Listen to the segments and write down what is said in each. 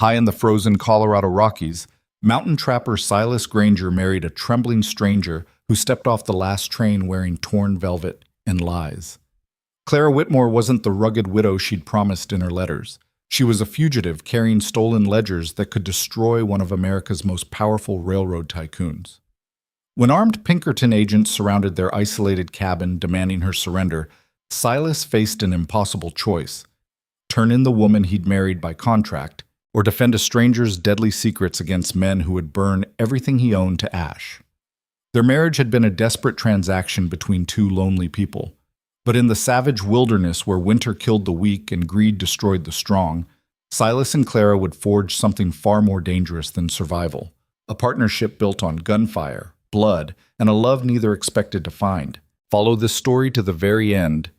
High in the frozen Colorado Rockies, mountain trapper Silas Granger married a trembling stranger who stepped off the last train wearing torn velvet and lies. Clara Whitmore wasn't the rugged widow she'd promised in her letters. She was a fugitive carrying stolen ledgers that could destroy one of America's most powerful railroad tycoons. When armed Pinkerton agents surrounded their isolated cabin demanding her surrender, Silas faced an impossible choice: turn in the woman he'd married by contract, or defend a stranger's deadly secrets against men who would burn everything he owned to ash. Their marriage had been a desperate transaction between two lonely people. But in the savage wilderness where winter killed the weak and greed destroyed the strong, Silas and Clara would forge something far more dangerous than survival: a partnership built on gunfire, blood, and a love neither expected to find. Follow this story to the very end.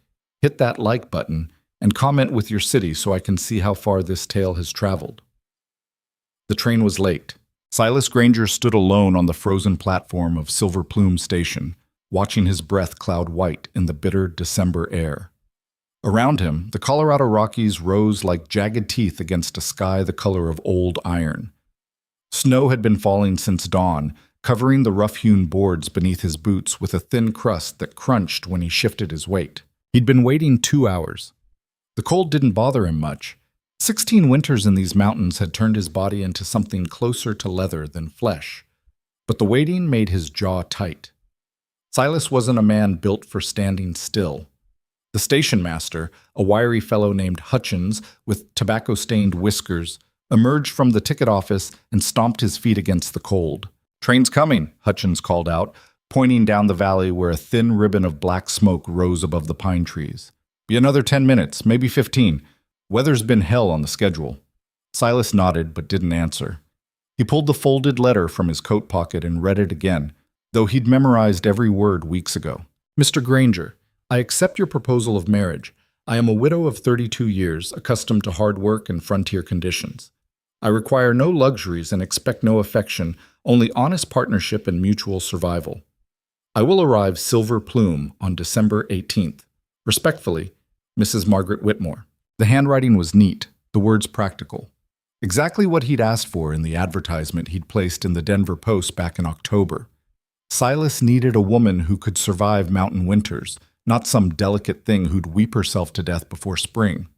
Hit that like button and comment with your city so I can see how far this tale has traveled. The train was late. Silas Granger stood alone on the frozen platform of Silver Plume Station, watching his breath cloud white in the bitter December air. Around him, the Colorado Rockies rose like jagged teeth against a sky the color of old iron. Snow had been falling since dawn, covering the rough-hewn boards beneath his boots with a thin crust that crunched when he shifted his weight. He'd been waiting 2 hours. The cold didn't bother him much. 16 winters in these mountains had turned his body into something closer to leather than flesh. But the waiting made his jaw tight. Silas wasn't a man built for standing still. The station master, a wiry fellow named Hutchins with tobacco-stained whiskers, emerged from the ticket office and stomped his feet against the cold. "Train's coming," Hutchins called out, pointing down the valley where a thin ribbon of black smoke rose above the pine trees. "Be another 10 minutes, maybe 15. Weather's been hell on the schedule." Silas nodded but didn't answer. He pulled the folded letter from his coat pocket and read it again, though he'd memorized every word weeks ago. "Mr. Granger, I accept your proposal of marriage. I am a widow of 32 years, accustomed to hard work and frontier conditions. I require no luxuries and expect no affection, only honest partnership and mutual survival. I will arrive Silver Plume on December 18th. Respectfully, Mrs. Margaret Whitmore." The handwriting was neat, the words practical. Exactly what he'd asked for in the advertisement he'd placed in the Denver Post back in October. Silas needed a woman who could survive mountain winters, not some delicate thing who'd weep herself to death before spring.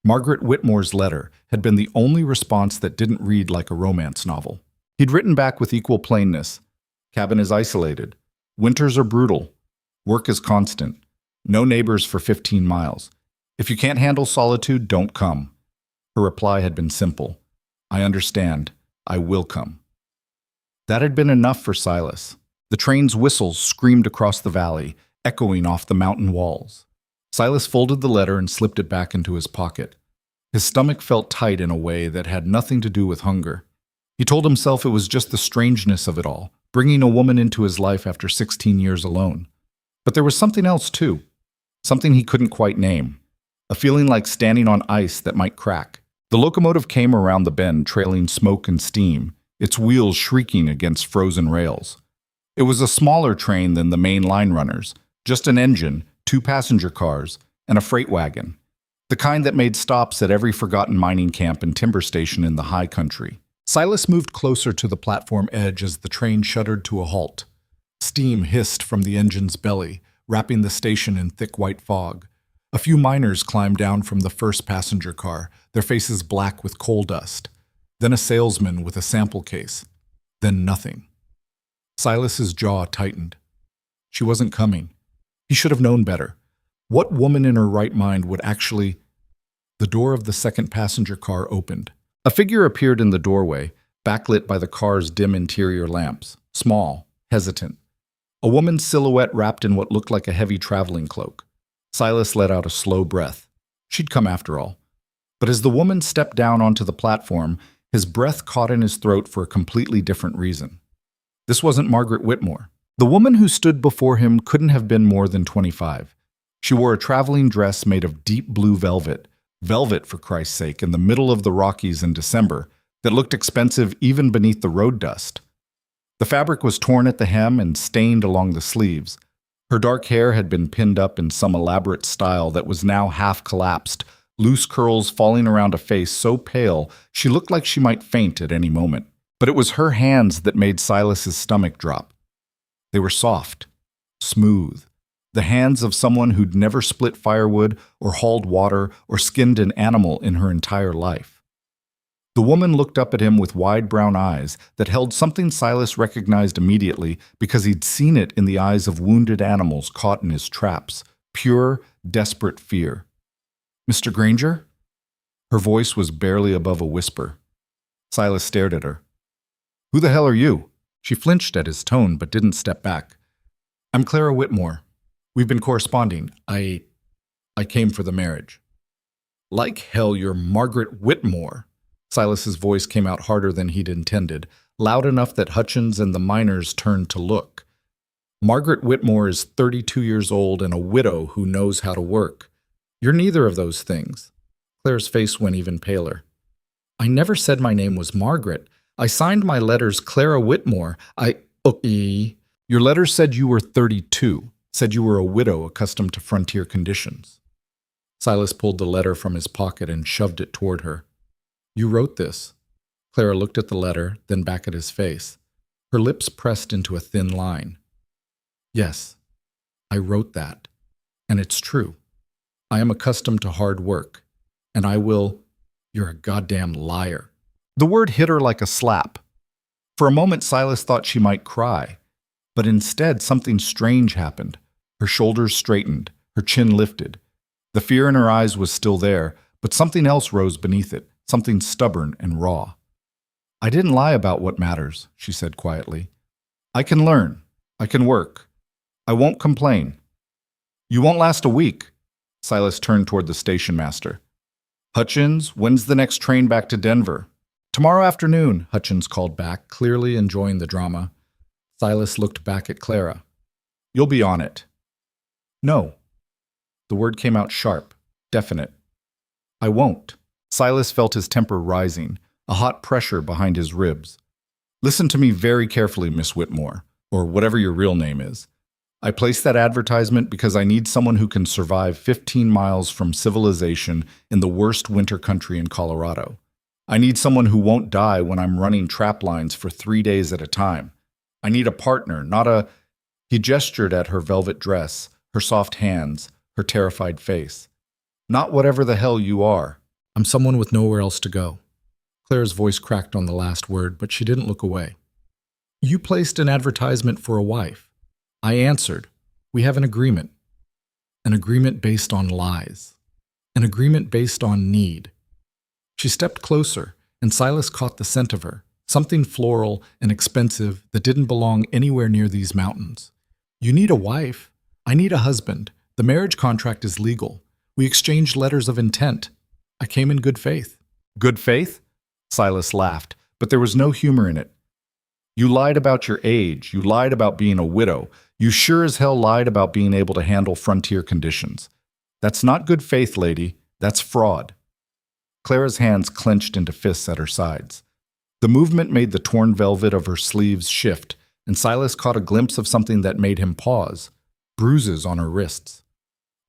Margaret Whitmore's letter had been the only response that didn't read like a romance novel. He'd written back with equal plainness: "Cabin is isolated. Winters are brutal. Work is constant. No neighbors for 15 miles. If you can't handle solitude, don't come." Her reply had been simple: "I understand. I will come." That had been enough for Silas. The train's whistles screamed across the valley, echoing off the mountain walls. Silas folded the letter and slipped it back into his pocket. His stomach felt tight in a way that had nothing to do with hunger. He told himself it was just the strangeness of it all, bringing a woman into his life after 16 years alone. But there was something else too, something he couldn't quite name, a feeling like standing on ice that might crack. The locomotive came around the bend, trailing smoke and steam, its wheels shrieking against frozen rails. It was a smaller train than the main line runners, just an engine, 2 passenger cars, and a freight wagon, the kind that made stops at every forgotten mining camp and timber station in the high country. Silas moved closer to the platform edge as the train shuddered to a halt. Steam hissed from the engine's belly, wrapping the station in thick white fog. A few miners climbed down from the first passenger car, their faces black with coal dust. Then a salesman with a sample case. Then nothing. Silas's jaw tightened. She wasn't coming. He should have known better. What woman in her right mind would actually... The door of the second passenger car opened. A figure appeared in the doorway, backlit by the car's dim interior lamps, small, hesitant. A woman's silhouette wrapped in what looked like a heavy traveling cloak. Silas let out a slow breath. She'd come after all. But as the woman stepped down onto the platform, his breath caught in his throat for a completely different reason. This wasn't Margaret Whitmore. The woman who stood before him couldn't have been more than 25. She wore a traveling dress made of deep blue velvet, for Christ's sake, in the middle of the Rockies in December, that looked expensive even beneath the road dust. The fabric was torn at the hem and stained along the sleeves. Her dark hair had been pinned up in some elaborate style that was now half collapsed, loose curls falling around a face so pale she looked like she might faint at any moment. But it was her hands that made Silas's stomach drop. They were soft, smooth, the hands of someone who'd never split firewood or hauled water or skinned an animal in her entire life. The woman looked up at him with wide brown eyes that held something Silas recognized immediately because he'd seen it in the eyes of wounded animals caught in his traps, pure, desperate fear. "Mr. Granger?" Her voice was barely above a whisper. Silas stared at her. "Who the hell are you?" She flinched at his tone but didn't step back. "I'm Clara Whitmore. We've been corresponding. I came for the marriage." "Like hell you're Margaret Whitmore." Silas's voice came out harder than he'd intended, loud enough that Hutchins and the miners turned to look. "Margaret Whitmore is 32 years old and a widow who knows how to work. You're neither of those things." Claire's face went even paler. "I never said my name was Margaret. I signed my letters Clara Whitmore. Your letters said you were 32, said you were a widow accustomed to frontier conditions." Silas pulled the letter from his pocket and shoved it toward her. "You wrote this." Clara looked at the letter, then back at his face. Her lips pressed into a thin line. "Yes, I wrote that. And it's true. I am accustomed to hard work. And I will—" "You're a goddamn liar." The word hit her like a slap. For a moment, Silas thought she might cry. But instead, something strange happened. Her shoulders straightened, her chin lifted. The fear in her eyes was still there, but something else rose beneath it, something stubborn and raw. "I didn't lie about what matters," she said quietly. "I can learn. I can work. I won't complain." "You won't last a week." Silas turned toward the station master. "Hutchins, when's the next train back to Denver?" "Tomorrow afternoon," Hutchins called back, clearly enjoying the drama. Silas looked back at Clara. "You'll be on it." "No." The word came out sharp, definite. "I won't." Silas felt his temper rising, a hot pressure behind his ribs. "Listen to me very carefully, Miss Whitmore, or whatever your real name is. I placed that advertisement because I need someone who can survive 15 miles from civilization in the worst winter country in Colorado. I need someone who won't die when I'm running trap lines for 3 days at a time. I need a partner, not a—" He gestured at her velvet dress, her soft hands, her terrified face. "Not whatever the hell you are. I'm someone with nowhere else to go." Claire's voice cracked on the last word, but she didn't look away. "You placed an advertisement for a wife. I answered. We have an agreement. An agreement based on lies. An agreement based on need." She stepped closer, and Silas caught the scent of her, something floral and expensive that didn't belong anywhere near these mountains. "You need a wife. I need a husband. The marriage contract is legal. We exchanged letters of intent. I came in good faith." "Good faith?" Silas laughed, but there was no humor in it. "You lied about your age. You lied about being a widow. You sure as hell lied about being able to handle frontier conditions. That's not good faith, lady. That's fraud." Clara's hands clenched into fists at her sides. The movement made the torn velvet of her sleeves shift, and Silas caught a glimpse of something that made him pause. Bruises on her wrists.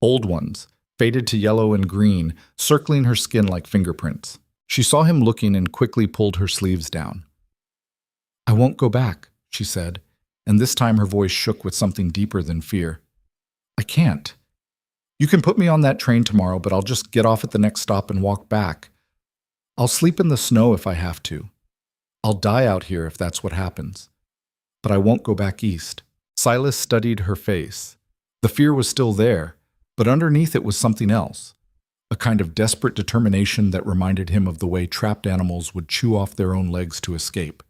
Old ones, faded to yellow and green, circling her skin like fingerprints. She saw him looking and quickly pulled her sleeves down. "I won't go back," she said, and this time her voice shook with something deeper than fear. "I can't. You can put me on that train tomorrow, but I'll just get off at the next stop and walk back. I'll sleep in the snow if I have to. I'll die out here if that's what happens. But I won't go back east." Silas studied her face. The fear was still there, but underneath it was something else. A kind of desperate determination that reminded him of the way trapped animals would chew off their own legs to escape.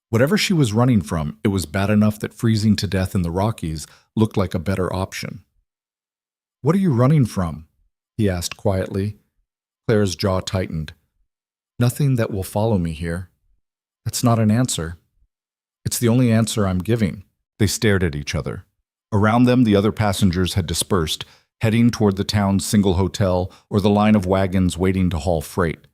Whatever she was running from, it was bad enough that freezing to death in the Rockies looked like a better option. "What are you running from?" he asked quietly. Clara's jaw tightened. "Nothing that will follow me here." "That's not an answer." "It's the only answer I'm giving." They stared at each other. Around them, the other passengers had dispersed, heading toward the town's single hotel or the line of wagons waiting to haul freight.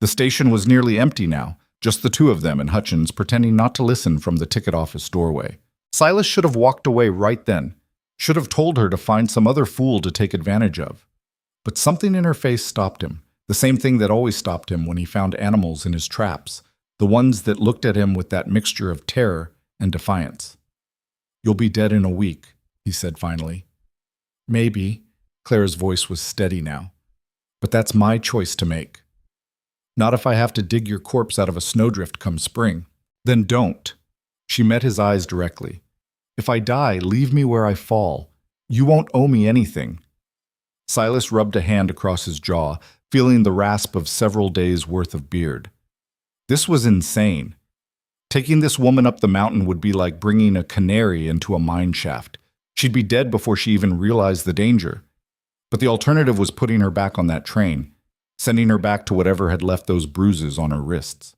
The station was nearly empty now, just the two of them and Hutchins pretending not to listen from the ticket office doorway. Silas should have walked away right then, should have told her to find some other fool to take advantage of. But something in her face stopped him, the same thing that always stopped him when he found animals in his traps, the ones that looked at him with that mixture of terror and defiance. "You'll be dead in a week," he said finally. "Maybe." Clara's voice was steady now. "But that's my choice to make. Not if I have to dig your corpse out of a snowdrift come spring. Then don't." She met his eyes directly. "If I die, leave me where I fall. You won't owe me anything." Silas rubbed a hand across his jaw, feeling the rasp of several days' worth of beard. This was insane. Taking this woman up the mountain would be like bringing a canary into a mine shaft. She'd be dead before she even realized the danger. But the alternative was putting her back on that train, sending her back to whatever had left those bruises on her wrists.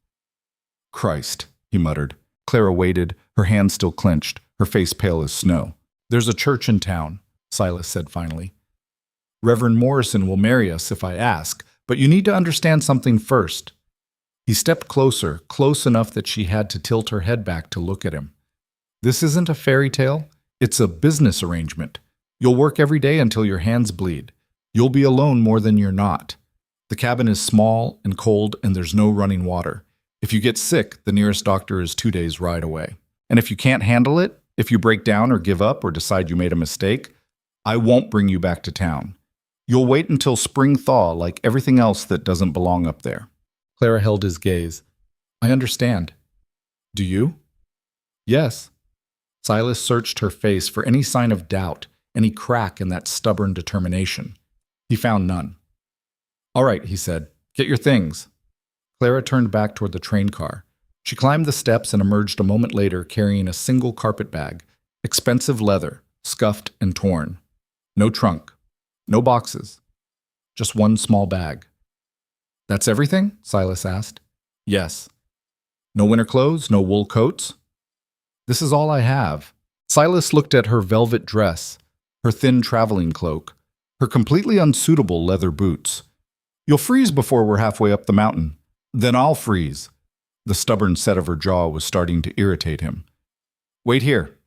"Christ," he muttered. Clara waited, her hands still clenched, her face pale as snow. "There's a church in town," Silas said finally. "Reverend Morrison will marry us if I ask, but you need to understand something first." He stepped closer, close enough that she had to tilt her head back to look at him. "This isn't a fairy tale. It's a business arrangement. You'll work every day until your hands bleed. You'll be alone more than you're not. The cabin is small and cold, and there's no running water. If you get sick, the nearest doctor is 2 days' ride away. And if you can't handle it, if you break down or give up or decide you made a mistake, I won't bring you back to town. You'll wait until spring thaw like everything else that doesn't belong up there." Clara held his gaze. "I understand." "Do you?" "Yes." Silas searched her face for any sign of doubt, any crack in that stubborn determination. He found none. "All right," he said. "Get your things." Clara turned back toward the train car. She climbed the steps and emerged a moment later carrying a single carpet bag, expensive leather, scuffed and torn. No trunk. No boxes. Just one small bag. "That's everything?" Silas asked. "Yes." "No winter clothes? No wool coats?" "This is all I have." Silas looked at her velvet dress, her thin traveling cloak, her completely unsuitable leather boots. "You'll freeze before we're halfway up the mountain." "Then I'll freeze." The stubborn set of her jaw was starting to irritate him. "Wait here."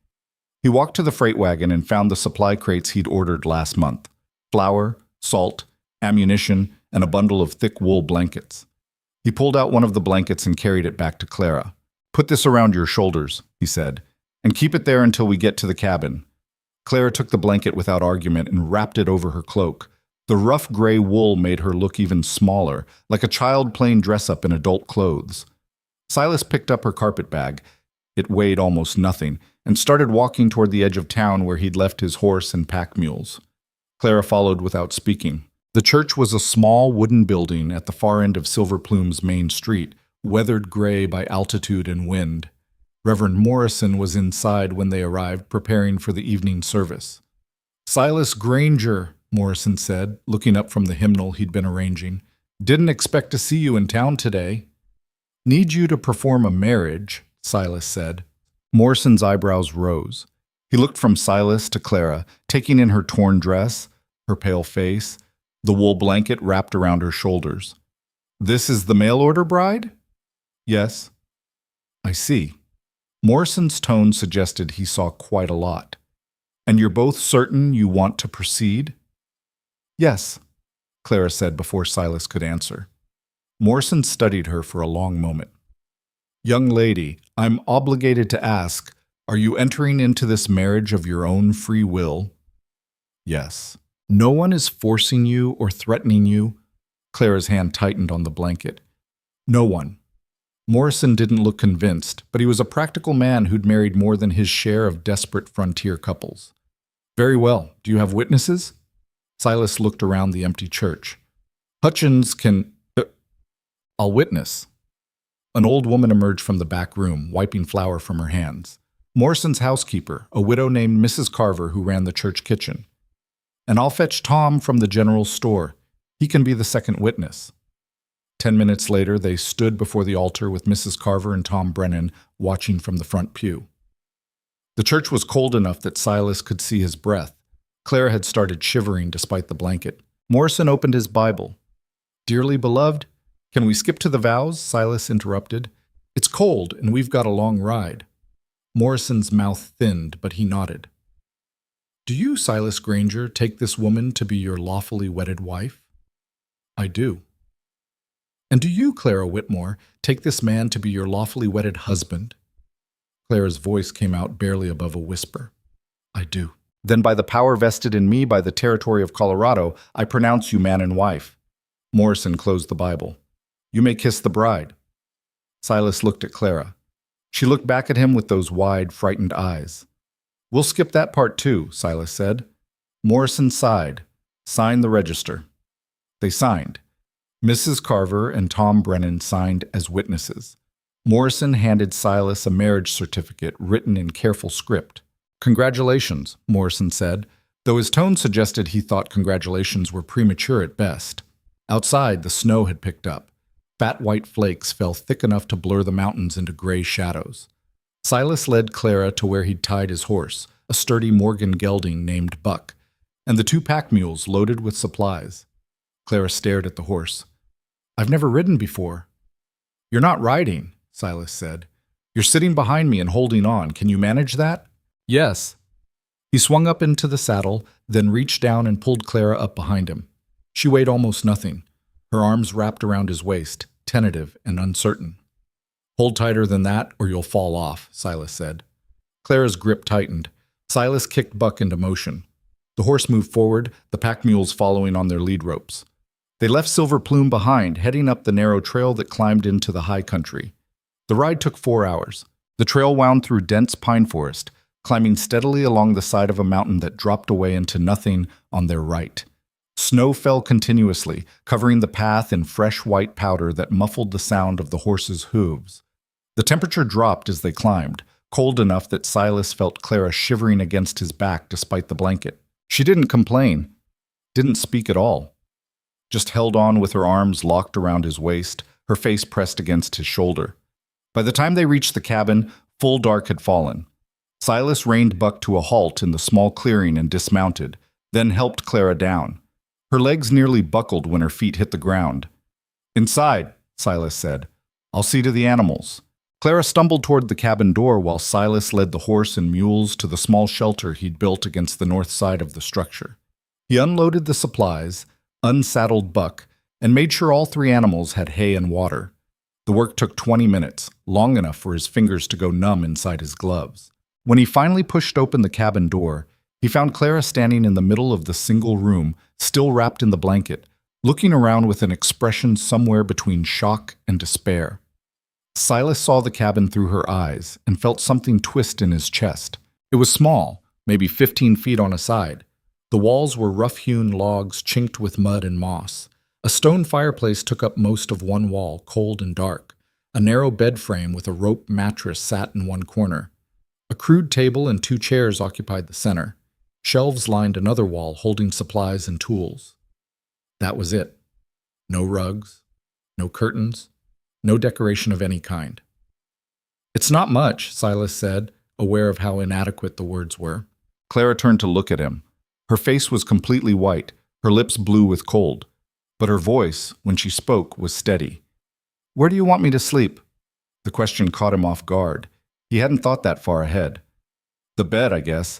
He walked to the freight wagon and found the supply crates he'd ordered last month. Flour, salt, ammunition, and a bundle of thick wool blankets. He pulled out one of the blankets and carried it back to Clara. "Put this around your shoulders," he said, "and keep it there until we get to the cabin." Clara took the blanket without argument and wrapped it over her cloak. The rough gray wool made her look even smaller, like a child playing dress-up in adult clothes. Silas picked up her carpet bag. It weighed almost nothing, and started walking toward the edge of town where he'd left his horse and pack mules. Clara followed without speaking. The church was a small wooden building at the far end of Silver Plume's main street, weathered gray by altitude and wind. Reverend Morrison was inside when they arrived, preparing for the evening service. "Silas Granger," Morrison said, looking up from the hymnal he'd been arranging. "Didn't expect to see you in town today." "Need you to perform a marriage," Silas said. Morrison's eyebrows rose. He looked from Silas to Clara, taking in her torn dress, her pale face, the wool blanket wrapped around her shoulders. "This is the mail-order bride?" "Yes." "I see." Morrison's tone suggested he saw quite a lot. "And you're both certain you want to proceed?" "Yes," Clara said before Silas could answer. Morrison studied her for a long moment. "Young lady, I'm obligated to ask, are you entering into this marriage of your own free will?" "Yes." "No one is forcing you or threatening you?" Clara's hand tightened on the blanket. "No one." Morrison didn't look convinced, but he was a practical man who'd married more than his share of desperate frontier couples. "Very well. Do you have witnesses?" Silas looked around the empty church. "Hutchins can... I'll witness." An old woman emerged from the back room, wiping flour from her hands. Morrison's housekeeper, a widow named Mrs. Carver who ran the church kitchen. "And I'll fetch Tom from the general store. He can be the second witness." 10 minutes later, they stood before the altar with Mrs. Carver and Tom Brennan watching from the front pew. The church was cold enough that Silas could see his breath. Clara had started shivering despite the blanket. Morrison opened his Bible. "Dearly beloved, can we skip to the vows?" Silas interrupted. "It's cold, and we've got a long ride." Morrison's mouth thinned, but he nodded. Do you, Silas Granger, take this woman to be your lawfully wedded wife? I do. And do you, Clara Whitmore, take this man to be your lawfully wedded husband? Clara's voice came out barely above a whisper. I do. Then by the power vested in me by the territory of Colorado, I pronounce you man and wife. Morrison closed the Bible. You may kiss the bride. Silas looked at Clara. She looked back at him with those wide, frightened eyes. We'll skip that part too, Silas said. Morrison sighed. Sign the register. They signed. Mrs. Carver and Tom Brennan signed as witnesses. Morrison handed Silas a marriage certificate written in careful script. Congratulations, Morrison said, though his tone suggested he thought congratulations were premature at best. Outside, the snow had picked up. Fat white flakes fell thick enough to blur the mountains into gray shadows. Silas led Clara to where he'd tied his horse, a sturdy Morgan gelding named Buck, and the 2 pack mules loaded with supplies. Clara stared at the horse. I've never ridden before. You're not riding, Silas said. You're sitting behind me and holding on. Can you manage that? Yes. He swung up into the saddle, then reached down and pulled Clara up behind him. She weighed almost nothing, her arms wrapped around his waist, tentative and uncertain. Hold tighter than that or you'll fall off, Silas said. Clara's grip tightened. Silas kicked Buck into motion. The horse moved forward, the pack mules following on their lead ropes. They left Silver Plume behind, heading up the narrow trail that climbed into the high country. The ride took 4 hours. The trail wound through dense pine forest, climbing steadily along the side of a mountain that dropped away into nothing on their right. Snow fell continuously, covering the path in fresh white powder that muffled the sound of the horses' hooves. The temperature dropped as they climbed, cold enough that Silas felt Clara shivering against his back despite the blanket. She didn't complain, didn't speak at all. Just held on with her arms locked around his waist, her face pressed against his shoulder. By the time they reached the cabin, full dark had fallen. Silas reined Buck to a halt in the small clearing and dismounted, then helped Clara down. Her legs nearly buckled when her feet hit the ground. Inside, Silas said. I'll see to the animals. Clara stumbled toward the cabin door while Silas led the horse and mules to the small shelter he'd built against the north side of the structure. He unloaded the supplies, unsaddled Buck, and made sure all 3 animals had hay and water. The work took 20 minutes, long enough for his fingers to go numb inside his gloves. When he finally pushed open the cabin door, he found Clara standing in the middle of the single room, still wrapped in the blanket, looking around with an expression somewhere between shock and despair. Silas saw the cabin through her eyes and felt something twist in his chest. It was small, maybe 15 feet on a side. The walls were rough-hewn logs chinked with mud and moss. A stone fireplace took up most of one wall, cold and dark. A narrow bed frame with a rope mattress sat in one corner. A crude table and 2 chairs occupied the center. Shelves lined another wall, holding supplies and tools. That was it. No rugs, no curtains, no decoration of any kind. It's not much, Silas said, aware of how inadequate the words were. Clara turned to look at him. Her face was completely white, her lips blue with cold. But her voice, when she spoke, was steady. Where do you want me to sleep? The question caught him off guard. He hadn't thought that far ahead. The bed, I guess.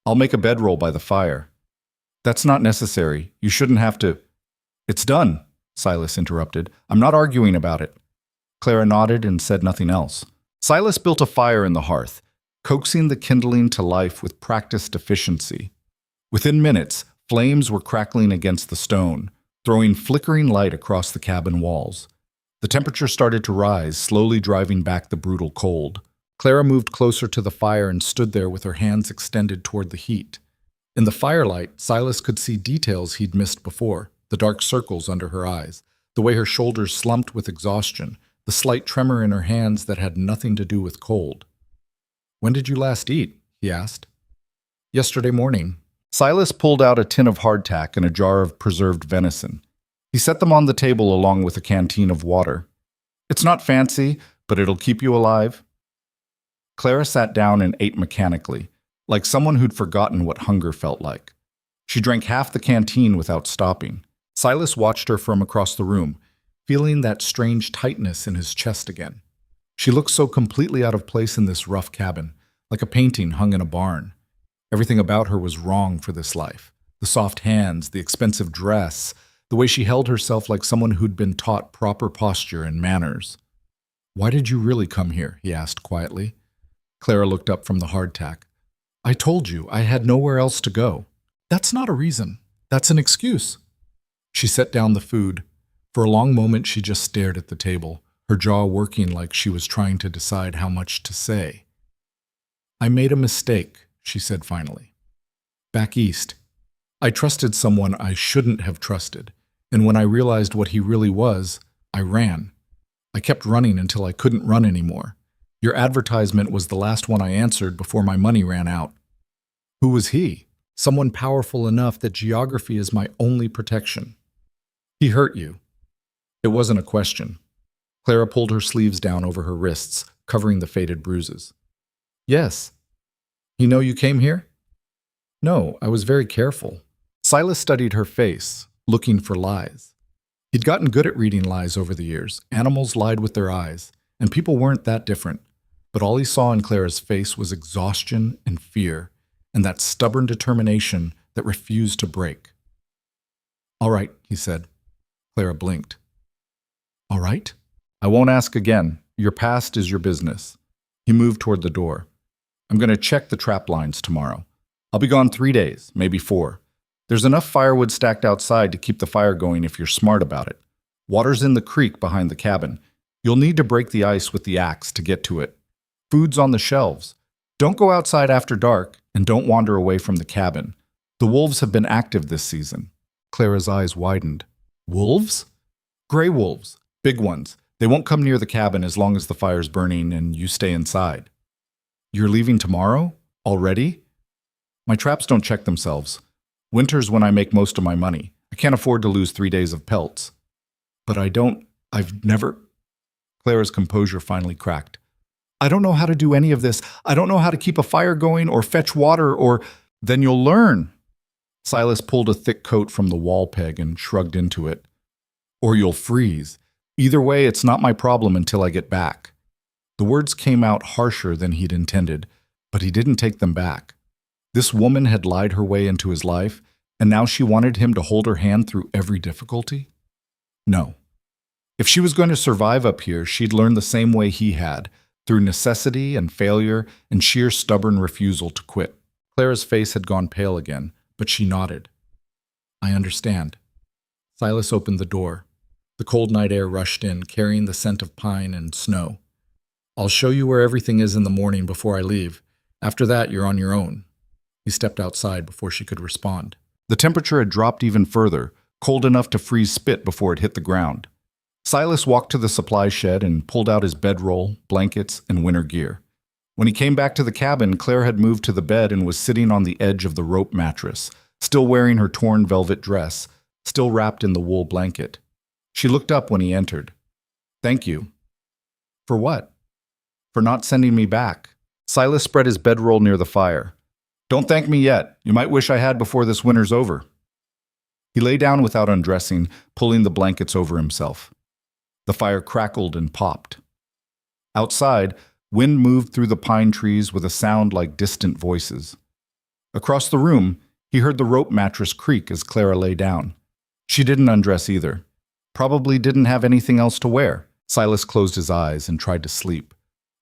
I'll make a bedroll by the fire. That's not necessary. You shouldn't have to. It's done, Silas interrupted. I'm not arguing about it. Clara nodded and said nothing else. Silas built a fire in the hearth, coaxing the kindling to life with practiced efficiency. Within minutes, flames were crackling against the stone, throwing flickering light across the cabin walls. The temperature started to rise, slowly driving back the brutal cold. Clara moved closer to the fire and stood there with her hands extended toward the heat. In the firelight, Silas could see details he'd missed before, the dark circles under her eyes, the way her shoulders slumped with exhaustion, the slight tremor in her hands that had nothing to do with cold. When did you last eat? He asked. Yesterday morning. Silas pulled out a tin of hardtack and a jar of preserved venison. He set them on the table along with a canteen of water. It's not fancy, but it'll keep you alive. Clara sat down and ate mechanically, like someone who'd forgotten what hunger felt like. She drank half the canteen without stopping. Silas watched her from across the room, feeling that strange tightness in his chest again. She looked so completely out of place in this rough cabin, like a painting hung in a barn. Everything about her was wrong for this life. The soft hands, the expensive dress, the way she held herself like someone who'd been taught proper posture and manners. "Why did you really come here?" he asked quietly. Clara looked up from the hardtack. "I told you, I had nowhere else to go." "That's not a reason. That's an excuse." She set down the food. For a long moment, she just stared at the table, her jaw working like she was trying to decide how much to say. "I made a mistake," she said finally. "Back east. I trusted someone I shouldn't have trusted, and when I realized what he really was, I ran. I kept running until I couldn't run anymore. Your advertisement was the last one I answered before my money ran out." "Who was he?" "Someone powerful enough that geography is my only protection." "He hurt you." It wasn't a question. Clara pulled her sleeves down over her wrists, covering the faded bruises. "Yes." "He know you came here?" "No, I was very careful." Silas studied her face, looking for lies. He'd gotten good at reading lies over the years. Animals lied with their eyes, and people weren't that different. But all he saw in Clara's face was exhaustion and fear, and that stubborn determination that refused to break. "All right," he said. Clara blinked. "All right?" "I won't ask again. Your past is your business." He moved toward the door. "I'm going to check the trap lines tomorrow. I'll be gone 3 days, maybe 4. There's enough firewood stacked outside to keep the fire going if you're smart about it. Water's in the creek behind the cabin. You'll need to break the ice with the axe to get to it. Food's on the shelves. Don't go outside after dark, and don't wander away from the cabin. The wolves have been active this season." Clara's eyes widened. "Wolves?" "Gray wolves. Big ones. They won't come near the cabin as long as the fire's burning and you stay inside." "You're leaving tomorrow? Already?" "My traps don't check themselves. Winter's when I make most of my money. I can't afford to lose 3 days of pelts." "But I've never..." Clara's composure finally cracked. "I don't know how to do any of this. I don't know how to keep a fire going or fetch water or..." "Then you'll learn." Silas pulled a thick coat from the wall peg and shrugged into it. "Or you'll freeze. Either way, it's not my problem until I get back." The words came out harsher than he'd intended, but he didn't take them back. This woman had lied her way into his life, and now she wanted him to hold her hand through every difficulty? No. If she was going to survive up here, she'd learn the same way he had, through necessity and failure and sheer stubborn refusal to quit. Clara's face had gone pale again, but she nodded. "I understand." Silas opened the door. The cold night air rushed in, carrying the scent of pine and snow. "I'll show you where everything is in the morning before I leave. After that, you're on your own." He stepped outside before she could respond. The temperature had dropped even further, cold enough to freeze spit before it hit the ground. Silas walked to the supply shed and pulled out his bedroll, blankets, and winter gear. When he came back to the cabin, Claire had moved to the bed and was sitting on the edge of the rope mattress, still wearing her torn velvet dress, still wrapped in the wool blanket. She looked up when he entered. "Thank you." "For what?" "For not sending me back." Silas spread his bedroll near the fire. "Don't thank me yet. You might wish I had before this winter's over." He lay down without undressing, pulling the blankets over himself. The fire crackled and popped. Outside, wind moved through the pine trees with a sound like distant voices. Across the room, he heard the rope mattress creak as Clara lay down. She didn't undress either. Probably didn't have anything else to wear. Silas closed his eyes and tried to sleep,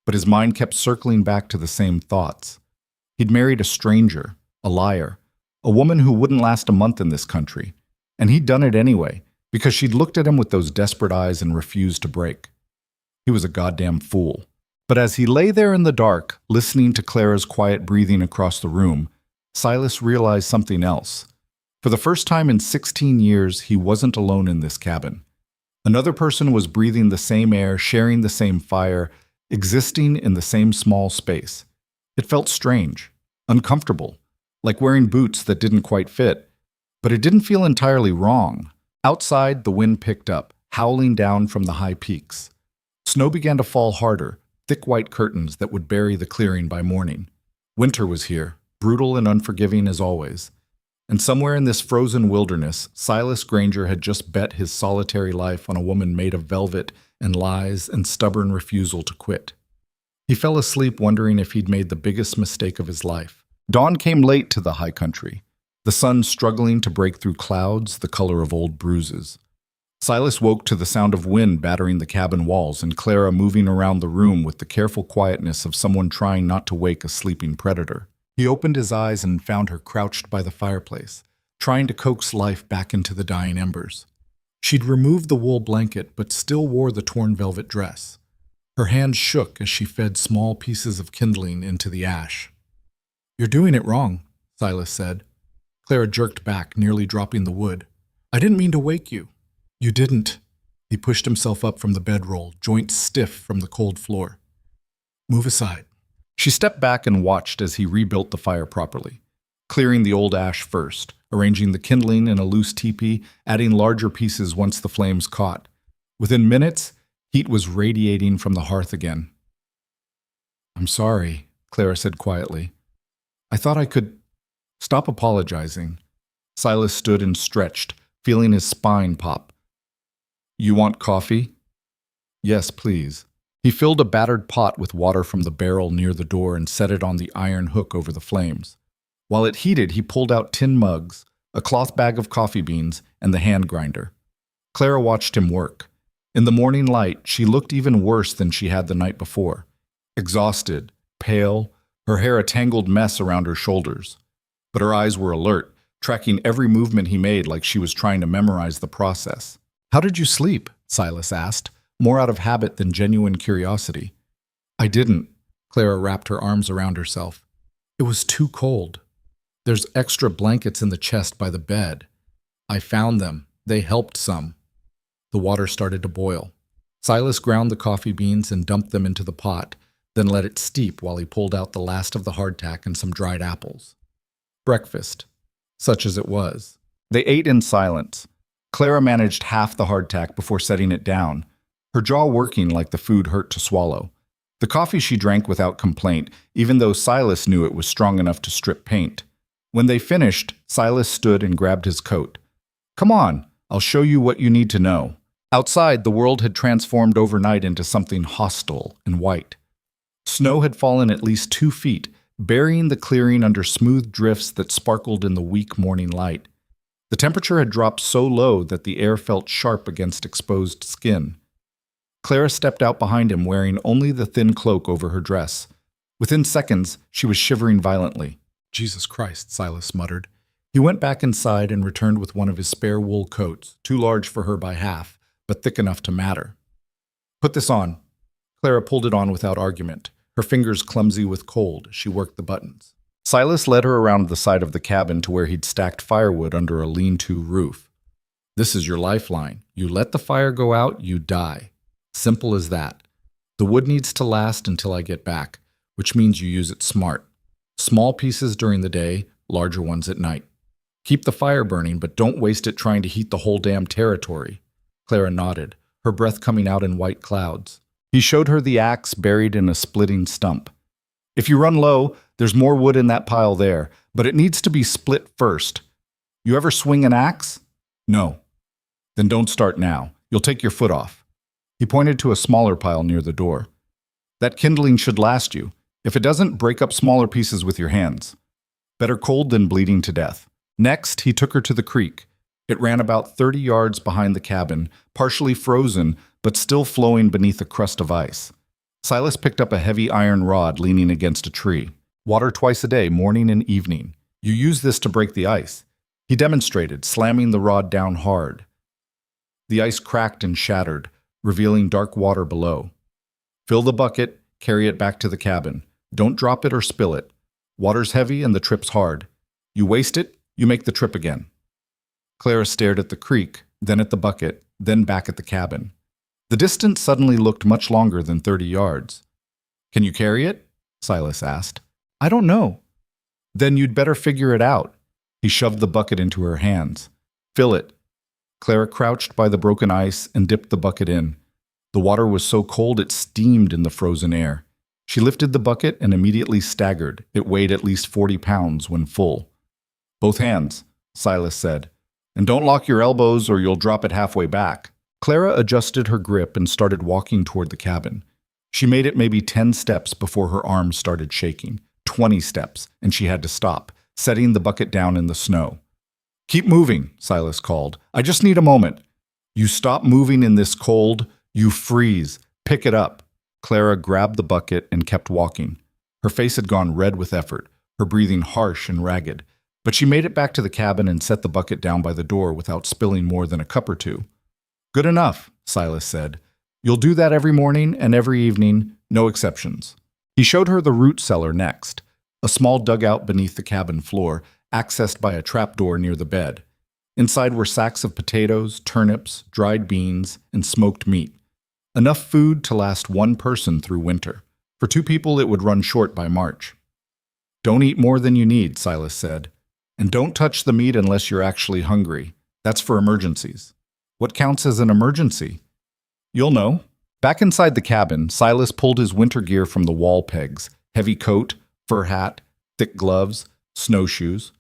but his mind kept circling back to the same thoughts. He'd married a stranger, a liar, a woman who wouldn't last a month in this country, and he'd done it anyway, because she'd looked at him with those desperate eyes and refused to break. He was a goddamn fool. But as he lay there in the dark, listening to Clara's quiet breathing across the room, Silas realized something else. For the first time in 16 years, he wasn't alone in this cabin. Another person was breathing the same air, sharing the same fire, existing in the same small space. It felt strange, uncomfortable, like wearing boots that didn't quite fit. But it didn't feel entirely wrong. Outside, the wind picked up, howling down from the high peaks. Snow began to fall harder, thick white curtains that would bury the clearing by morning. Winter was here, brutal and unforgiving as always. And somewhere in this frozen wilderness, Silas Granger had just bet his solitary life on a woman made of velvet and lies and stubborn refusal to quit. He fell asleep wondering if he'd made the biggest mistake of his life, Dawn came late to the high country, the sun struggling to break through clouds the color of old bruises. Silas woke to the sound of wind battering the cabin walls and Clara moving around the room with the careful quietness of someone trying not to wake a sleeping predator. He opened his eyes and found her crouched by the fireplace, trying to coax life back into the dying embers. She'd removed the wool blanket but still wore the torn velvet dress. Her hands shook as she fed small pieces of kindling into the ash. "You're doing it wrong," Silas said. Clara jerked back, nearly dropping the wood. "I didn't mean to wake you." "You didn't." He pushed himself up from the bedroll, joints stiff from the cold floor. "Move aside." She stepped back and watched as he rebuilt the fire properly, clearing the old ash first, arranging the kindling in a loose teepee, adding larger pieces once the flames caught. Within minutes, heat was radiating from the hearth again. "I'm sorry," Clara said quietly. "I thought I could—" "Stop apologizing." Silas stood and stretched, feeling his spine pop. "You want coffee?" "Yes, please." He filled a battered pot with water from the barrel near the door and set it on the iron hook over the flames. While it heated, he pulled out tin mugs, a cloth bag of coffee beans, and the hand grinder. Clara watched him work. In the morning light, she looked even worse than she had the night before. Exhausted, pale, her hair a tangled mess around her shoulders. But her eyes were alert, tracking every movement he made like she was trying to memorize the process. "How did you sleep?" Silas asked, more out of habit than genuine curiosity. "I didn't." Clara wrapped her arms around herself. "It was too cold. There's extra blankets in the chest by the bed. I found them. They helped some." The water started to boil. Silas ground the coffee beans and dumped them into the pot, then let it steep while he pulled out the last of the hardtack and some dried apples. Breakfast, such as it was. They ate in silence. Clara managed half the hardtack before setting it down, her jaw working like the food hurt to swallow. The coffee she drank without complaint, even though Silas knew it was strong enough to strip paint. When they finished, Silas stood and grabbed his coat. "Come on, I'll show you what you need to know." Outside, the world had transformed overnight into something hostile and white. Snow had fallen at least 2 feet, burying the clearing under smooth drifts that sparkled in the weak morning light. The temperature had dropped so low that the air felt sharp against exposed skin. Clara stepped out behind him wearing only the thin cloak over her dress. Within seconds, she was shivering violently. "Jesus Christ," Silas muttered. He went back inside and returned with one of his spare wool coats, too large for her by half, but thick enough to matter. "Put this on." Clara pulled it on without argument, her fingers clumsy with cold as she worked the buttons. Silas led her around the side of the cabin to where he'd stacked firewood under a lean-to roof. "This is your lifeline. You let the fire go out, you die. Simple as that. The wood needs to last until I get back, which means you use it smart. Small pieces during the day, larger ones at night. Keep the fire burning, but don't waste it trying to heat the whole damn territory." Clara nodded, her breath coming out in white clouds. He showed her the axe buried in a splitting stump. "If you run low, there's more wood in that pile there, but it needs to be split first. You ever swing an axe?" "No." "Then don't start now. You'll take your foot off." He pointed to a smaller pile near the door. "That kindling should last you. If it doesn't, break up smaller pieces with your hands. Better cold than bleeding to death." Next, he took her to the creek. It ran about 30 yards behind the cabin, partially frozen, but still flowing beneath a crust of ice. Silas picked up a heavy iron rod leaning against a tree. "Water twice a day, morning and evening. You use this to break the ice." He demonstrated, slamming the rod down hard. The ice cracked and shattered, revealing dark water below. "Fill the bucket, carry it back to the cabin. Don't drop it or spill it. Water's heavy and the trip's hard. You waste it, you make the trip again." Clara stared at the creek, then at the bucket, then back at the cabin. The distance suddenly looked much longer than 30 yards. "Can you carry it?" Silas asked. "I don't know." "Then you'd better figure it out." He shoved the bucket into her hands. "Fill it." Clara crouched by the broken ice and dipped the bucket in. The water was so cold it steamed in the frozen air. She lifted the bucket and immediately staggered. It weighed at least 40 pounds when full. "Both hands," Silas said. "And don't lock your elbows or you'll drop it halfway back." Clara adjusted her grip and started walking toward the cabin. She made it maybe 10 steps before her arms started shaking. 20 steps, and she had to stop, setting the bucket down in the snow. "Keep moving," Silas called. "I just need a moment." "You stop moving in this cold, you freeze. Pick it up." Clara grabbed the bucket and kept walking. Her face had gone red with effort, her breathing harsh and ragged, but she made it back to the cabin and set the bucket down by the door without spilling more than a cup or two. "Good enough," Silas said. "You'll do that every morning and every evening, no exceptions." He showed her the root cellar next, a small dugout beneath the cabin floor, accessed by a trapdoor near the bed. Inside were sacks of potatoes, turnips, dried beans, and smoked meat. Enough food to last one person through winter. For 2 people, it would run short by March. "Don't eat more than you need," Silas said. "And don't touch the meat unless you're actually hungry. That's for emergencies." "What counts as an emergency?" "You'll know." Back inside the cabin, Silas pulled his winter gear from the wall pegs: heavy coat, fur hat, thick gloves, snowshoes.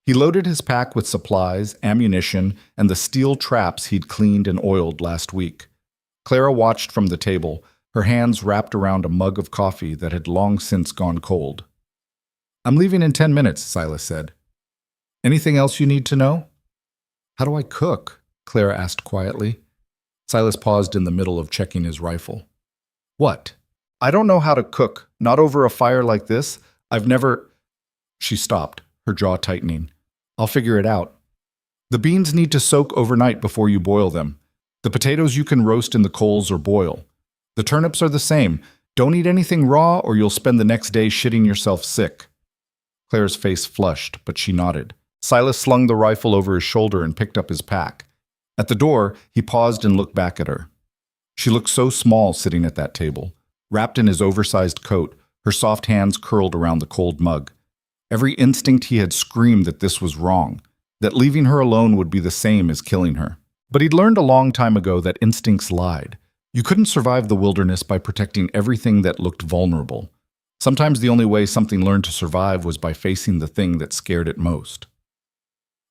He loaded his pack with supplies, ammunition, and the steel traps he'd cleaned and oiled last week. Clara watched from the table, her hands wrapped around a mug of coffee that had long since gone cold. "I'm leaving in 10 minutes, Silas said. "Anything else you need to know?" "How do I cook?" Clara asked quietly. Silas paused in the middle of checking his rifle. "What?" "I don't know how to cook, not over a fire like this. I've never—" She stopped, her jaw tightening. "I'll figure it out. The beans need to soak overnight before you boil them. The potatoes you can roast in the coals or boil. The turnips are the same. Don't eat anything raw or you'll spend the next day shitting yourself sick." Clara's face flushed, but she nodded. Silas slung the rifle over his shoulder and picked up his pack. At the door, he paused and looked back at her. She looked so small sitting at that table, wrapped in his oversized coat, her soft hands curled around the cold mug. Every instinct he had screamed that this was wrong, that leaving her alone would be the same as killing her. But he'd learned a long time ago that instincts lied. You couldn't survive the wilderness by protecting everything that looked vulnerable. Sometimes the only way something learned to survive was by facing the thing that scared it most.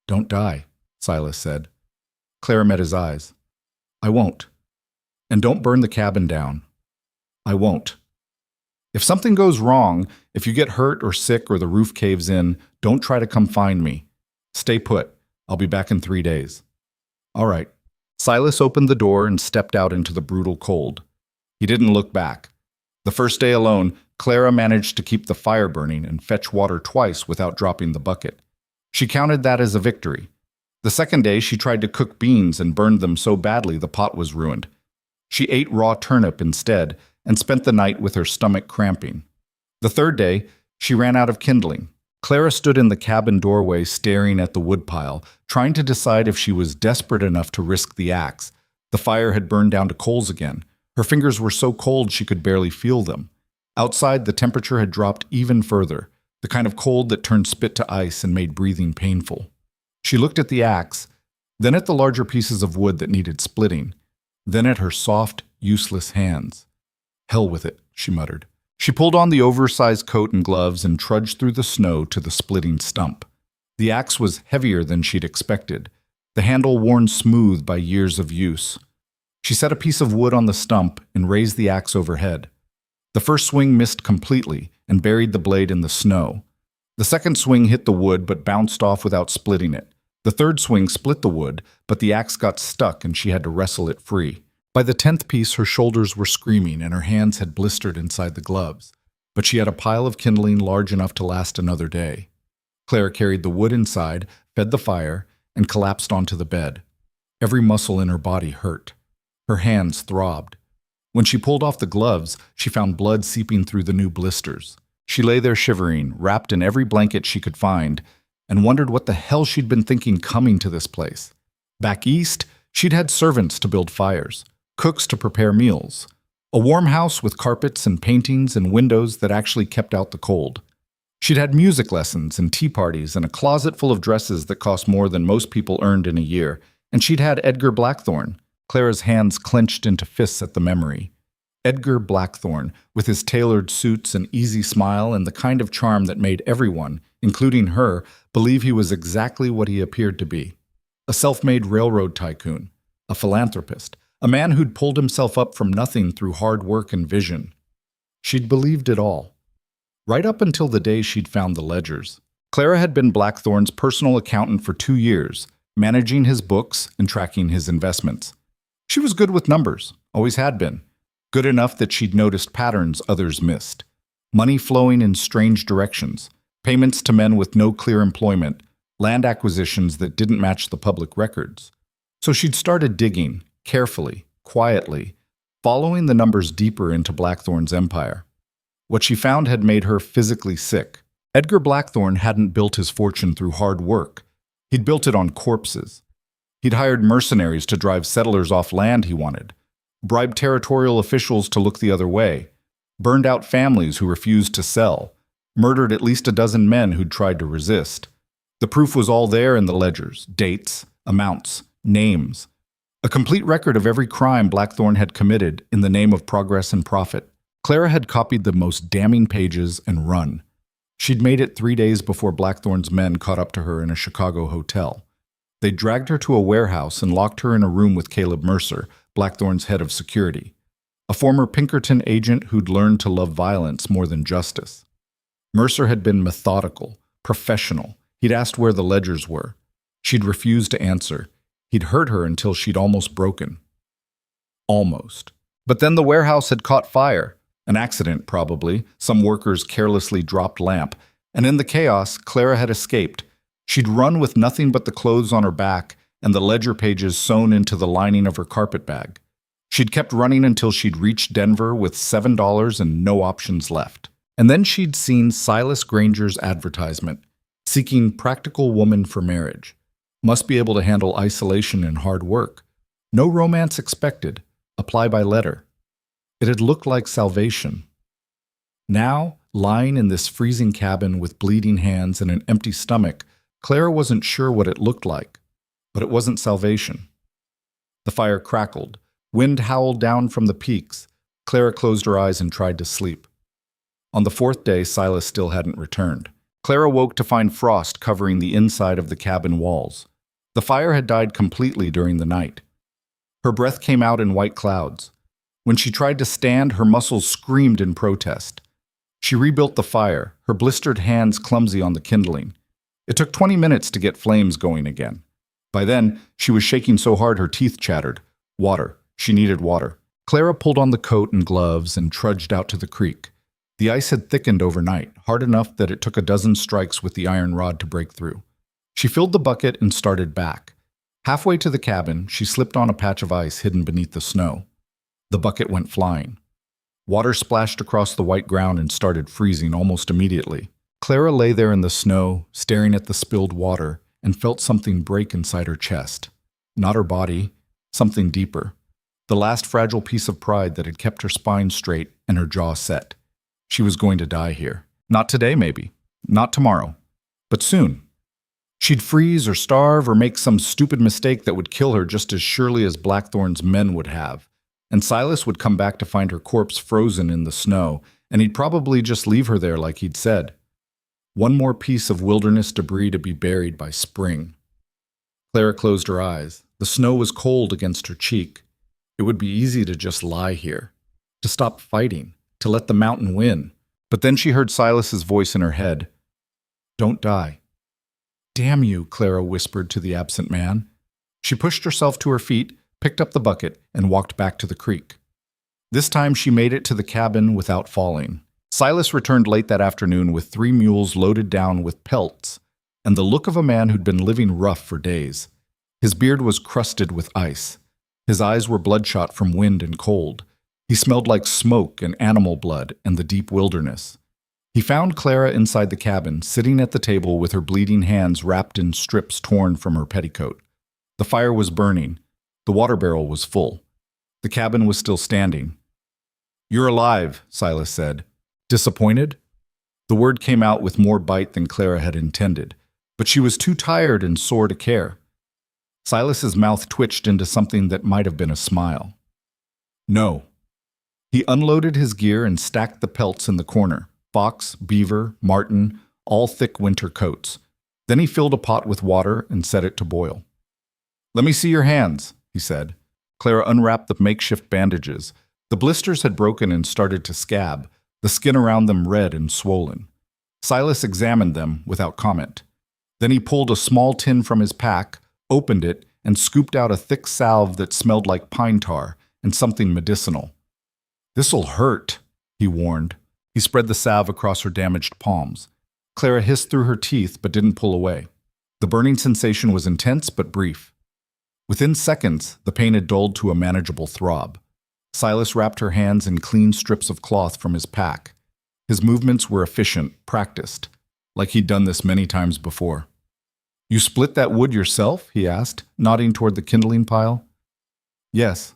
"Don't die," Silas said. Clara met his eyes. "I won't. And don't burn the cabin down." "I won't. If something goes wrong, if you get hurt or sick or the roof caves in, don't try to come find me. Stay put. I'll be back in 3 days." "All right." Silas opened the door and stepped out into the brutal cold. He didn't look back. The first day alone, Clara managed to keep the fire burning and fetch water twice without dropping the bucket. She counted that as a victory. The second day, she tried to cook beans and burned them so badly the pot was ruined. She ate raw turnip instead and spent the night with her stomach cramping. The third day, she ran out of kindling. Clara stood in the cabin doorway staring at the woodpile, trying to decide if she was desperate enough to risk the axe. The fire had burned down to coals again. Her fingers were so cold she could barely feel them. Outside, the temperature had dropped even further, the kind of cold that turned spit to ice and made breathing painful. She looked at the axe, then at the larger pieces of wood that needed splitting, then at her soft, useless hands. "Hell with it," she muttered. She pulled on the oversized coat and gloves and trudged through the snow to the splitting stump. The axe was heavier than she'd expected, the handle worn smooth by years of use. She set a piece of wood on the stump and raised the axe overhead. The first swing missed completely and buried the blade in the snow. The second swing hit the wood but bounced off without splitting it. The third swing split the wood, but the axe got stuck and she had to wrestle it free. By the 10th piece, her shoulders were screaming and her hands had blistered inside the gloves, but she had a pile of kindling large enough to last another day. Clara carried the wood inside, fed the fire, and collapsed onto the bed. Every muscle in her body hurt. Her hands throbbed. When she pulled off the gloves, she found blood seeping through the new blisters. She lay there shivering, wrapped in every blanket she could find, and wondered what the hell she'd been thinking coming to this place. Back east, she'd had servants to build fires, cooks to prepare meals, a warm house with carpets and paintings and windows that actually kept out the cold. She'd had music lessons and tea parties and a closet full of dresses that cost more than most people earned in a year, and she'd had Edgar Blackthorne. Clara's hands clenched into fists at the memory. Edgar Blackthorne, with his tailored suits and easy smile and the kind of charm that made everyone, including her, believe he was exactly what he appeared to be. A self-made railroad tycoon, a philanthropist, a man who'd pulled himself up from nothing through hard work and vision. She'd believed it all. right up until the day she'd found the ledgers. Clara had been Blackthorn's personal accountant for 2 years, managing his books and tracking his investments. She was good with numbers, always had been. Good enough that she'd noticed patterns others missed. Money flowing in strange directions, payments to men with no clear employment, land acquisitions that didn't match the public records. So she'd started digging, carefully, quietly, following the numbers deeper into Blackthorn's empire. What she found had made her physically sick. Edgar Blackthorn hadn't built his fortune through hard work. He'd built it on corpses. He'd hired mercenaries to drive settlers off land he wanted, bribed territorial officials to look the other way, burned out families who refused to sell, murdered at least a dozen men who'd tried to resist. The proof was all there in the ledgers, dates, amounts, names. A complete record of every crime Blackthorn had committed in the name of progress and profit. Clara had copied the most damning pages and run. She'd made it 3 days before Blackthorn's men caught up to her in a Chicago hotel. They dragged her to a warehouse and locked her in a room with Caleb Mercer, Blackthorn's head of security, a former Pinkerton agent who'd learned to love violence more than justice. Mercer had been methodical, professional. He'd asked where the ledgers were. She'd refused to answer. He'd hurt her until she'd almost broken. Almost. But then the warehouse had caught fire. An accident, probably. Some workers carelessly dropped lamp. And in the chaos, Clara had escaped. She'd run with nothing but the clothes on her back and the ledger pages sewn into the lining of her carpet bag. She'd kept running until she'd reached Denver with $7 and no options left. And then she'd seen Silas Granger's advertisement, seeking practical woman for marriage. Must be able to handle isolation and hard work. No romance expected. Apply by letter. It had looked like salvation. Now, lying in this freezing cabin with bleeding hands and an empty stomach, Clara wasn't sure what it looked like, but it wasn't salvation. The fire crackled. Wind howled down from the peaks. Clara closed her eyes and tried to sleep. On the 4th day, Silas still hadn't returned. Clara woke to find frost covering the inside of the cabin walls. The fire had died completely during the night. Her breath came out in white clouds. When she tried to stand, her muscles screamed in protest. She rebuilt the fire, her blistered hands clumsy on the kindling. It took 20 minutes to get flames going again. By then, she was shaking so hard her teeth chattered. Water. She needed water. Clara pulled on the coat and gloves and trudged out to the creek. The ice had thickened overnight, hard enough that it took a dozen strikes with the iron rod to break through. She filled the bucket and started back. Halfway to the cabin, she slipped on a patch of ice hidden beneath the snow. The bucket went flying. Water splashed across the white ground and started freezing almost immediately. Clara lay there in the snow, staring at the spilled water, and felt something break inside her chest. Not her body, something deeper. The last fragile piece of pride that had kept her spine straight and her jaw set. She was going to die here. Not today, maybe. Not tomorrow. But soon. She'd freeze or starve or make some stupid mistake that would kill her just as surely as Blackthorn's men would have. And Silas would come back to find her corpse frozen in the snow, and he'd probably just leave her there like he'd said. One more piece of wilderness debris to be buried by spring. Clara closed her eyes. The snow was cold against her cheek. It would be easy to just lie here, to stop fighting, to let the mountain win. But then she heard Silas's voice in her head. Don't die. Damn you, Clara whispered to the absent man. She pushed herself to her feet, picked up the bucket, and walked back to the creek. This time she made it to the cabin without falling. Silas returned late that afternoon with 3 mules loaded down with pelts, and the look of a man who'd been living rough for days. His beard was crusted with ice. His eyes were bloodshot from wind and cold. He smelled like smoke and animal blood and the deep wilderness. He found Clara inside the cabin, sitting at the table with her bleeding hands wrapped in strips torn from her petticoat. The fire was burning. The water barrel was full. The cabin was still standing. "You're alive," Silas said. "Disappointed?" The word came out with more bite than Clara had intended, but she was too tired and sore to care. Silas's mouth twitched into something that might have been a smile. "No." He unloaded his gear and stacked the pelts in the corner. Fox, beaver, marten, all thick winter coats. Then he filled a pot with water and set it to boil. "Let me see your hands," he said. Clara unwrapped the makeshift bandages. The blisters had broken and started to scab, the skin around them red and swollen. Silas examined them without comment. Then he pulled a small tin from his pack, opened it, and scooped out a thick salve that smelled like pine tar and something medicinal. "This'll hurt," he warned. He spread the salve across her damaged palms. Clara hissed through her teeth but didn't pull away. The burning sensation was intense but brief. Within seconds, the pain had dulled to a manageable throb. Silas wrapped her hands in clean strips of cloth from his pack. His movements were efficient, practiced, like he'd done this many times before. "You split that wood yourself?" he asked, nodding toward the kindling pile. "Yes."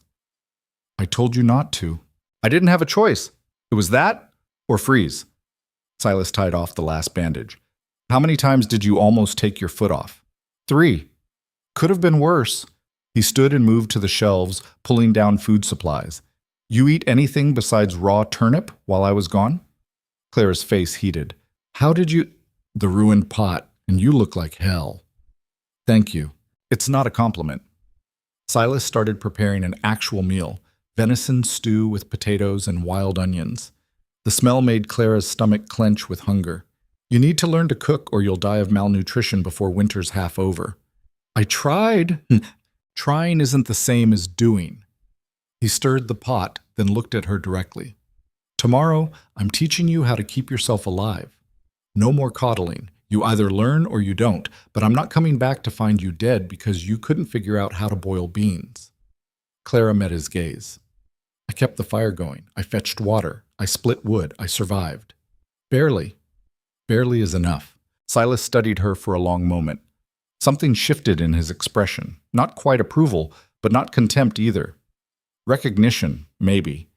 "I told you not to." "I didn't have a choice. It was that or freeze." Silas tied off the last bandage. "How many times did you almost take your foot off?" "3. Could have been worse." He stood and moved to the shelves, pulling down food supplies. "You eat anything besides raw turnip while I was gone?" Clara's face heated. "How did you—" "The ruined pot, and you look like hell." "Thank you. It's not a compliment." Silas started preparing an actual meal, venison stew with potatoes and wild onions. The smell made Clara's stomach clench with hunger. "You need to learn to cook or you'll die of malnutrition before winter's half over." "I tried." "Trying isn't the same as doing." He stirred the pot, then looked at her directly. "Tomorrow, I'm teaching you how to keep yourself alive. No more coddling. You either learn or you don't, but I'm not coming back to find you dead because you couldn't figure out how to boil beans." Clara met his gaze. "I kept the fire going. I fetched water. I split wood. I survived." "Barely." "Barely is enough." Silas studied her for a long moment. Something shifted in his expression. Not quite approval, but not contempt either. Recognition, maybe.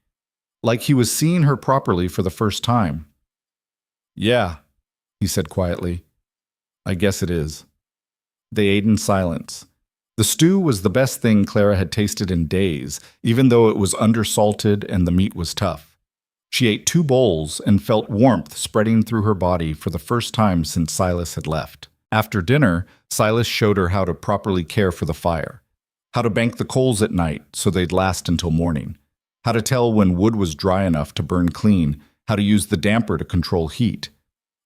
Like he was seeing her properly for the first time. "Yeah," he said quietly. "I guess it is." They ate in silence. The stew was the best thing Clara had tasted in days, even though it was undersalted and the meat was tough. She ate 2 bowls and felt warmth spreading through her body for the first time since Silas had left. After dinner, Silas showed her how to properly care for the fire, how to bank the coals at night so they'd last until morning, how to tell when wood was dry enough to burn clean, how to use the damper to control heat.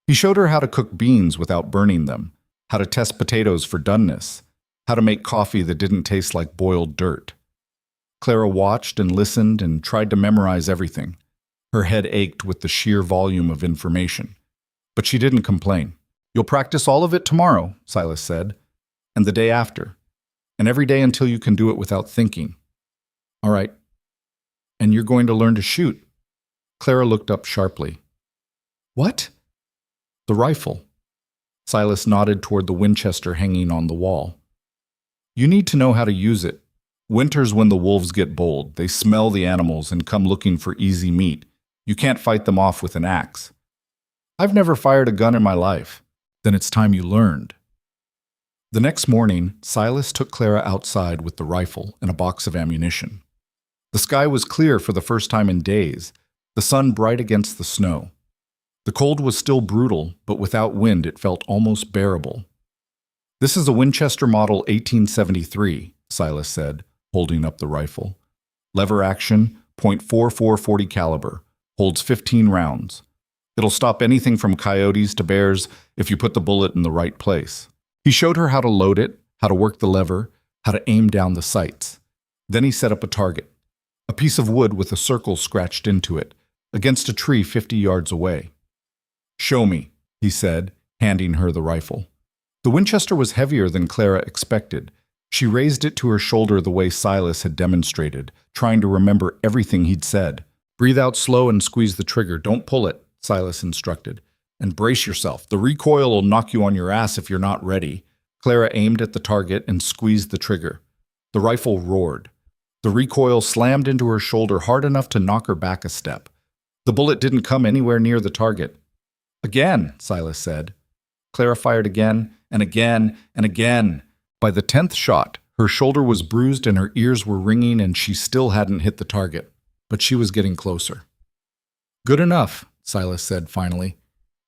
He showed her how to cook beans without burning them, how to test potatoes for doneness, how to make coffee that didn't taste like boiled dirt. Clara watched and listened and tried to memorize everything. Her head ached with the sheer volume of information. But she didn't complain. "You'll practice all of it tomorrow," Silas said, "and the day after, and every day until you can do it without thinking." "All right. And you're going to learn to shoot." Clara looked up sharply. "What?" "The rifle." Silas nodded toward the Winchester hanging on the wall. "You need to know how to use it. Winter's when the wolves get bold. They smell the animals and come looking for easy meat. You can't fight them off with an axe." "I've never fired a gun in my life." "Then it's time you learned." The next morning, Silas took Clara outside with the rifle and a box of ammunition. The sky was clear for the first time in days, the sun bright against the snow. The cold was still brutal, but without wind it felt almost bearable. "This is a Winchester Model 1873, Silas said, holding up the rifle. "Lever action, .44 40 caliber, holds 15 rounds. It'll stop anything from coyotes to bears if you put the bullet in the right place." He showed her how to load it, how to work the lever, how to aim down the sights. Then he set up a target, a piece of wood with a circle scratched into it, against a tree 50 yards away. "Show me," he said, handing her the rifle. The Winchester was heavier than Clara expected. She raised it to her shoulder the way Silas had demonstrated, trying to remember everything he'd said. "Breathe out slow and squeeze the trigger. Don't pull it," Silas instructed. "And brace yourself. The recoil will knock you on your ass if you're not ready." Clara aimed at the target and squeezed the trigger. The rifle roared. The recoil slammed into her shoulder hard enough to knock her back a step. The bullet didn't come anywhere near the target. "Again," Silas said. Clara fired again, and again, and again. By the 10th shot, her shoulder was bruised and her ears were ringing and she still hadn't hit the target. But she was getting closer. "Good enough," Silas said finally.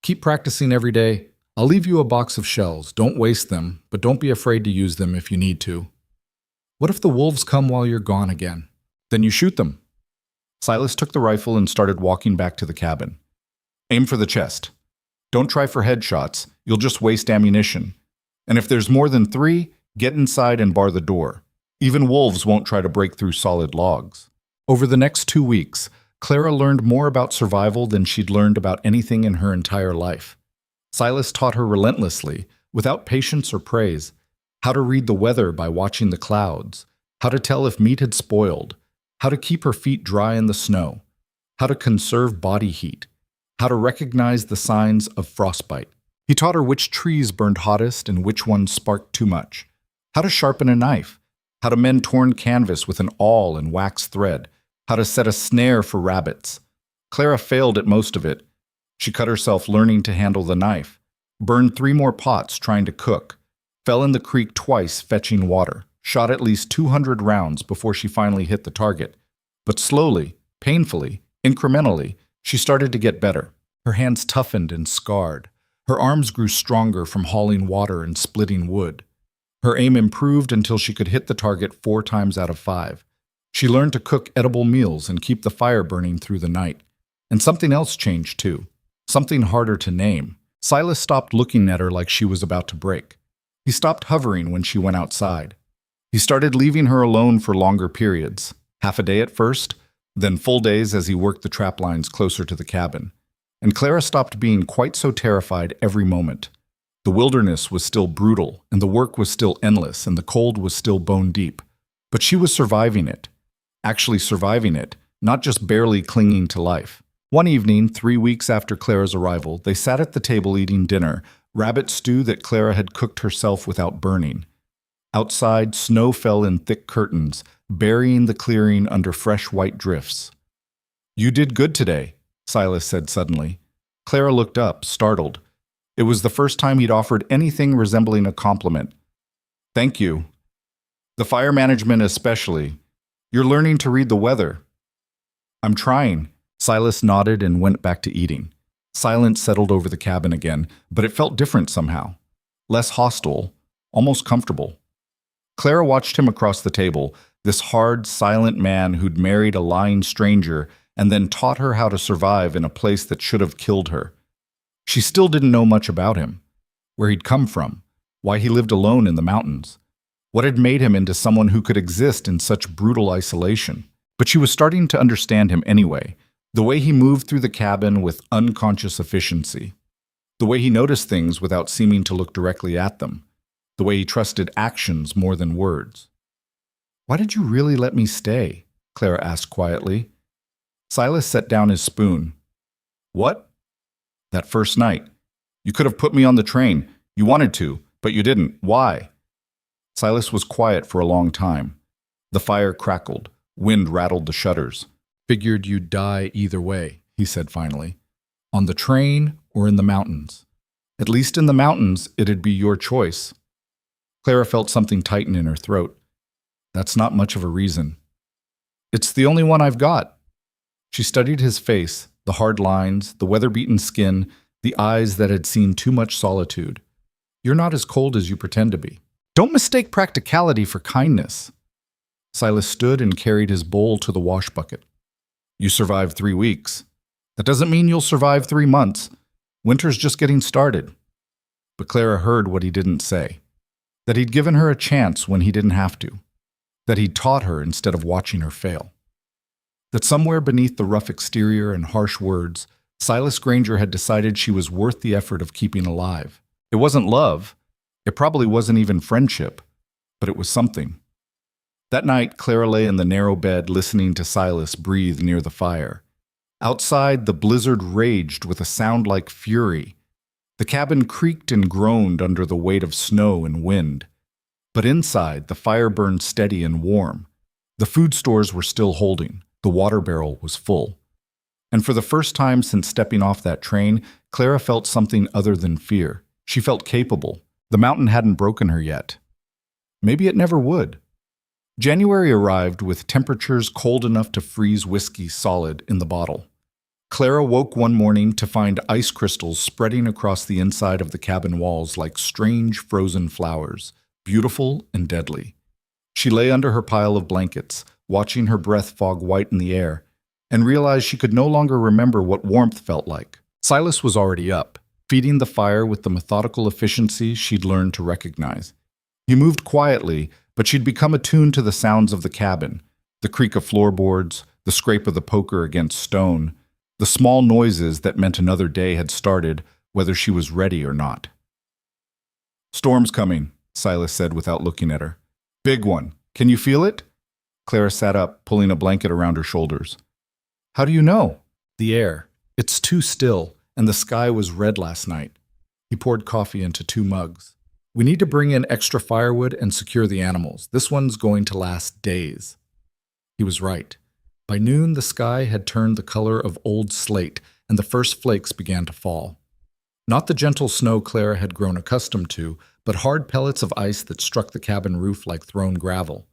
"Keep practicing every day. I'll leave you a box of shells. Don't waste them, but don't be afraid to use them if you need to." "What if the wolves come while you're gone again?" "Then you shoot them." Silas took the rifle and started walking back to the cabin. Aim for the chest. Don't try for headshots, you'll just waste ammunition. And if there's more than 3, get inside and bar the door. Even wolves won't try to break through solid logs. Over the next 2 weeks, Clara learned more about survival than she'd learned about anything in her entire life. Silas taught her relentlessly, without patience or praise, how to read the weather by watching the clouds, how to tell if meat had spoiled, how to keep her feet dry in the snow, how to conserve body heat, how to recognize the signs of frostbite. He taught her which trees burned hottest and which ones sparked too much, how to sharpen a knife, how to mend torn canvas with an awl and wax thread, how to set a snare for rabbits. Clara failed at most of it. She cut herself learning to handle the knife, burned 3 more pots trying to cook, fell in the creek twice fetching water, shot at least 200 rounds before she finally hit the target. But slowly, painfully, incrementally, she started to get better. Her hands toughened and scarred. Her arms grew stronger from hauling water and splitting wood. Her aim improved until she could hit the target 4 times out of 5. She learned to cook edible meals and keep the fire burning through the night. And something else changed too. Something harder to name. Silas stopped looking at her like she was about to break. He stopped hovering when she went outside. He started leaving her alone for longer periods, half a day at first, then full days as he worked the trap lines closer to the cabin. And Clara stopped being quite so terrified every moment. The wilderness was still brutal, and the work was still endless, and the cold was still bone deep. But she was surviving it. Actually surviving it, not just barely clinging to life. One evening, 3 weeks after Clara's arrival, they sat at the table eating dinner, rabbit stew that Clara had cooked herself without burning. Outside, snow fell in thick curtains, burying the clearing under fresh white drifts. "You did good today," Silas said suddenly. Clara looked up, startled. It was the first time he'd offered anything resembling a compliment. "Thank you. The fire management especially. You're learning to read the weather." "I'm trying." Silas nodded and went back to eating. Silence settled over the cabin again, but it felt different somehow. Less hostile, almost comfortable. Clara watched him across the table, this hard, silent man who'd married a lying stranger and then taught her how to survive in a place that should have killed her. She still didn't know much about him, where he'd come from, why he lived alone in the mountains, what had made him into someone who could exist in such brutal isolation. But she was starting to understand him anyway, the way he moved through the cabin with unconscious efficiency, the way he noticed things without seeming to look directly at them, the way he trusted actions more than words. "Why did you really let me stay?" Clara asked quietly. Silas set down his spoon. "What?" "That first night. You could have put me on the train. You wanted to, but you didn't. Why?" Silas was quiet for a long time. The fire crackled. Wind rattled the shutters. "Figured you'd die either way," he said finally. "On the train or in the mountains. At least in the mountains, it'd be your choice." Clara felt something tighten in her throat. "That's not much of a reason." "It's the only one I've got." She studied his face, the hard lines, the weather-beaten skin, the eyes that had seen too much solitude. "You're not as cold as you pretend to be. Don't mistake practicality for kindness." Silas stood and carried his bowl to the wash bucket. "You survived 3 weeks. That doesn't mean you'll survive 3 months. Winter's just getting started." But Clara heard what he didn't say. That he'd given her a chance when he didn't have to. That he'd taught her instead of watching her fail. That somewhere beneath the rough exterior and harsh words, Silas Granger had decided she was worth the effort of keeping alive. It wasn't love. It probably wasn't even friendship. But it was something. That night, Clara lay in the narrow bed listening to Silas breathe near the fire. Outside, the blizzard raged with a sound like fury. The cabin creaked and groaned under the weight of snow and wind. But inside, the fire burned steady and warm. The food stores were still holding. The water barrel was full. And for the first time since stepping off that train, Clara felt something other than fear. She felt capable. The mountain hadn't broken her yet. Maybe it never would. January arrived with temperatures cold enough to freeze whiskey solid in the bottle. Clara woke one morning to find ice crystals spreading across the inside of the cabin walls like strange frozen flowers, beautiful and deadly. She lay under her pile of blankets, watching her breath fog white in the air. and realized she could no longer remember what warmth felt like. Silas was already up, feeding the fire with the methodical efficiency she'd learned to recognize. He moved quietly, but she'd become attuned to the sounds of the cabin, the creak of floorboards, the scrape of the poker against stone, the small noises that meant another day had started, whether she was ready or not. "Storm's coming," Silas said without looking at her. "Big one. Can you feel it?" Clara sat up, pulling a blanket around her shoulders. "How do you know?" "The air. It's too still, and the sky was red last night." He poured coffee into 2 mugs. "We need to bring in extra firewood and secure the animals. This one's going to last days." He was right. By noon, the sky had turned the color of old slate, and the first flakes began to fall. Not the gentle snow Clara had grown accustomed to, but hard pellets of ice that struck the cabin roof like thrown gravel.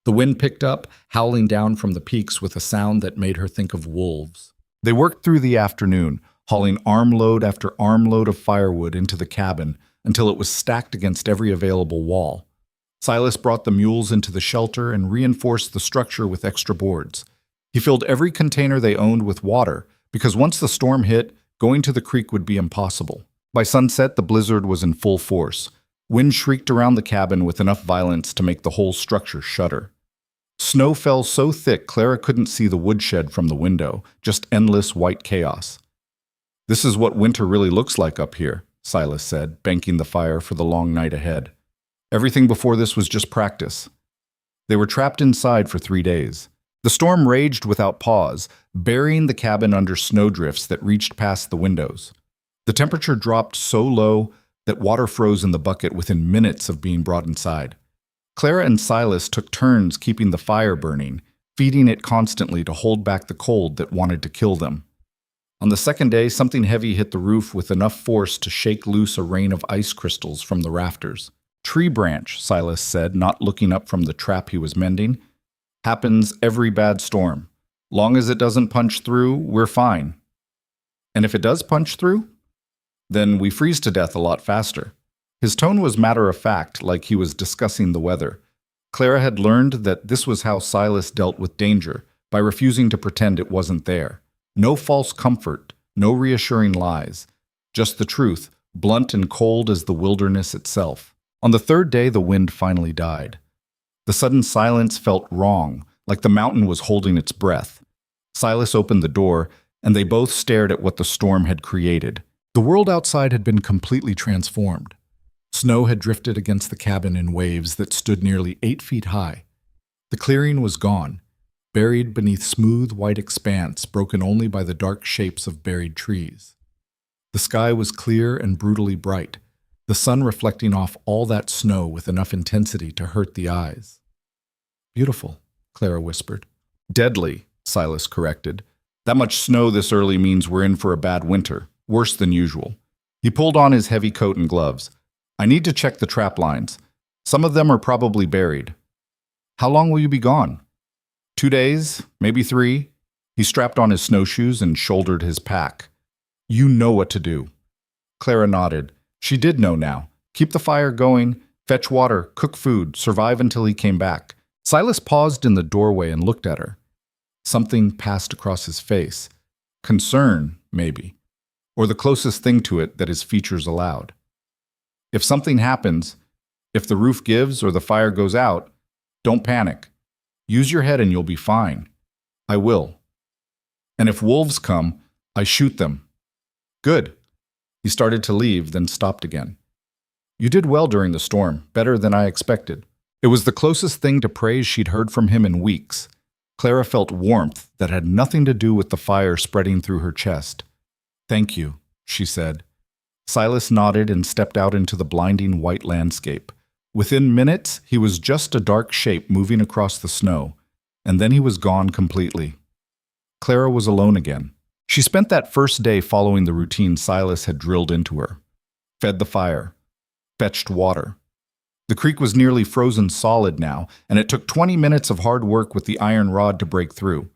The wind picked up, howling down from the peaks with a sound that made her think of wolves. They worked through the afternoon, hauling armload after armload of firewood into the cabin until it was stacked against every available wall. Silas brought the mules into the shelter and reinforced the structure with extra boards. He filled every container they owned with water, because once the storm hit, going to the creek would be impossible. By sunset, the blizzard was in full force. Wind shrieked around the cabin with enough violence to make the whole structure shudder. Snow fell so thick Clara couldn't see the woodshed from the window, just endless white chaos. "This is what winter really looks like up here," Silas said, banking the fire for the long night ahead. Everything before this was just practice. They were trapped inside for 3 days. The storm raged without pause, burying the cabin under snowdrifts that reached past the windows. The temperature dropped so low that water froze in the bucket within minutes of being brought inside. Clara and Silas took turns keeping the fire burning, feeding it constantly to hold back the cold that wanted to kill them. On the second day, something heavy hit the roof with enough force to shake loose a rain of ice crystals from the rafters. "Tree branch," Silas said, not looking up from the trap he was mending. "Happens every bad storm. Long as it doesn't punch through, we're fine. And if it does punch through, then we freeze to death a lot faster." His tone was matter-of-fact, like he was discussing the weather. Clara had learned that this was how Silas dealt with danger, by refusing to pretend it wasn't there. No false comfort, no reassuring lies. Just the truth, blunt and cold as the wilderness itself. On the 3rd day, the wind finally died. The sudden silence felt wrong, like the mountain was holding its breath. Silas opened the door, and they both stared at what the storm had created. The world outside had been completely transformed. Snow had drifted against the cabin in waves that stood nearly 8 feet high. The clearing was gone, buried beneath smooth white expanse broken only by the dark shapes of buried trees. The sky was clear and brutally bright, the sun reflecting off all that snow with enough intensity to hurt the eyes. "Beautiful," Clara whispered. "Deadly," Silas corrected. "That much snow this early means we're in for a bad winter, worse than usual." He pulled on his heavy coat and gloves. "I need to check the trap lines. Some of them are probably buried." "How long will you be gone?" 2 days, maybe 3. He strapped on his snowshoes and shouldered his pack. "You know what to do." Clara nodded. She did know now. Keep the fire going, fetch water, cook food, survive until he came back. Silas paused in the doorway and looked at her. Something passed across his face. Concern, maybe. Or the closest thing to it that his features allowed. "If something happens, if the roof gives or the fire goes out, don't panic. Use your head and you'll be fine." "I will." "And if wolves come, I shoot them." "Good." He started to leave, then stopped again. "You did well during the storm, better than I expected." It was the closest thing to praise she'd heard from him in weeks. Clara felt warmth that had nothing to do with the fire spreading through her chest. "Thank you," she said. Silas nodded and stepped out into the blinding white landscape. Within minutes, he was just a dark shape moving across the snow, and then he was gone completely. Clara was alone again. She spent that first day following the routine Silas had drilled into her. Fed the fire. Fetched water. The creek was nearly frozen solid now, and it took 20 minutes of hard work with the iron rod to break through.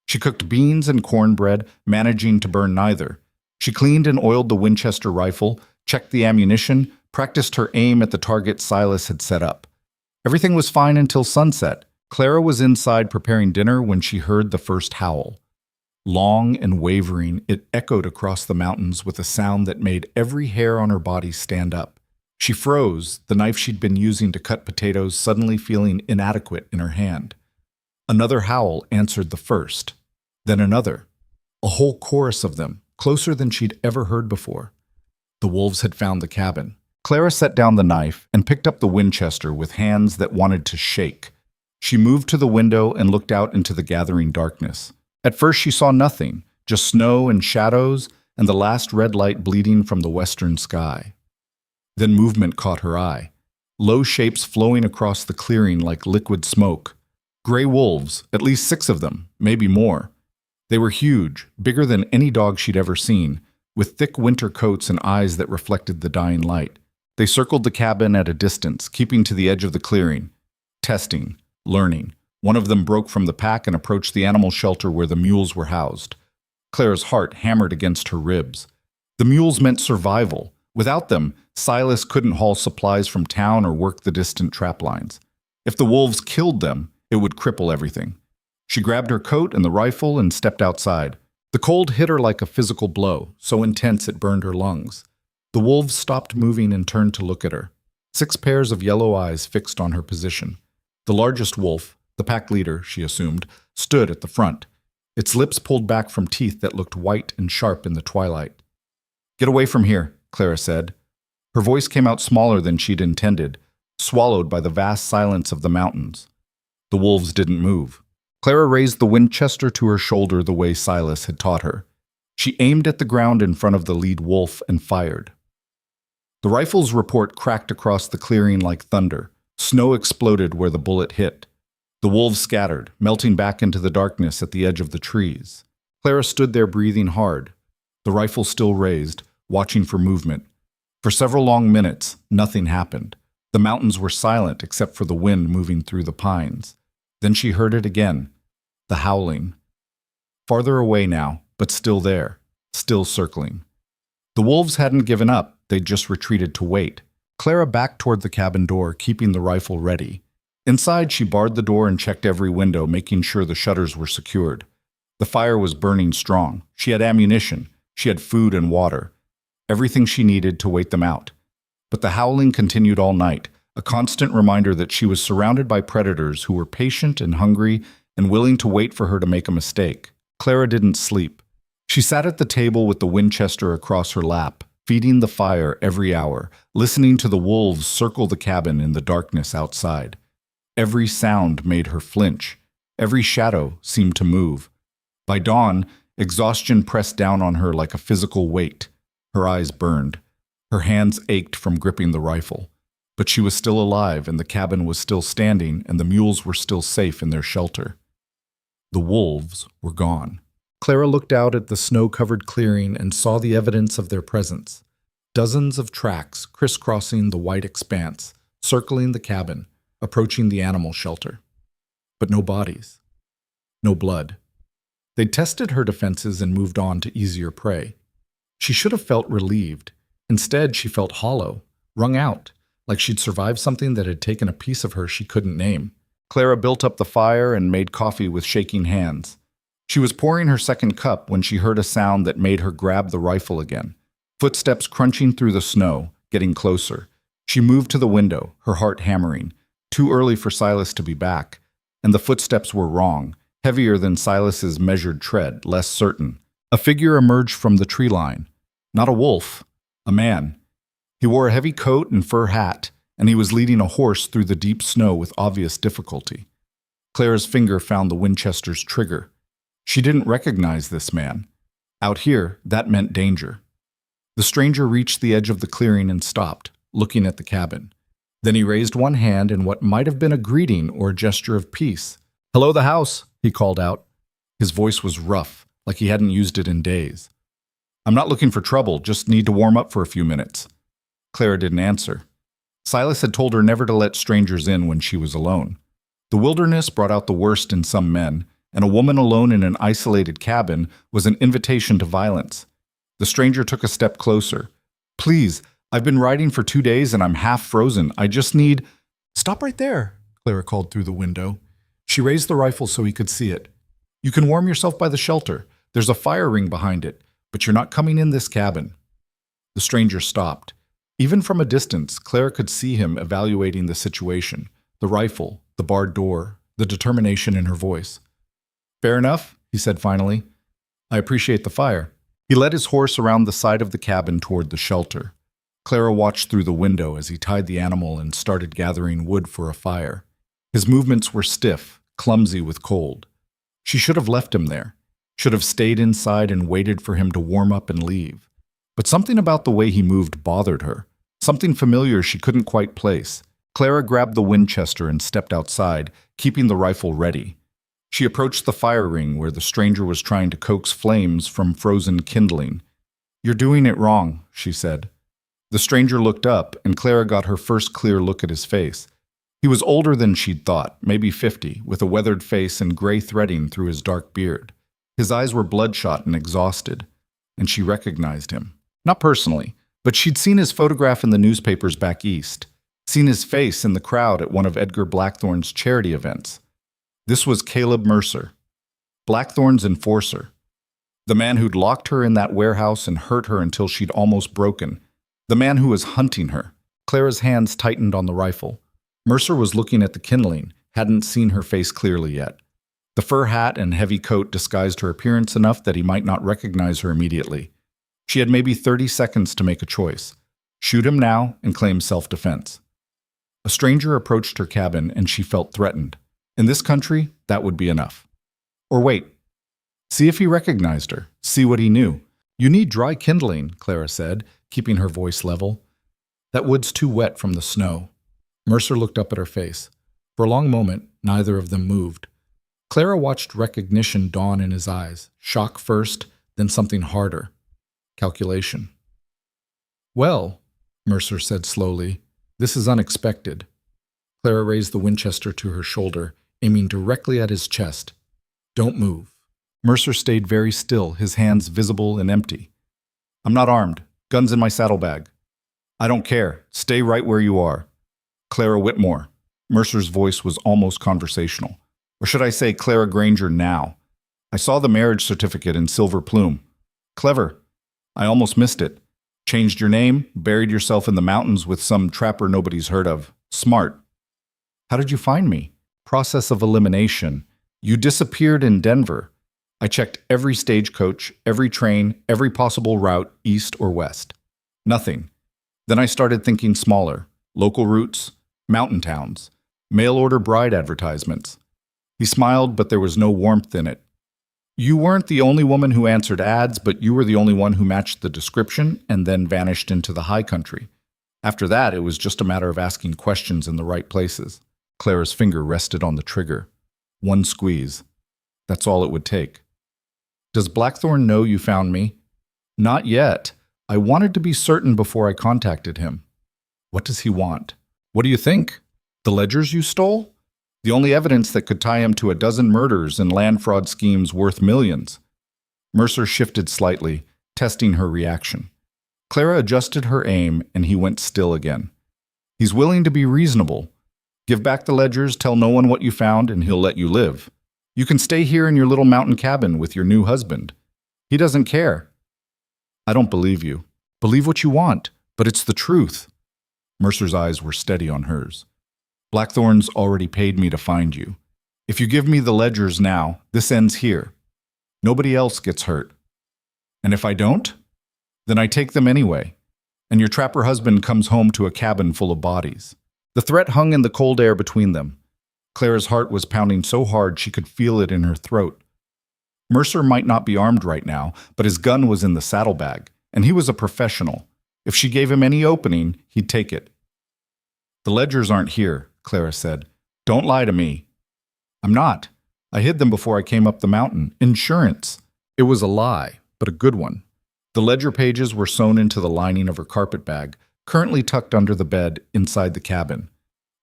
She cooked beans and cornbread, managing to burn neither. She cleaned and oiled the Winchester rifle, checked the ammunition, practiced her aim at the target Silas had set up. Everything was fine until sunset. Clara was inside preparing dinner when she heard the first howl. Long and wavering, it echoed across the mountains with a sound that made every hair on her body stand up. She froze, the knife she'd been using to cut potatoes suddenly feeling inadequate in her hand. Another howl answered the first, then another. A whole chorus of them, closer than she'd ever heard before. The wolves had found the cabin. Clara set down the knife and picked up the Winchester with hands that wanted to shake. She moved to the window and looked out into the gathering darkness. At first she saw nothing, just snow and shadows and the last red light bleeding from the western sky. Then movement caught her eye. Low shapes flowing across the clearing like liquid smoke. Gray wolves, at least 6 of them, maybe more. They were huge, bigger than any dog she'd ever seen, with thick winter coats and eyes that reflected the dying light. They circled the cabin at a distance, keeping to the edge of the clearing. Testing, learning. One of them broke from the pack and approached the animal shelter where the mules were housed. Clara's heart hammered against her ribs. The mules meant survival. Without them, Silas couldn't haul supplies from town or work the distant trap lines. If the wolves killed them, it would cripple everything. She grabbed her coat and the rifle and stepped outside. The cold hit her like a physical blow, so intense it burned her lungs. The wolves stopped moving and turned to look at her. 6 pairs of yellow eyes fixed on her position. The largest wolf, the pack leader, she assumed, stood at the front, its lips pulled back from teeth that looked white and sharp in the twilight. "Get away from here," Clara said. Her voice came out smaller than she'd intended, swallowed by the vast silence of the mountains. The wolves didn't move. Clara raised the Winchester to her shoulder the way Silas had taught her. She aimed at the ground in front of the lead wolf and fired. The rifle's report cracked across the clearing like thunder. Snow exploded where the bullet hit. The wolves scattered, melting back into the darkness at the edge of the trees. Clara stood there breathing hard, the rifle still raised, watching for movement. For several long minutes, nothing happened. The mountains were silent except for the wind moving through the pines. Then she heard it again, the howling. Farther away now, but still there, still circling. The wolves hadn't given up, they'd just retreated to wait. Clara backed toward the cabin door, keeping the rifle ready. Inside, she barred the door and checked every window, making sure the shutters were secured. The fire was burning strong. She had ammunition. She had food and water. Everything she needed to wait them out. But the howling continued all night, a constant reminder that she was surrounded by predators who were patient and hungry and willing to wait for her to make a mistake. Clara didn't sleep. She sat at the table with the Winchester across her lap, feeding the fire every hour, listening to the wolves circle the cabin in the darkness outside. Every sound made her flinch. Every shadow seemed to move. By dawn, exhaustion pressed down on her like a physical weight. Her eyes burned. Her hands ached from gripping the rifle. But she was still alive, and the cabin was still standing, and the mules were still safe in their shelter. The wolves were gone. Clara looked out at the snow-covered clearing and saw the evidence of their presence. Dozens of tracks crisscrossing the white expanse, circling the cabin, approaching the animal shelter. But no bodies. No blood. They'd tested her defenses and moved on to easier prey. She should have felt relieved. Instead, she felt hollow, wrung out, like she'd survived something that had taken a piece of her she couldn't name. Clara built up the fire and made coffee with shaking hands. She was pouring her second cup when she heard a sound that made her grab the rifle again. Footsteps crunching through the snow, getting closer. She moved to the window, her heart hammering. Too early for Silas to be back. And the footsteps were wrong, heavier than Silas's measured tread, less certain. A figure emerged from the tree line. Not a wolf, a man. He wore a heavy coat and fur hat, and he was leading a horse through the deep snow with obvious difficulty. Clara's finger found the Winchester's trigger. She didn't recognize this man. Out here, that meant danger. The stranger reached the edge of the clearing and stopped, looking at the cabin. Then he raised one hand in what might have been a greeting or a gesture of peace. "Hello, the house," he called out. His voice was rough, like he hadn't used it in days. "I'm not looking for trouble, just need to warm up for a few minutes." Clara didn't answer. Silas had told her never to let strangers in when she was alone. The wilderness brought out the worst in some men, and a woman alone in an isolated cabin was an invitation to violence. The stranger took a step closer. "Please, I've been riding for 2 days and I'm half frozen. I just need—" "Stop right there," Clara called through the window. She raised the rifle so he could see it. "You can warm yourself by the shelter. There's a fire ring behind it, but you're not coming in this cabin." The stranger stopped. Even from a distance, Clara could see him evaluating the situation, the rifle, the barred door, the determination in her voice. "Fair enough," he said finally. "I appreciate the fire." He led his horse around the side of the cabin toward the shelter. Clara watched through the window as he tied the animal and started gathering wood for a fire. His movements were stiff, clumsy with cold. She should have left him there, should have stayed inside and waited for him to warm up and leave. But something about the way he moved bothered her, something familiar she couldn't quite place. Clara grabbed the Winchester and stepped outside, keeping the rifle ready. She approached the fire ring where the stranger was trying to coax flames from frozen kindling. "You're doing it wrong," she said. The stranger looked up, and Clara got her first clear look at his face. He was older than she'd thought, maybe 50, with a weathered face and gray threading through his dark beard. His eyes were bloodshot and exhausted, and she recognized him. Not personally, but she'd seen his photograph in the newspapers back east, seen his face in the crowd at one of Edgar Blackthorne's charity events. This was Caleb Mercer, Blackthorne's enforcer, the man who'd locked her in that warehouse and hurt her until she'd almost broken, the man who was hunting her. Clara's hands tightened on the rifle. Mercer was looking at the kindling, hadn't seen her face clearly yet. The fur hat and heavy coat disguised her appearance enough that he might not recognize her immediately. She had maybe 30 seconds to make a choice. Shoot him now and claim self-defense. A stranger approached her cabin and she felt threatened. In this country, that would be enough. Or wait. See if he recognized her. See what he knew. "You need dry kindling," Clara said, keeping her voice level. "That wood's too wet from the snow." Mercer looked up at her face. For a long moment, neither of them moved. Clara watched recognition dawn in his eyes, shock first, then something harder. Calculation. "Well," Mercer said slowly, "this is unexpected." Clara raised the Winchester to her shoulder, aiming directly at his chest. "Don't move." Mercer stayed very still, his hands visible and empty. "I'm not armed. Gun's in my saddlebag." "I don't care. Stay right where you are." "Clara Whitmore." Mercer's voice was almost conversational. "Or should I say Clara Granger now? I saw the marriage certificate in silver plume. Clever. I almost missed it. Changed your name, buried yourself in the mountains with some trapper nobody's heard of. Smart. How did you find me?" "Process of elimination. You disappeared in Denver. I checked every stagecoach, every train, every possible route, east or west. Nothing. Then I started thinking smaller. Local routes, mountain towns, mail-order bride advertisements." He smiled, but there was no warmth in it. "You weren't the only woman who answered ads, but you were the only one who matched the description and then vanished into the high country. After that, it was just a matter of asking questions in the right places." Clara's finger rested on the trigger. One squeeze. That's all it would take. "Does Blackthorne know you found me?" "Not yet. I wanted to be certain before I contacted him." "What does he want?" "What do you think? The ledgers you stole? The only evidence that could tie him to a dozen murders and land fraud schemes worth millions." Mercer shifted slightly, testing her reaction. Clara adjusted her aim, and he went still again. "He's willing to be reasonable. Give back the ledgers, tell no one what you found, and he'll let you live. You can stay here in your little mountain cabin with your new husband. He doesn't care." "I don't believe you." "Believe what you want, but it's the truth." Mercer's eyes were steady on hers. "Blackthorne's already paid me to find you. If you give me the ledgers now, this ends here. Nobody else gets hurt. And if I don't, then I take them anyway, and your trapper husband comes home to a cabin full of bodies." The threat hung in the cold air between them. Clara's heart was pounding so hard she could feel it in her throat. Mercer might not be armed right now, but his gun was in the saddlebag, and he was a professional. If she gave him any opening, he'd take it. "The ledgers aren't here," Clara said. "Don't lie to me." "I'm not. I hid them before I came up the mountain. Insurance." It was a lie, but a good one. The ledger pages were sewn into the lining of her carpetbag, currently tucked under the bed inside the cabin.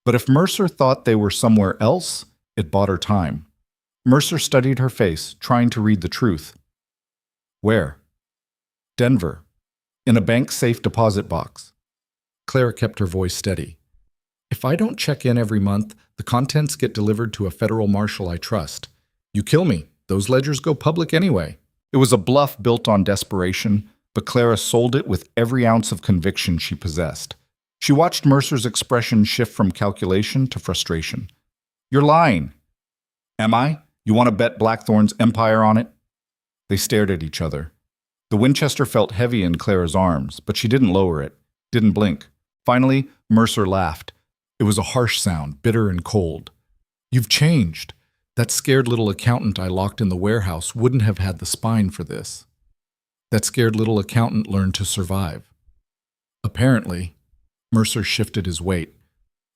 But if Mercer thought they were somewhere else, it bought her time. Mercer studied her face, trying to read the truth. "Where?" "Denver. In a bank safe deposit box." Clara kept her voice steady. "If I don't check in every month, the contents get delivered to a federal marshal I trust. You kill me, those ledgers go public anyway." It was a bluff built on desperation, but Clara sold it with every ounce of conviction she possessed. She watched Mercer's expression shift from calculation to frustration. "You're lying." "Am I? You want to bet Blackthorn's empire on it?" They stared at each other. The Winchester felt heavy in Clara's arms, but she didn't lower it, didn't blink. Finally, Mercer laughed. It was a harsh sound, bitter and cold. "You've changed. That scared little accountant I locked in the warehouse wouldn't have had the spine for this. That scared little accountant learned to survive." Apparently, Mercer shifted his weight.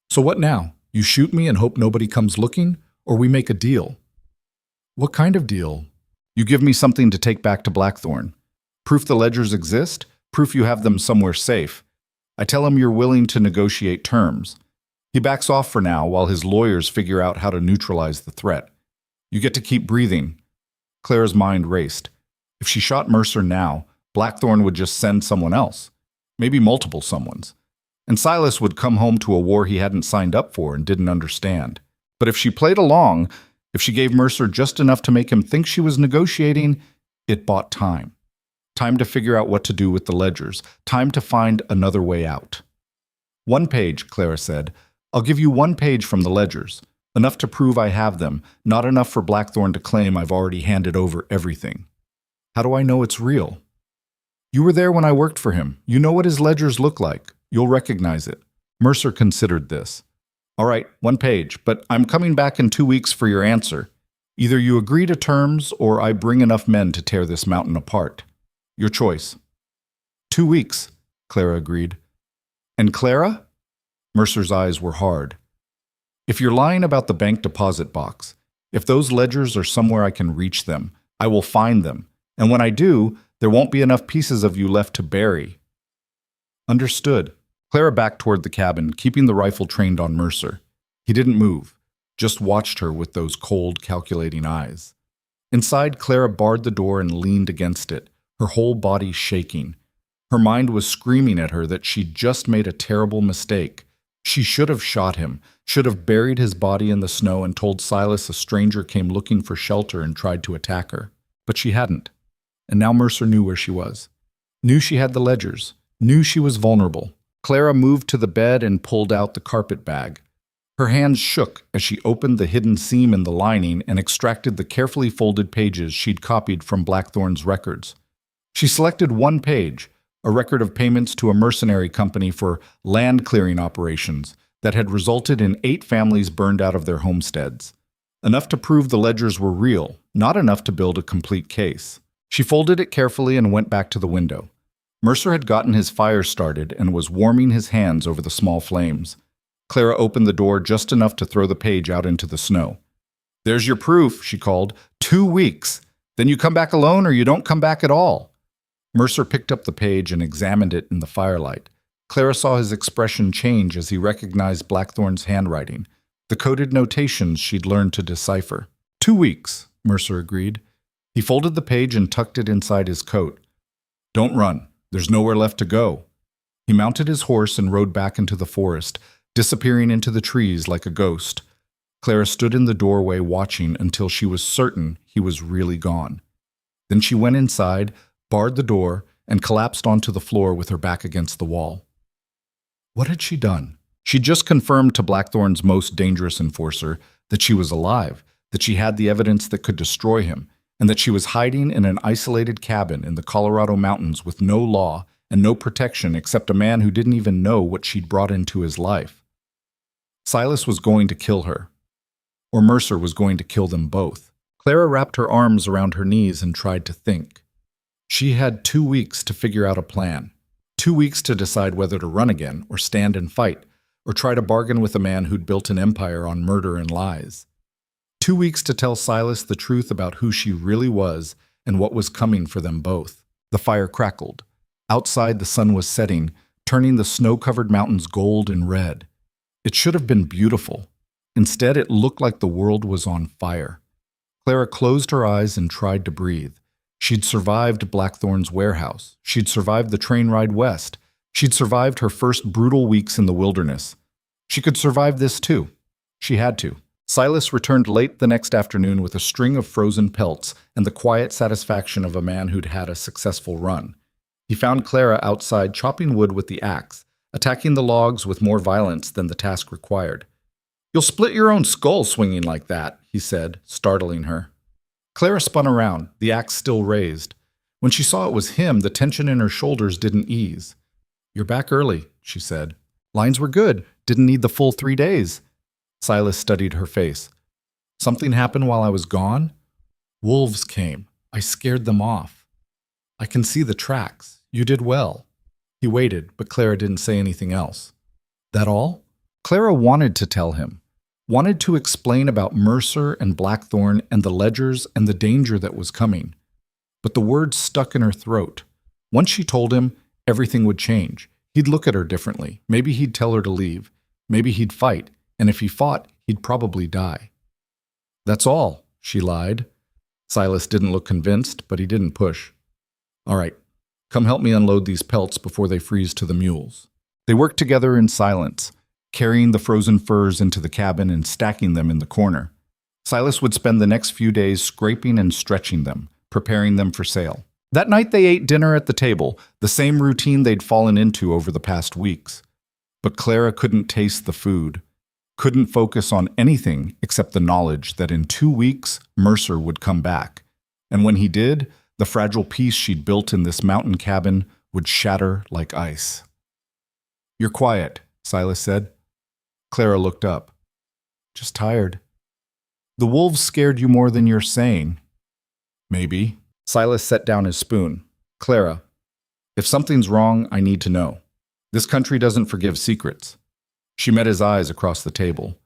"So what now? You shoot me and hope nobody comes looking, or we make a deal?" "What kind of deal?" "You give me something to take back to Blackthorn. Proof the ledgers exist, proof you have them somewhere safe. I tell him you're willing to negotiate terms. He backs off for now while his lawyers figure out how to neutralize the threat. You get to keep breathing." Clara's mind raced. If she shot Mercer now, Blackthorn would just send someone else, maybe multiple someones. And Silas would come home to a war he hadn't signed up for and didn't understand. But if she played along, if she gave Mercer just enough to make him think she was negotiating, it bought time. Time to figure out what to do with the ledgers. Time to find another way out. "1 page," Clara said. "I'll give you 1 page from the ledgers. Enough to prove I have them, not enough for Blackthorn to claim I've already handed over everything." "How do I know it's real?" "You were there when I worked for him. You know what his ledgers look like. You'll recognize it." Mercer considered this. "All right, 1 page, but I'm coming back in 2 weeks for your answer. Either you agree to terms or I bring enough men to tear this mountain apart. Your choice." 2 weeks, Clara agreed. "And Clara?" Mercer's eyes were hard. "If you're lying about the bank deposit box, if those ledgers are somewhere I can reach them, I will find them. And when I do, there won't be enough pieces of you left to bury." "Understood." Clara backed toward the cabin, keeping the rifle trained on Mercer. He didn't move, just watched her with those cold, calculating eyes. Inside, Clara barred the door and leaned against it, her whole body shaking. Her mind was screaming at her that she'd just made a terrible mistake. She should have shot him, should have buried his body in the snow and told Silas a stranger came looking for shelter and tried to attack her. But she hadn't. And now Mercer knew where she was. Knew she had the ledgers. Knew she was vulnerable. Clara moved to the bed and pulled out the carpet bag. Her hands shook as she opened the hidden seam in the lining and extracted the carefully folded pages she'd copied from Blackthorn's records. She selected 1 page, a record of payments to a mercenary company for land clearing operations that had resulted in 8 families burned out of their homesteads. Enough to prove the ledgers were real, not enough to build a complete case. She folded it carefully and went back to the window. Mercer had gotten his fire started and was warming his hands over the small flames. Clara opened the door just enough to throw the page out into the snow. "There's your proof," she called. 2 weeks. Then you come back alone or you don't come back at all." Mercer picked up the page and examined it in the firelight. Clara saw his expression change as he recognized Blackthorn's handwriting, the coded notations she'd learned to decipher. 2 weeks, Mercer agreed. He folded the page and tucked it inside his coat. "Don't run. There's nowhere left to go." He mounted his horse and rode back into the forest, disappearing into the trees like a ghost. Clara stood in the doorway watching until she was certain he was really gone. Then she went inside, barred the door, and collapsed onto the floor with her back against the wall. What had she done? She'd just confirmed to Blackthorn's most dangerous enforcer that she was alive, that she had the evidence that could destroy him, and that she was hiding in an isolated cabin in the Colorado mountains with no law and no protection except a man who didn't even know what she'd brought into his life. Silas was going to kill her, or Mercer was going to kill them both. Clara wrapped her arms around her knees and tried to think. She had 2 weeks to figure out a plan. 2 weeks to decide whether to run again, or stand and fight, or try to bargain with a man who'd built an empire on murder and lies. 2 weeks to tell Silas the truth about who she really was and what was coming for them both. The fire crackled. Outside, the sun was setting, turning the snow-covered mountains gold and red. It should have been beautiful. Instead, it looked like the world was on fire. Clara closed her eyes and tried to breathe. She'd survived Blackthorn's warehouse. She'd survived the train ride west. She'd survived her first brutal weeks in the wilderness. She could survive this too. She had to. Silas returned late the next afternoon with a string of frozen pelts and the quiet satisfaction of a man who'd had a successful run. He found Clara outside chopping wood with the axe, attacking the logs with more violence than the task required. "You'll split your own skull swinging like that," he said, startling her. Clara spun around, the axe still raised. When she saw it was him, the tension in her shoulders didn't ease. "You're back early," she said. "Lines were good. Didn't need the full 3 days." Silas studied her face. "Something happened while I was gone? Wolves came. I scared them off. I can see the tracks. You did well." He waited, but Clara didn't say anything else. "That all?" Clara wanted to tell him, wanted to explain about Mercer and Blackthorn and the ledgers and the danger that was coming. But the words stuck in her throat. Once she told him, everything would change. He'd look at her differently. Maybe he'd tell her to leave. Maybe he'd fight. And if he fought, he'd probably die. "That's all," she lied. Silas didn't look convinced, but he didn't push. "All right, come help me unload these pelts before they freeze to the mules." They worked together in silence, carrying the frozen furs into the cabin and stacking them in the corner. Silas would spend the next few days scraping and stretching them, preparing them for sale. That night they ate dinner at the table, the same routine they'd fallen into over the past weeks. But Clara couldn't taste the food, couldn't focus on anything except the knowledge that in 2 weeks Mercer would come back. And when he did, the fragile peace she'd built in this mountain cabin would shatter like ice. "You're quiet," Silas said. Clara looked up. "Just tired." "The wolves scared you more than you're saying." "Maybe." Silas set down his spoon. "Clara, if something's wrong, I need to know. This country doesn't forgive secrets." She met his eyes across the table.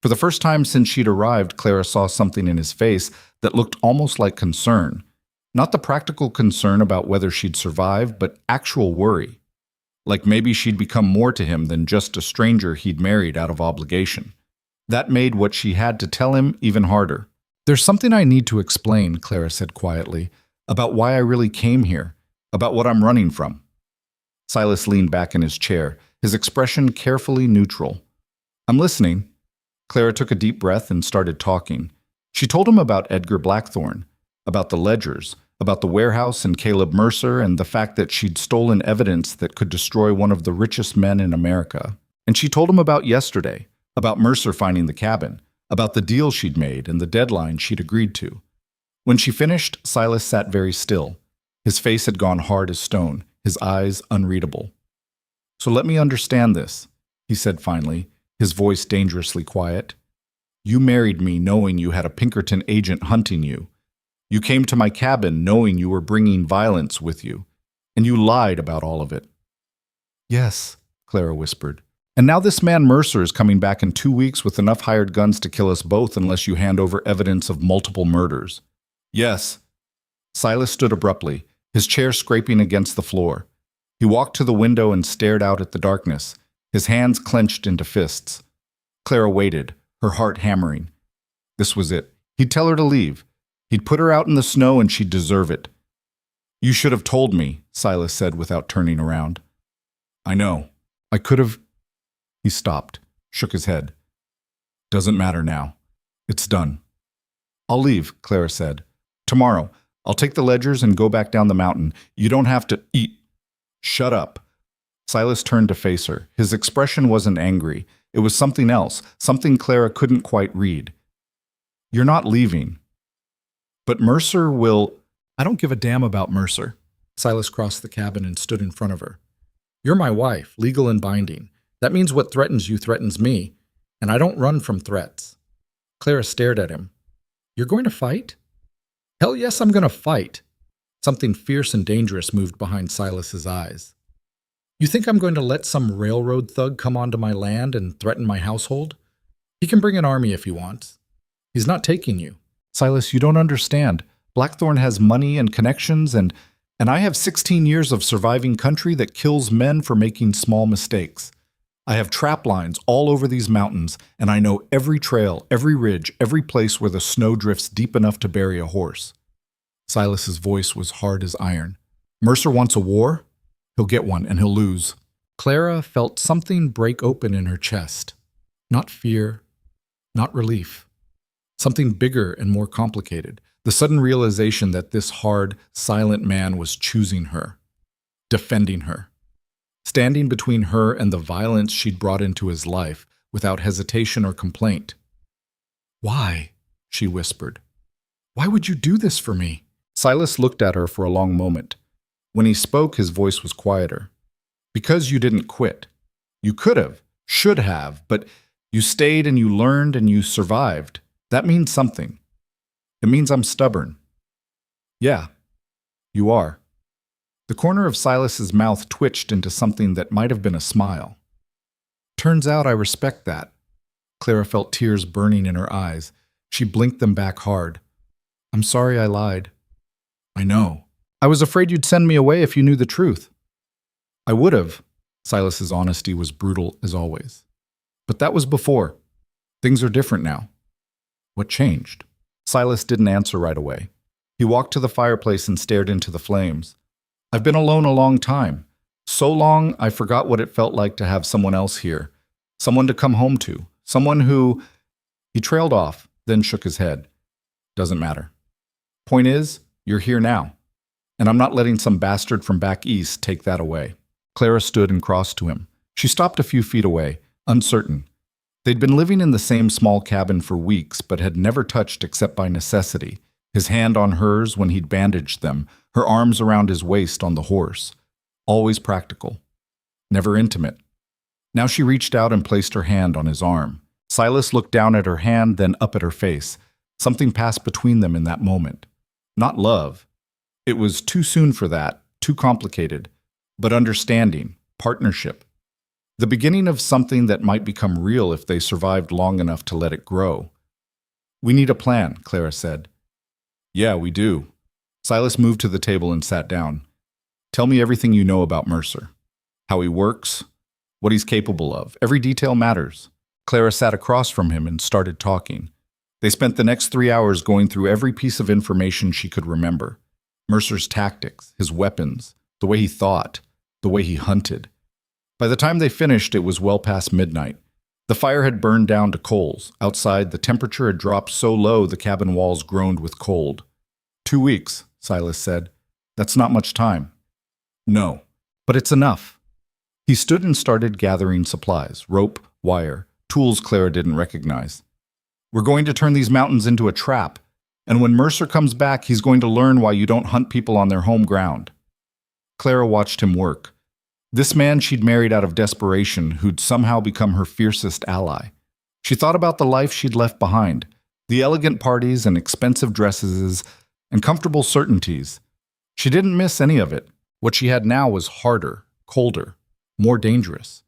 For the first time since she'd arrived, Clara saw something in his face that looked almost like concern. Not the practical concern about whether she'd survive, but actual worry. Like maybe she'd become more to him than just a stranger he'd married out of obligation. That made what she had to tell him even harder. "There's something I need to explain," Clara said quietly, "about why I really came here, about what I'm running from." Silas leaned back in his chair, his expression carefully neutral. "I'm listening." Clara took a deep breath and started talking. She told him about Edgar Blackthorn, about the ledgers, about the warehouse and Caleb Mercer and the fact that she'd stolen evidence that could destroy one of the richest men in America. And she told him about yesterday, about Mercer finding the cabin, about the deal she'd made and the deadline she'd agreed to. When she finished, Silas sat very still. His face had gone hard as stone, his eyes unreadable. "So let me understand this," he said finally, his voice dangerously quiet. "You married me knowing you had a Pinkerton agent hunting you. You came to my cabin knowing you were bringing violence with you, and you lied about all of it." "Yes," Clara whispered. "And now this man Mercer is coming back in 2 weeks with enough hired guns to kill us both unless you hand over evidence of multiple murders." "Yes." Silas stood abruptly, his chair scraping against the floor. He walked to the window and stared out at the darkness, his hands clenched into fists. Clara waited, her heart hammering. This was it. He'd tell her to leave. He'd put her out in the snow and she'd deserve it. "You should have told me," Silas said without turning around. "I know. I could have—" He stopped, shook his head. "Doesn't matter now. It's done." "I'll leave," Clara said. "Tomorrow. I'll take the ledgers and go back down the mountain. You don't have to eat." "Shut up." Silas turned to face her. His expression wasn't angry. It was something else, something Clara couldn't quite read. "You're not leaving." "But Mercer will—" "I don't give a damn about Mercer." Silas crossed the cabin and stood in front of her. "You're my wife, legal and binding. That means what threatens you threatens me, and I don't run from threats." Clara stared at him. "You're going to fight?" "Hell yes, I'm going to fight." Something fierce and dangerous moved behind Silas's eyes. "You think I'm going to let some railroad thug come onto my land and threaten my household? He can bring an army if he wants. He's not taking you." "Silas, you don't understand. Blackthorn has money and connections, and I have 16 years of surviving country that kills men for making small mistakes. I have trap lines all over these mountains, and I know every trail, every ridge, every place where the snow drifts deep enough to bury a horse." Silas's voice was hard as iron. "Mercer wants a war? He'll get one, and he'll lose." Clara felt something break open in her chest. Not fear, not relief, Something bigger and more complicated. The sudden realization that this hard, silent man was choosing her, defending her, standing between her and the violence she'd brought into his life without hesitation or complaint. "Why?" she whispered. "Why would you do this for me?" Silas looked at her for a long moment. When he spoke, his voice was quieter. "Because you didn't quit. You could have, should have, but you stayed and you learned and you survived. That means something. It means I'm stubborn." "Yeah, you are." The corner of Silas's mouth twitched into something that might have been a smile. "Turns out I respect that." Clara felt tears burning in her eyes. She blinked them back hard. "I'm sorry I lied." "I know. I was afraid you'd send me away if you knew the truth." "I would have." Silas's honesty was brutal as always. "But that was before. Things are different now." "What changed?" Silas didn't answer right away. He walked to the fireplace and stared into the flames. "I've been alone a long time. So long, I forgot what it felt like to have someone else here. Someone to come home to. Someone who—" He trailed off, then shook his head. "Doesn't matter. Point is, you're here now. And I'm not letting some bastard from back east take that away." Clara stood and crossed to him. She stopped a few feet away, uncertain. They'd been living in the same small cabin for weeks, but had never touched except by necessity. His hand on hers when he'd bandaged them, her arms around his waist on the horse. Always practical. Never intimate. Now she reached out and placed her hand on his arm. Silas looked down at her hand, then up at her face. Something passed between them in that moment. Not love. It was too soon for that, too complicated. But understanding, partnership. The beginning of something that might become real if they survived long enough to let it grow. "We need a plan," Clara said. "Yeah, we do." Silas moved to the table and sat down. "Tell me everything you know about Mercer. How he works, what he's capable of. Every detail matters." Clara sat across from him and started talking. They spent the next 3 hours going through every piece of information she could remember. Mercer's tactics, his weapons, the way he thought, the way he hunted. By the time they finished, it was well past midnight. The fire had burned down to coals. Outside, the temperature had dropped so low the cabin walls groaned with cold. 2 weeks, Silas said. "That's not much time." "No, but it's enough." He stood and started gathering supplies, rope, wire, tools Clara didn't recognize. "We're going to turn these mountains into a trap, and when Mercer comes back, he's going to learn why you don't hunt people on their home ground." Clara watched him work. This man she'd married out of desperation, who'd somehow become her fiercest ally. She thought about the life she'd left behind, the elegant parties and expensive dresses and comfortable certainties. She didn't miss any of it. What she had now was harder, colder, more dangerous.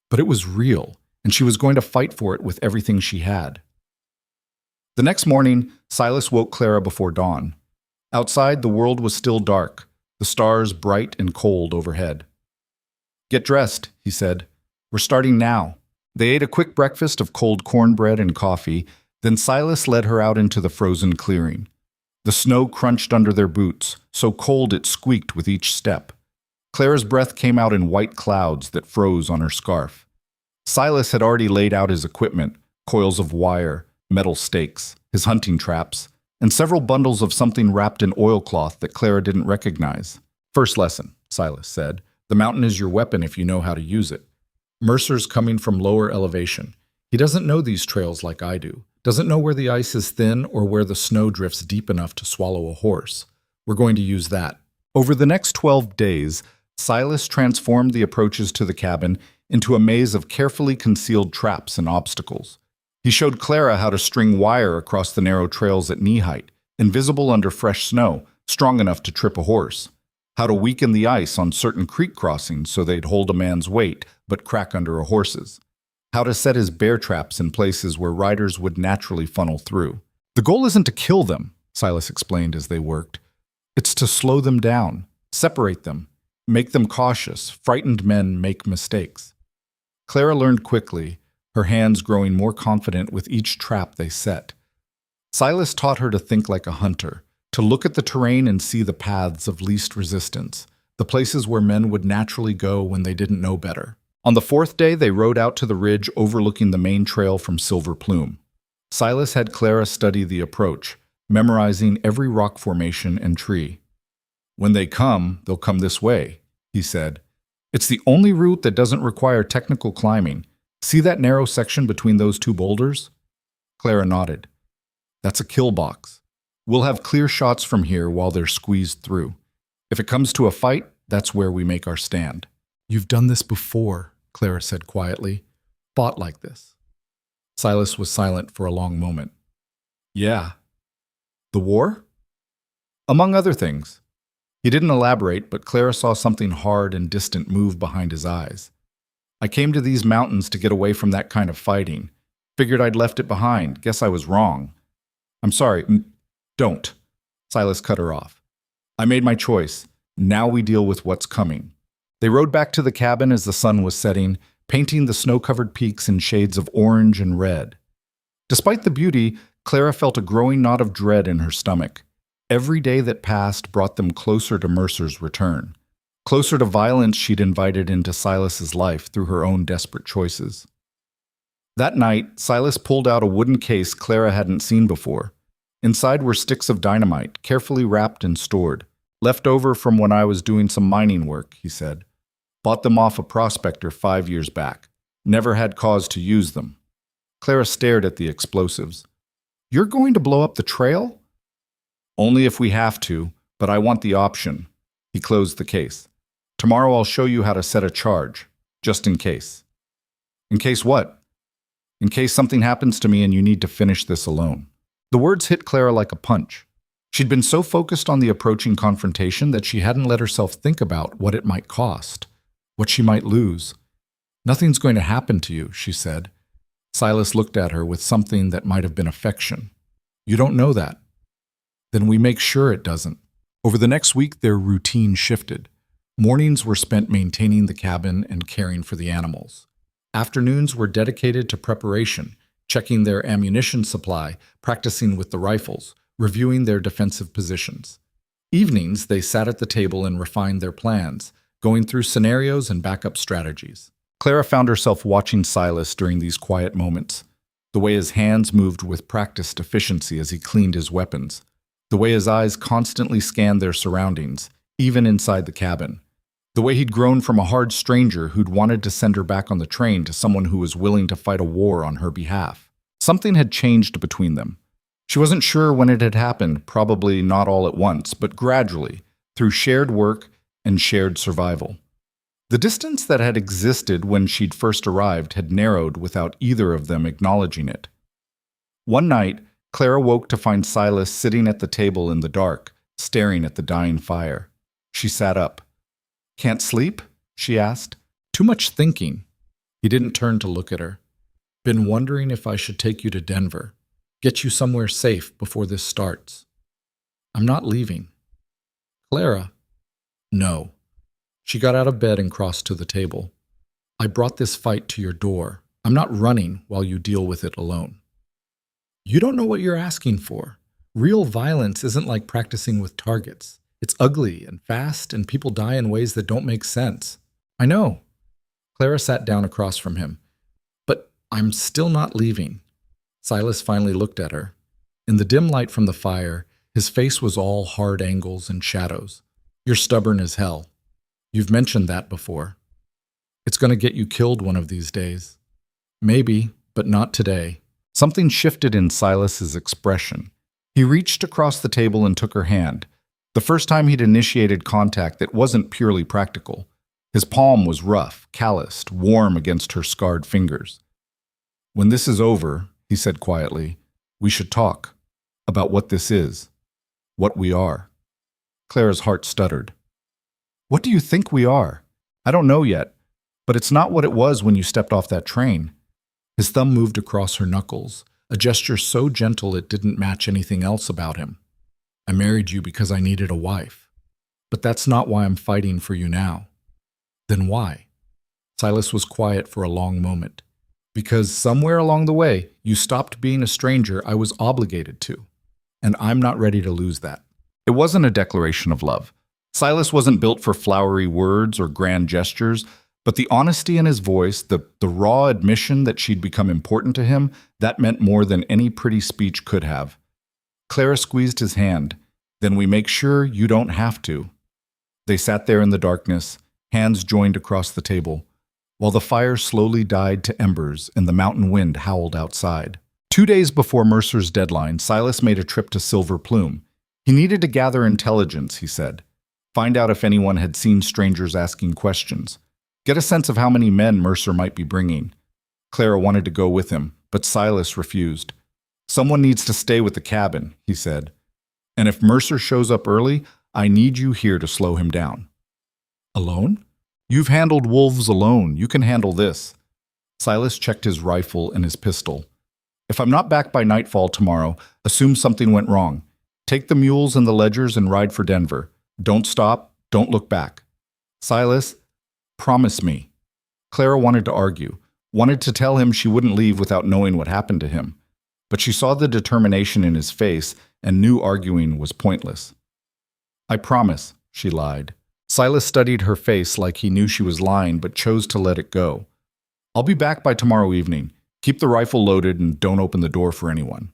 But it was real, and she was going to fight for it with everything she had. The next morning, Silas woke Clara before dawn. Outside, the world was still dark, the stars bright and cold overhead. "Get dressed," he said. "We're starting now." They ate a quick breakfast of cold cornbread and coffee, then Silas led her out into the frozen clearing. The snow crunched under their boots, so cold it squeaked with each step. Clara's breath came out in white clouds that froze on her scarf. Silas had already laid out his equipment, coils of wire, metal stakes, his hunting traps, and several bundles of something wrapped in oilcloth that Clara didn't recognize. "First lesson," Silas said. "The mountain is your weapon if you know how to use it. Mercer's coming from lower elevation. He doesn't know these trails like I do. Doesn't know where the ice is thin or where the snow drifts deep enough to swallow a horse. We're going to use that." Over the next 12 days, Silas transformed the approaches to the cabin into a maze of carefully concealed traps and obstacles. He showed Clara how to string wire across the narrow trails at knee height, invisible under fresh snow, strong enough to trip a horse. How to weaken the ice on certain creek crossings so they'd hold a man's weight but crack under a horse's. How to set his bear traps in places where riders would naturally funnel through. "The goal isn't to kill them," Silas explained as they worked. "It's to slow them down, separate them, make them cautious. Frightened men make mistakes." Clara learned quickly, her hands growing more confident with each trap they set. Silas taught her to think like a hunter, to look at the terrain and see the paths of least resistance, the places where men would naturally go when they didn't know better. On the 4th day, they rode out to the ridge overlooking the main trail from Silver Plume. Silas had Clara study the approach, memorizing every rock formation and tree. When they come, they'll come this way, he said. It's the only route that doesn't require technical climbing. See that narrow section between those two boulders? Clara nodded. That's a kill box. We'll have clear shots from here while they're squeezed through. If it comes to a fight, that's where we make our stand. You've done this before, Clara said quietly. Fought like this. Silas was silent for a long moment. Yeah. The war? Among other things. He didn't elaborate, but Clara saw something hard and distant move behind his eyes. I came to these mountains to get away from that kind of fighting. Figured I'd left it behind. Guess I was wrong. I'm sorry. Don't. Silas cut her off. I made my choice. Now we deal with what's coming. They rode back to the cabin as the sun was setting, painting the snow-covered peaks in shades of orange and red. Despite the beauty, Clara felt a growing knot of dread in her stomach. Every day that passed brought them closer to Mercer's return, closer to violence she'd invited into Silas's life through her own desperate choices. That night, Silas pulled out a wooden case Clara hadn't seen before. Inside were sticks of dynamite, carefully wrapped and stored. Left over from when I was doing some mining work, he said. Bought them off a prospector 5 years back. Never had cause to use them. Clara stared at the explosives. You're going to blow up the trail? Only if we have to, but I want the option. He closed the case. Tomorrow I'll show you how to set a charge, just in case. In case what? In case something happens to me and you need to finish this alone. The words hit Clara like a punch. She'd been so focused on the approaching confrontation that she hadn't let herself think about what it might cost, what she might lose. Nothing's going to happen to you, she said. Silas looked at her with something that might have been affection. You don't know that. Then we make sure it doesn't. Over the next week, their routine shifted. Mornings were spent maintaining the cabin and caring for the animals. Afternoons were dedicated to preparation, checking their ammunition supply, practicing with the rifles, reviewing their defensive positions. Evenings, they sat at the table and refined their plans, going through scenarios and backup strategies. Clara found herself watching Silas during these quiet moments, the way his hands moved with practiced efficiency as he cleaned his weapons, the way his eyes constantly scanned their surroundings, even inside the cabin, the way he'd grown from a hard stranger who'd wanted to send her back on the train to someone who was willing to fight a war on her behalf. Something had changed between them. She wasn't sure when it had happened, probably not all at once, but gradually, through shared work and shared survival. The distance that had existed when she'd first arrived had narrowed without either of them acknowledging it. One night, Clara woke to find Silas sitting at the table in the dark, staring at the dying fire. She sat up. Can't sleep? She asked. Too much thinking. He didn't turn to look at her. Been wondering if I should take you to Denver. Get you somewhere safe before this starts. I'm not leaving. Clara? No. She got out of bed and crossed to the table. I brought this fight to your door. I'm not running while you deal with it alone. You don't know what you're asking for. Real violence isn't like practicing with targets. It's ugly and fast, and people die in ways that don't make sense. I know. Clara sat down across from him. But I'm still not leaving. Silas finally looked at her. In the dim light from the fire, his face was all hard angles and shadows. You're stubborn as hell. You've mentioned that before. It's going to get you killed one of these days. Maybe, but not today. Something shifted in Silas's expression. He reached across the table and took her hand. The first time he'd initiated contact that wasn't purely practical. His palm was rough, calloused, warm against her scarred fingers. When this is over, he said quietly, we should talk about what this is, what we are. Clara's heart stuttered. What do you think we are? I don't know yet, but it's not what it was when you stepped off that train. His thumb moved across her knuckles, a gesture so gentle it didn't match anything else about him. I married you because I needed a wife, but that's not why I'm fighting for you now. Then why? Silas was quiet for a long moment. Because somewhere along the way, you stopped being a stranger I was obligated to, and I'm not ready to lose that. It wasn't a declaration of love. Silas wasn't built for flowery words or grand gestures, But the honesty in his voice, the raw admission that she'd become important to him, that meant more than any pretty speech could have. Clara squeezed his hand. Then we make sure you don't have to. They sat there in the darkness, hands joined across the table, while the fire slowly died to embers and the mountain wind howled outside. 2 days before Mercer's deadline, Silas made a trip to Silver Plume. He needed to gather intelligence, he said. Find out if anyone had seen strangers asking questions. Get a sense of how many men Mercer might be bringing. Clara wanted to go with him, but Silas refused. Someone needs to stay with the cabin, he said. And if Mercer shows up early, I need you here to slow him down. Alone? You've handled wolves alone. You can handle this. Silas checked his rifle and his pistol. If I'm not back by nightfall tomorrow, assume something went wrong. Take the mules and the ledgers and ride for Denver. Don't stop. Don't look back. Silas, promise me. Clara wanted to argue, wanted to tell him she wouldn't leave without knowing what happened to him. But she saw the determination in his face and knew arguing was pointless. I promise, she lied. Silas studied her face like he knew she was lying but chose to let it go. I'll be back by tomorrow evening. Keep the rifle loaded and don't open the door for anyone.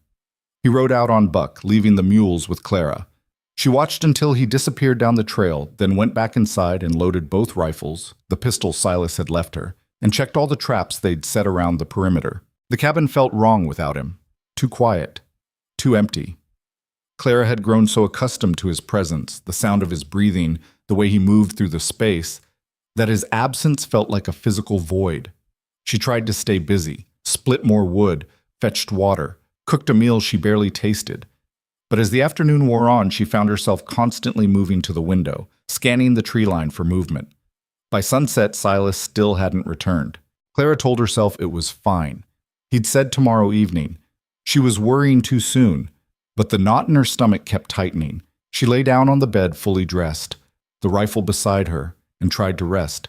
He rode out on Buck, leaving the mules with Clara. She watched until he disappeared down the trail, then went back inside and loaded both rifles, the pistol Silas had left her, and checked all the traps they'd set around the perimeter. The cabin felt wrong without him. Too quiet. Too empty. Clara had grown so accustomed to his presence, the sound of his breathing, the way he moved through the space, that his absence felt like a physical void. She tried to stay busy, split more wood, fetched water, cooked a meal she barely tasted. But as the afternoon wore on, she found herself constantly moving to the window, scanning the tree line for movement. By sunset, Silas still hadn't returned. Clara told herself it was fine. He'd said tomorrow evening. She was worrying too soon, but the knot in her stomach kept tightening. She lay down on the bed fully dressed, the rifle beside her, and tried to rest.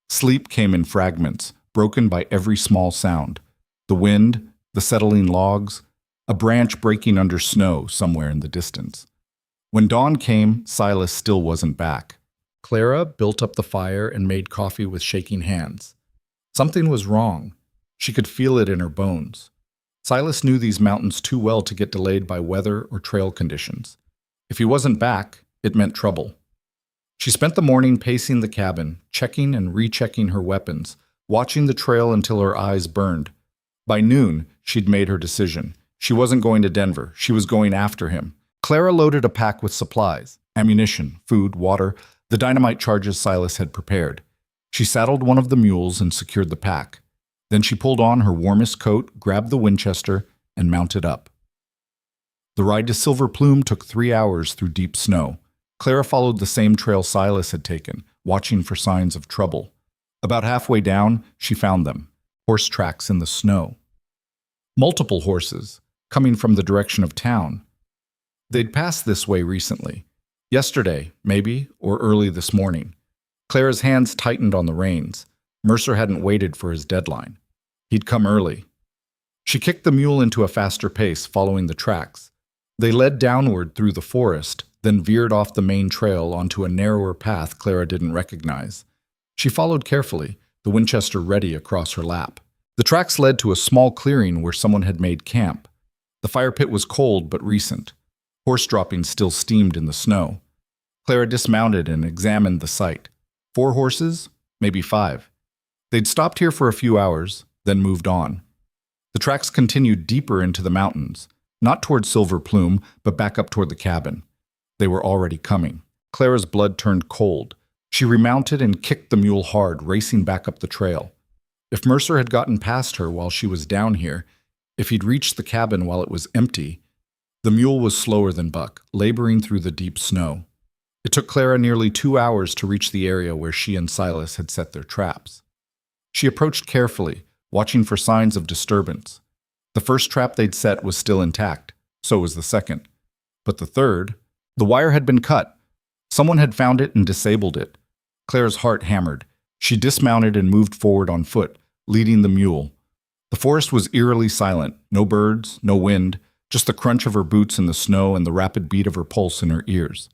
Sleep came in fragments, broken by every small sound. The wind, the settling logs, a branch breaking under snow somewhere in the distance. When dawn came, Silas still wasn't back. Clara built up the fire and made coffee with shaking hands. Something was wrong. She could feel it in her bones. Silas knew these mountains too well to get delayed by weather or trail conditions. If he wasn't back, it meant trouble. She spent the morning pacing the cabin, checking and rechecking her weapons, watching the trail until her eyes burned. By noon, she'd made her decision. She wasn't going to Denver. She was going after him. Clara loaded a pack with supplies, ammunition, food, water, the dynamite charges Silas had prepared. She saddled one of the mules and secured the pack. Then she pulled on her warmest coat, grabbed the Winchester, and mounted up. The ride to Silver Plume took 3 hours through deep snow. Clara followed the same trail Silas had taken, watching for signs of trouble. About halfway down, she found them, horse tracks in the snow. Multiple horses, coming from the direction of town. They'd passed this way recently. Yesterday, maybe, or early this morning. Clara's hands tightened on the reins. Mercer hadn't waited for his deadline. He'd come early. She kicked the mule into a faster pace, following the tracks. They led downward through the forest, then veered off the main trail onto a narrower path Clara didn't recognize. She followed carefully, the Winchester ready across her lap. The tracks led to a small clearing where someone had made camp. The fire pit was cold but recent. Horse droppings still steamed in the snow. Clara dismounted and examined the site. 4 horses, maybe 5. They'd stopped here for a few hours, then moved on. The tracks continued deeper into the mountains, not toward Silver Plume, but back up toward the cabin. They were already coming. Clara's blood turned cold. She remounted and kicked the mule hard, racing back up the trail. If Mercer had gotten past her while she was down here, if he'd reached the cabin while it was empty, the mule was slower than Buck, laboring through the deep snow. It took Clara nearly 2 hours to reach the area where she and Silas had set their traps. She approached carefully, watching for signs of disturbance. The first trap they'd set was still intact, so was the second. But the third, the wire had been cut. Someone had found it and disabled it. Clara's heart hammered. She dismounted and moved forward on foot, leading the mule. The forest was eerily silent, no birds, no wind, just the crunch of her boots in the snow and the rapid beat of her pulse in her ears.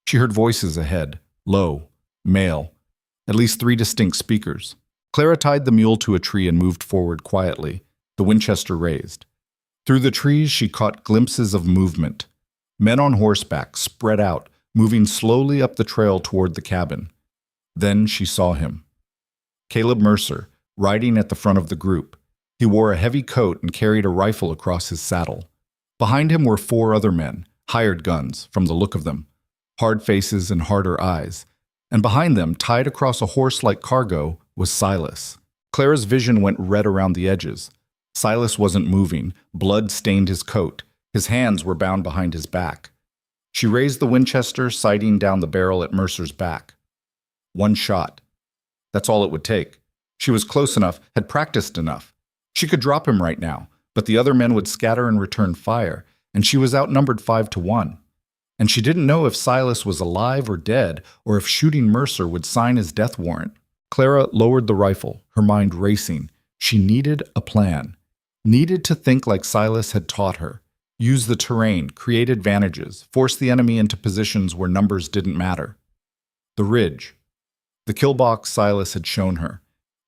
She heard voices ahead, low, male. at least 3 distinct speakers. Clara tied the mule to a tree and moved forward quietly, the Winchester raised. Through the trees she caught glimpses of movement. Men on horseback, spread out, moving slowly up the trail toward the cabin. Then she saw him. Caleb Mercer, riding at the front of the group. He wore a heavy coat and carried a rifle across his saddle. Behind him were 4 other men, hired guns, from the look of them, hard faces and harder eyes. And behind them, tied across a horse like cargo, was Silas. Clara's vision went red around the edges. Silas wasn't moving. Blood stained his coat. His hands were bound behind his back. She raised the Winchester, sighting down the barrel at Mercer's back. 1 shot. That's all it would take. She was close enough, had practiced enough. She could drop him right now, but the other men would scatter and return fire, and she was outnumbered 5-1. And she didn't know if Silas was alive or dead, or if shooting Mercer would sign his death warrant. Clara lowered the rifle, her mind racing. She needed a plan. Needed to think like Silas had taught her. Use the terrain, create advantages, force the enemy into positions where numbers didn't matter. The ridge. The kill box Silas had shown her.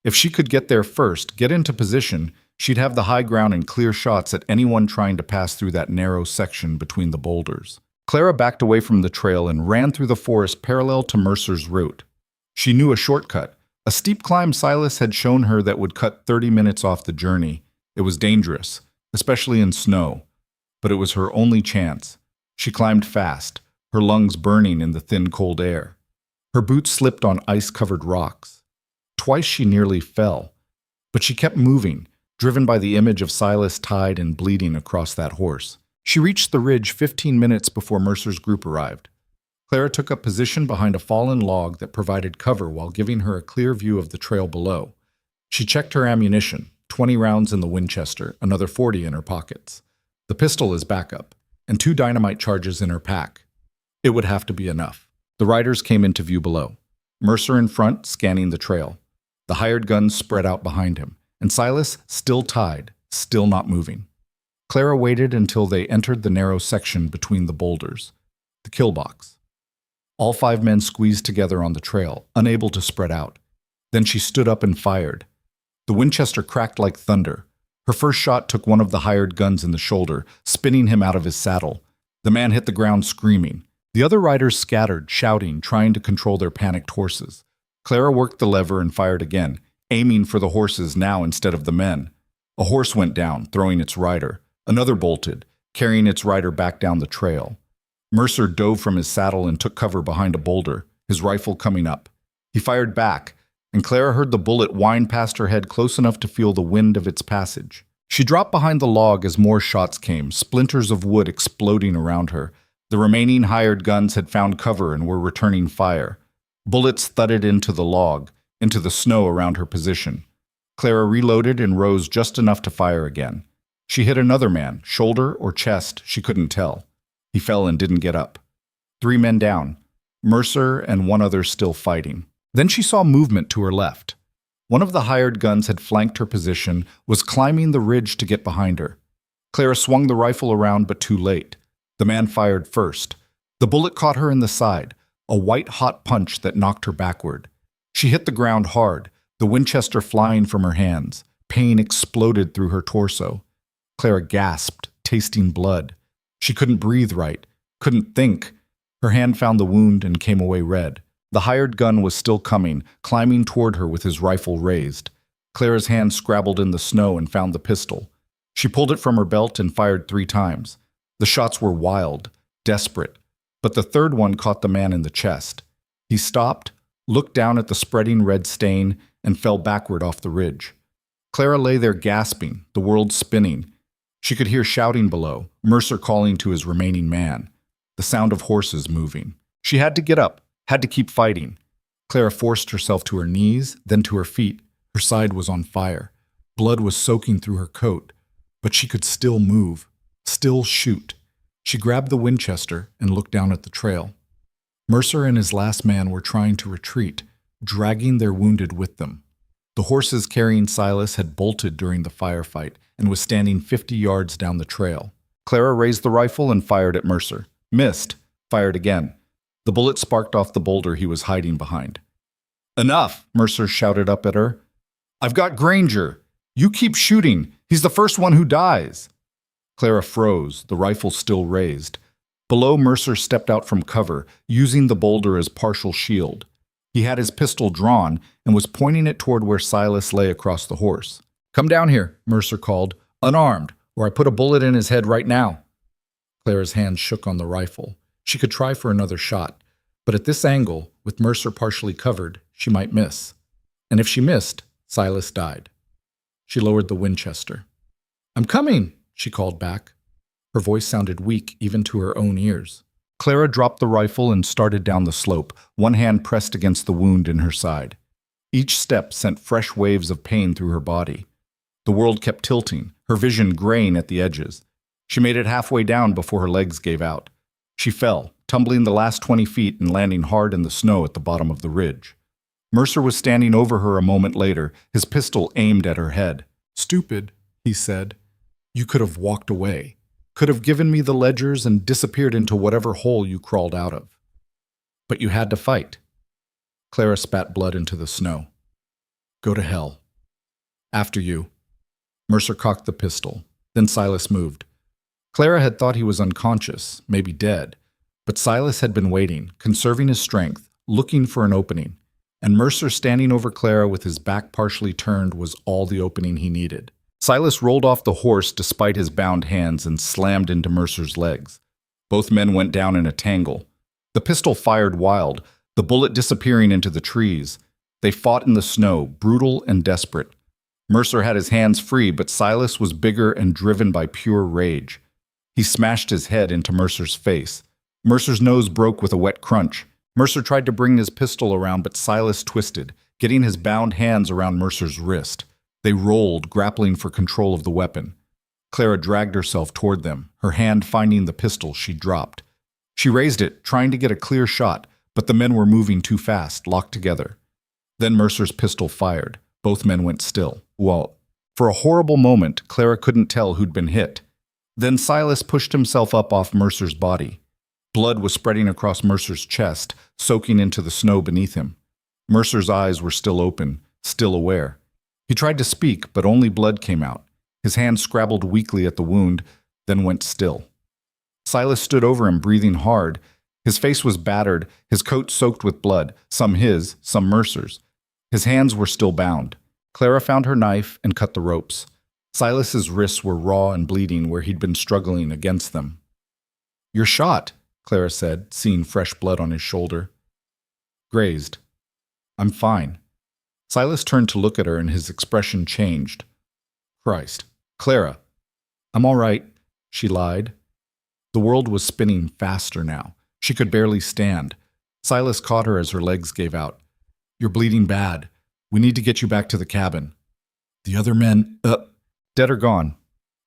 If she could get there first, get into position, she'd have the high ground and clear shots at anyone trying to pass through that narrow section between the boulders. Clara backed away from the trail and ran through the forest parallel to Mercer's route. She knew a shortcut, a steep climb Silas had shown her that would cut 30 minutes off the journey. It was dangerous, especially in snow, but it was her only chance. She climbed fast, her lungs burning in the thin, cold air. Her boots slipped on ice-covered rocks. Twice she nearly fell, but she kept moving, driven by the image of Silas tied and bleeding across that horse. She reached the ridge 15 minutes before Mercer's group arrived. Clara took up position behind a fallen log that provided cover while giving her a clear view of the trail below. She checked her ammunition, 20 rounds in the Winchester, another 40 in her pockets. The pistol as backup, and 2 dynamite charges in her pack. It would have to be enough. The riders came into view below. Mercer in front, scanning the trail. The hired guns spread out behind him, and Silas still tied, still not moving. Clara waited until they entered the narrow section between the boulders, the kill box. All 5 men squeezed together on the trail, unable to spread out. Then she stood up and fired. The Winchester cracked like thunder. Her first shot took one of the hired guns in the shoulder, spinning him out of his saddle. The man hit the ground screaming. The other riders scattered, shouting, trying to control their panicked horses. Clara worked the lever and fired again, aiming for the horses now instead of the men. A horse went down, throwing its rider. Another bolted, carrying its rider back down the trail. Mercer dove from his saddle and took cover behind a boulder, his rifle coming up. He fired back, and Clara heard the bullet whine past her head close enough to feel the wind of its passage. She dropped behind the log as more shots came, splinters of wood exploding around her. The remaining hired guns had found cover and were returning fire. Bullets thudded into the log, into the snow around her position. Clara reloaded and rose just enough to fire again. She hit another man, shoulder or chest, she couldn't tell. He fell and didn't get up. 3 men down, Mercer and 1 other still fighting. Then she saw movement to her left. One of the hired guns had flanked her position, was climbing the ridge to get behind her. Clara swung the rifle around, but too late. The man fired first. The bullet caught her in the side, a white-hot punch that knocked her backward. She hit the ground hard, the Winchester flying from her hands. Pain exploded through her torso. Clara gasped, tasting blood. She couldn't breathe right, couldn't think. Her hand found the wound and came away red. The hired gun was still coming, climbing toward her with his rifle raised. Clara's hand scrabbled in the snow and found the pistol. She pulled it from her belt and fired 3 times. The shots were wild, desperate, but the third one caught the man in the chest. He stopped, looked down at the spreading red stain, and fell backward off the ridge. Clara lay there gasping, the world spinning. She could hear shouting below, Mercer calling to his remaining man, the sound of horses moving. She had to get up, had to keep fighting. Clara forced herself to her knees, then to her feet. Her side was on fire. Blood was soaking through her coat, but she could still move, still shoot. She grabbed the Winchester and looked down at the trail. Mercer and his last man were trying to retreat, dragging their wounded with them. The horses carrying Silas had bolted during the firefight and was standing 50 yards down the trail. Clara raised the rifle and fired at Mercer. Missed. Fired again. The bullet sparked off the boulder he was hiding behind. Enough, Mercer shouted up at her. I've got Granger. You keep shooting. He's the first one who dies. Clara froze, the rifle still raised. Below, Mercer stepped out from cover, using the boulder as partial shield. He had his pistol drawn and was pointing it toward where Silas lay across the horse. Come down here, Mercer called, unarmed, or I put a bullet in his head right now. Clara's hand shook on the rifle. She could try for another shot, but at this angle, with Mercer partially covered, she might miss. And if she missed, Silas died. She lowered the Winchester. I'm coming, she called back. Her voice sounded weak even to her own ears. Clara dropped the rifle and started down the slope, one hand pressed against the wound in her side. Each step sent fresh waves of pain through her body. The world kept tilting, her vision graying at the edges. She made it halfway down before her legs gave out. She fell, tumbling the last 20 feet and landing hard in the snow at the bottom of the ridge. Mercer was standing over her a moment later, his pistol aimed at her head. Stupid, he said. You could have walked away. Could have given me the ledgers and disappeared into whatever hole you crawled out of. But you had to fight. Clara spat blood into the snow. Go to hell. After you. Mercer cocked the pistol. Then Silas moved. Clara had thought he was unconscious, maybe dead, but Silas had been waiting, conserving his strength, looking for an opening, and Mercer standing over Clara with his back partially turned was all the opening he needed. Silas rolled off the horse despite his bound hands and slammed into Mercer's legs. Both men went down in a tangle. The pistol fired wild, the bullet disappearing into the trees. They fought in the snow, brutal and desperate. Mercer had his hands free, but Silas was bigger and driven by pure rage. He smashed his head into Mercer's face. Mercer's nose broke with a wet crunch. Mercer tried to bring his pistol around, but Silas twisted, getting his bound hands around Mercer's wrist. They rolled, grappling for control of the weapon. Clara dragged herself toward them, her hand finding the pistol she dropped. She raised it, trying to get a clear shot, but the men were moving too fast, locked together. Then Mercer's pistol fired. Both men went still. Well, for a horrible moment, Clara couldn't tell who'd been hit. Then Silas pushed himself up off Mercer's body. Blood was spreading across Mercer's chest, soaking into the snow beneath him. Mercer's eyes were still open, still aware. He tried to speak, but only blood came out. His hand scrabbled weakly at the wound, then went still. Silas stood over him, breathing hard. His face was battered, his coat soaked with blood, some his, some Mercer's. His hands were still bound. Clara found her knife and cut the ropes. Silas's wrists were raw and bleeding where he'd been struggling against them. You're shot, Clara said, seeing fresh blood on his shoulder. Grazed. I'm fine. Silas turned to look at her and his expression changed. Christ. Clara. I'm all right, she lied. The world was spinning faster now. She could barely stand. Silas caught her as her legs gave out. You're bleeding bad. We need to get you back to the cabin. The other men, dead or gone.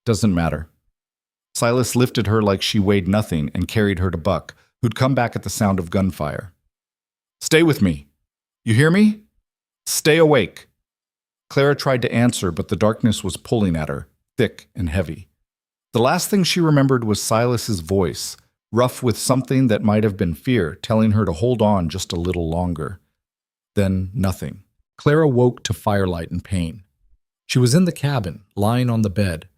Doesn't matter. Silas lifted her like she weighed nothing and carried her to Buck, who'd come back at the sound of gunfire. Stay with me. You hear me? Stay awake. Clara tried to answer, but the darkness was pulling at her, thick and heavy. The last thing she remembered was Silas's voice, rough with something that might have been fear, telling her to hold on just a little longer. Then nothing. Clara woke to firelight and pain. She was in the cabin, lying on the bed.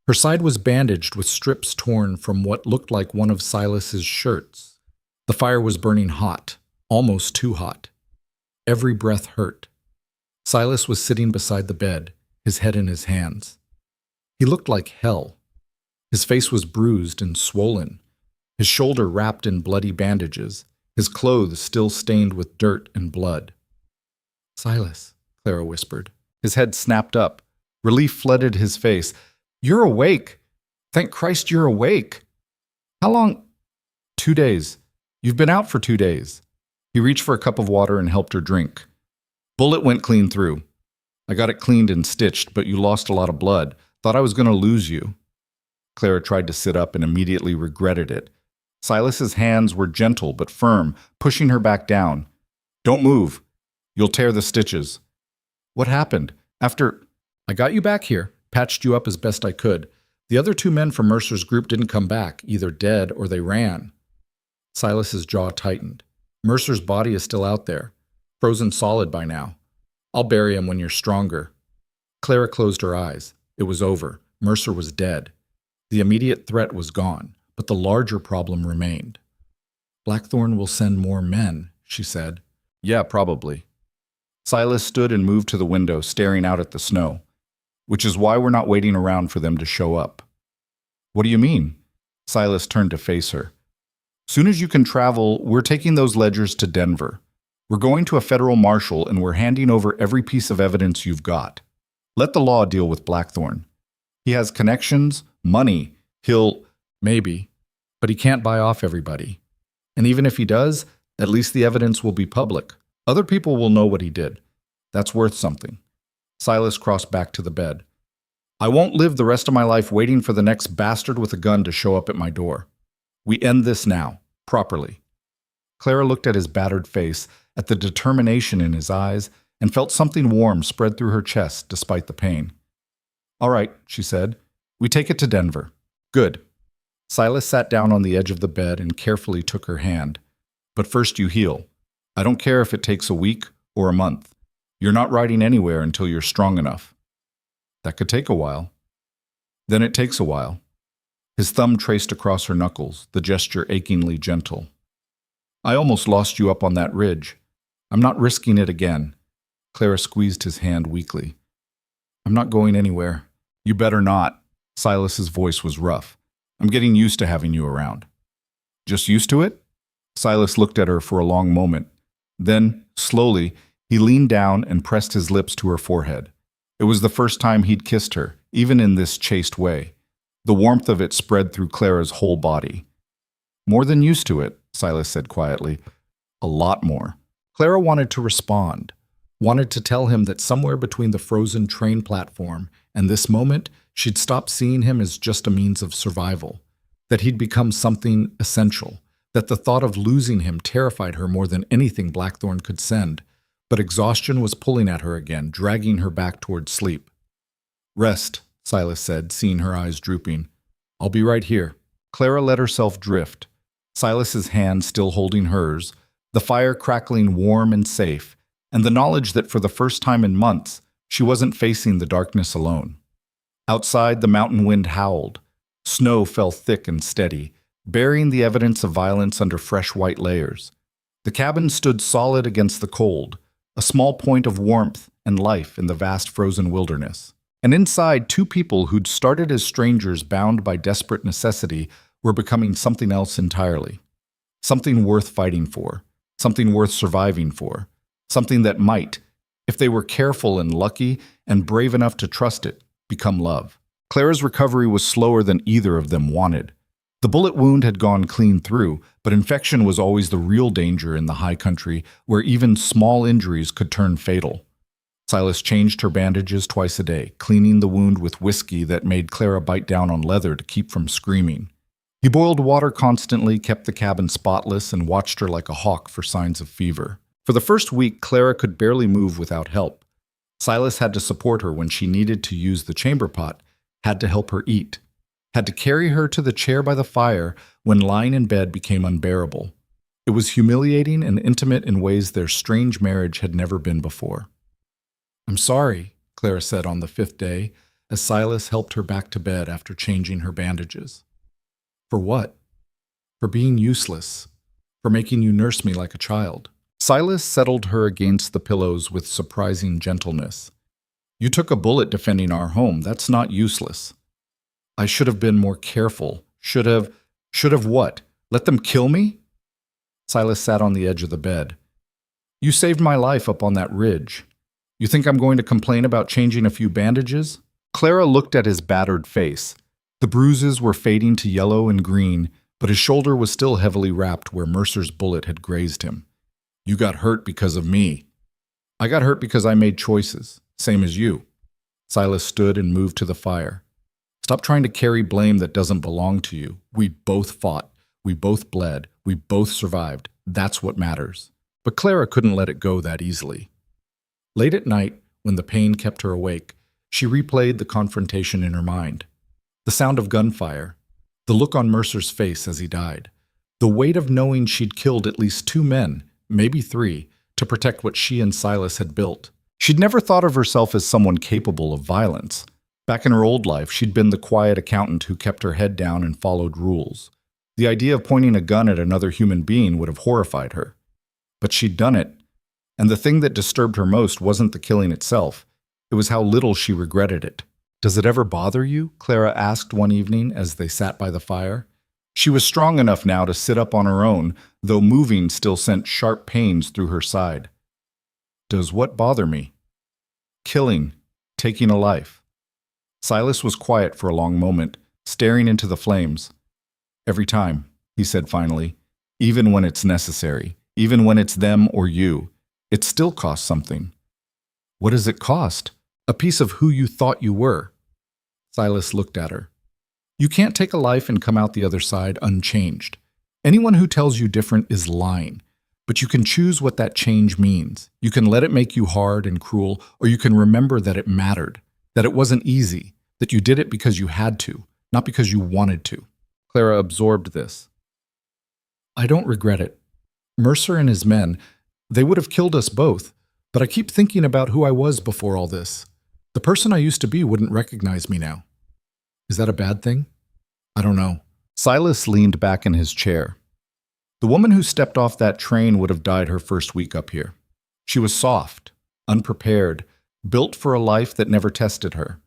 Her side was bandaged with strips torn from what looked like one of Silas's shirts. The fire was burning hot, almost too hot. Every breath hurt. Silas was sitting beside the bed, his head in his hands. He looked like hell. His face was bruised and swollen, his shoulder wrapped in bloody bandages, his clothes still stained with dirt and blood. Silas, Clara whispered. His head snapped up. Relief flooded his face. You're awake. Thank Christ you're awake. How long? 2 days. You've been out for 2 days. He reached for a cup of water and helped her drink. Bullet went clean through. I got it cleaned and stitched, but you lost a lot of blood. Thought I was going to lose you. Clara tried to sit up and immediately regretted it. Silas's hands were gentle but firm, pushing her back down. Don't move. You'll tear the stitches. What happened? I got you back here, patched you up as best I could. The other 2 men from Mercer's group didn't come back, either dead or they ran. Silas's jaw tightened. Mercer's body is still out there. Frozen solid by now. I'll bury him when you're stronger. Clara closed her eyes. It was over. Mercer was dead. The immediate threat was gone, but the larger problem remained. Blackthorn will send more men, she said. Yeah, probably. Silas stood and moved to the window, staring out at the snow. Which is why we're not waiting around for them to show up. What do you mean? Silas turned to face her. Soon as you can travel, we're taking those ledgers to Denver. We're going to a federal marshal and we're handing over every piece of evidence you've got. Let the law deal with Blackthorn. He has connections, money, maybe, but he can't buy off everybody. And even if he does, at least the evidence will be public. Other people will know what he did. That's worth something. Silas crossed back to the bed. I won't live the rest of my life waiting for the next bastard with a gun to show up at my door. We end this now, properly. Clara looked at his battered face, at the determination in his eyes, and felt something warm spread through her chest despite the pain. All right, she said. We take it to Denver. Good. Silas sat down on the edge of the bed and carefully took her hand. But first you heal. I don't care if it takes a week or a month. You're not riding anywhere until you're strong enough. That could take a while. Then it takes a while. His thumb traced across her knuckles, the gesture achingly gentle. I almost lost you up on that ridge. I'm not risking it again. Clara squeezed his hand weakly. I'm not going anywhere. You better not. Silas's voice was rough. I'm getting used to having you around. Just used to it? Silas looked at her for a long moment. Then, slowly, he leaned down and pressed his lips to her forehead. It was the first time he'd kissed her, even in this chaste way. The warmth of it spread through Clara's whole body. More than used to it, Silas said quietly. A lot more. Clara wanted to respond, wanted to tell him that somewhere between the frozen train platform and this moment, she'd stopped seeing him as just a means of survival, that he'd become something essential, that the thought of losing him terrified her more than anything Blackthorn could send. But exhaustion was pulling at her again, dragging her back toward sleep. Rest, Silas said, seeing her eyes drooping. I'll be right here. Clara let herself drift, Silas's hand still holding hers, the fire crackling warm and safe, and the knowledge that for the first time in months, she wasn't facing the darkness alone. Outside, the mountain wind howled. Snow fell thick and steady, burying the evidence of violence under fresh white layers. The cabin stood solid against the cold, a small point of warmth and life in the vast frozen wilderness. And inside, two people who'd started as strangers bound by desperate necessity were becoming something else entirely. Something worth fighting for, something worth surviving for, something that might, if they were careful and lucky and brave enough to trust it, become love. Clara's recovery was slower than either of them wanted. The bullet wound had gone clean through, but infection was always the real danger in the high country, where even small injuries could turn fatal. Silas changed her bandages twice a day, cleaning the wound with whiskey that made Clara bite down on leather to keep from screaming. He boiled water constantly, kept the cabin spotless, and watched her like a hawk for signs of fever. For the first week, Clara could barely move without help. Silas had to support her when she needed to use the chamber pot, had to help her eat, had to carry her to the chair by the fire when lying in bed became unbearable. It was humiliating and intimate in ways their strange marriage had never been before. I'm sorry, Clara said on the 5th day, as Silas helped her back to bed after changing her bandages. For what? For being useless, for making you nurse me like a child. Silas settled her against the pillows with surprising gentleness. You took a bullet defending our home. That's not useless. I should have been more careful. Should have what? Let them kill me? Silas sat on the edge of the bed. You saved my life up on that ridge. You think I'm going to complain about changing a few bandages? Clara looked at his battered face. The bruises were fading to yellow and green, but his shoulder was still heavily wrapped where Mercer's bullet had grazed him. You got hurt because of me. I got hurt because I made choices, same as you. Silas stood and moved to the fire. Stop trying to carry blame that doesn't belong to you. We both fought. We both bled. We both survived. That's what matters. But Clara couldn't let it go that easily. Late at night, when the pain kept her awake, she replayed the confrontation in her mind. The sound of gunfire, the look on Mercer's face as he died, the weight of knowing she'd killed at least 2 men, maybe 3, to protect what she and Silas had built. She'd never thought of herself as someone capable of violence. Back in her old life, she'd been the quiet accountant who kept her head down and followed rules. The idea of pointing a gun at another human being would have horrified her. But she'd done it, and the thing that disturbed her most wasn't the killing itself. It was how little she regretted it. "Does it ever bother you?" Clara asked one evening as they sat by the fire. She was strong enough now to sit up on her own, though moving still sent sharp pains through her side. "Does what bother me?" "Killing, taking a life." Silas was quiet for a long moment, staring into the flames. "Every time," he said finally, "even when it's necessary, even when it's them or you, it still costs something." "What does it cost?" "A piece of who you thought you were." Silas looked at her. "You can't take a life and come out the other side unchanged. Anyone who tells you different is lying. But you can choose what that change means. You can let it make you hard and cruel, or you can remember that it mattered, that it wasn't easy, that you did it because you had to, not because you wanted to." Clara absorbed this. "I don't regret it. Mercer and his men, they would have killed us both, but I keep thinking about who I was before all this. The person I used to be wouldn't recognize me now. Is that a bad thing? I don't know." Silas leaned back in his chair. The woman who stepped off that train would have died her first week up here. She was soft, unprepared, built for a life that never tested her.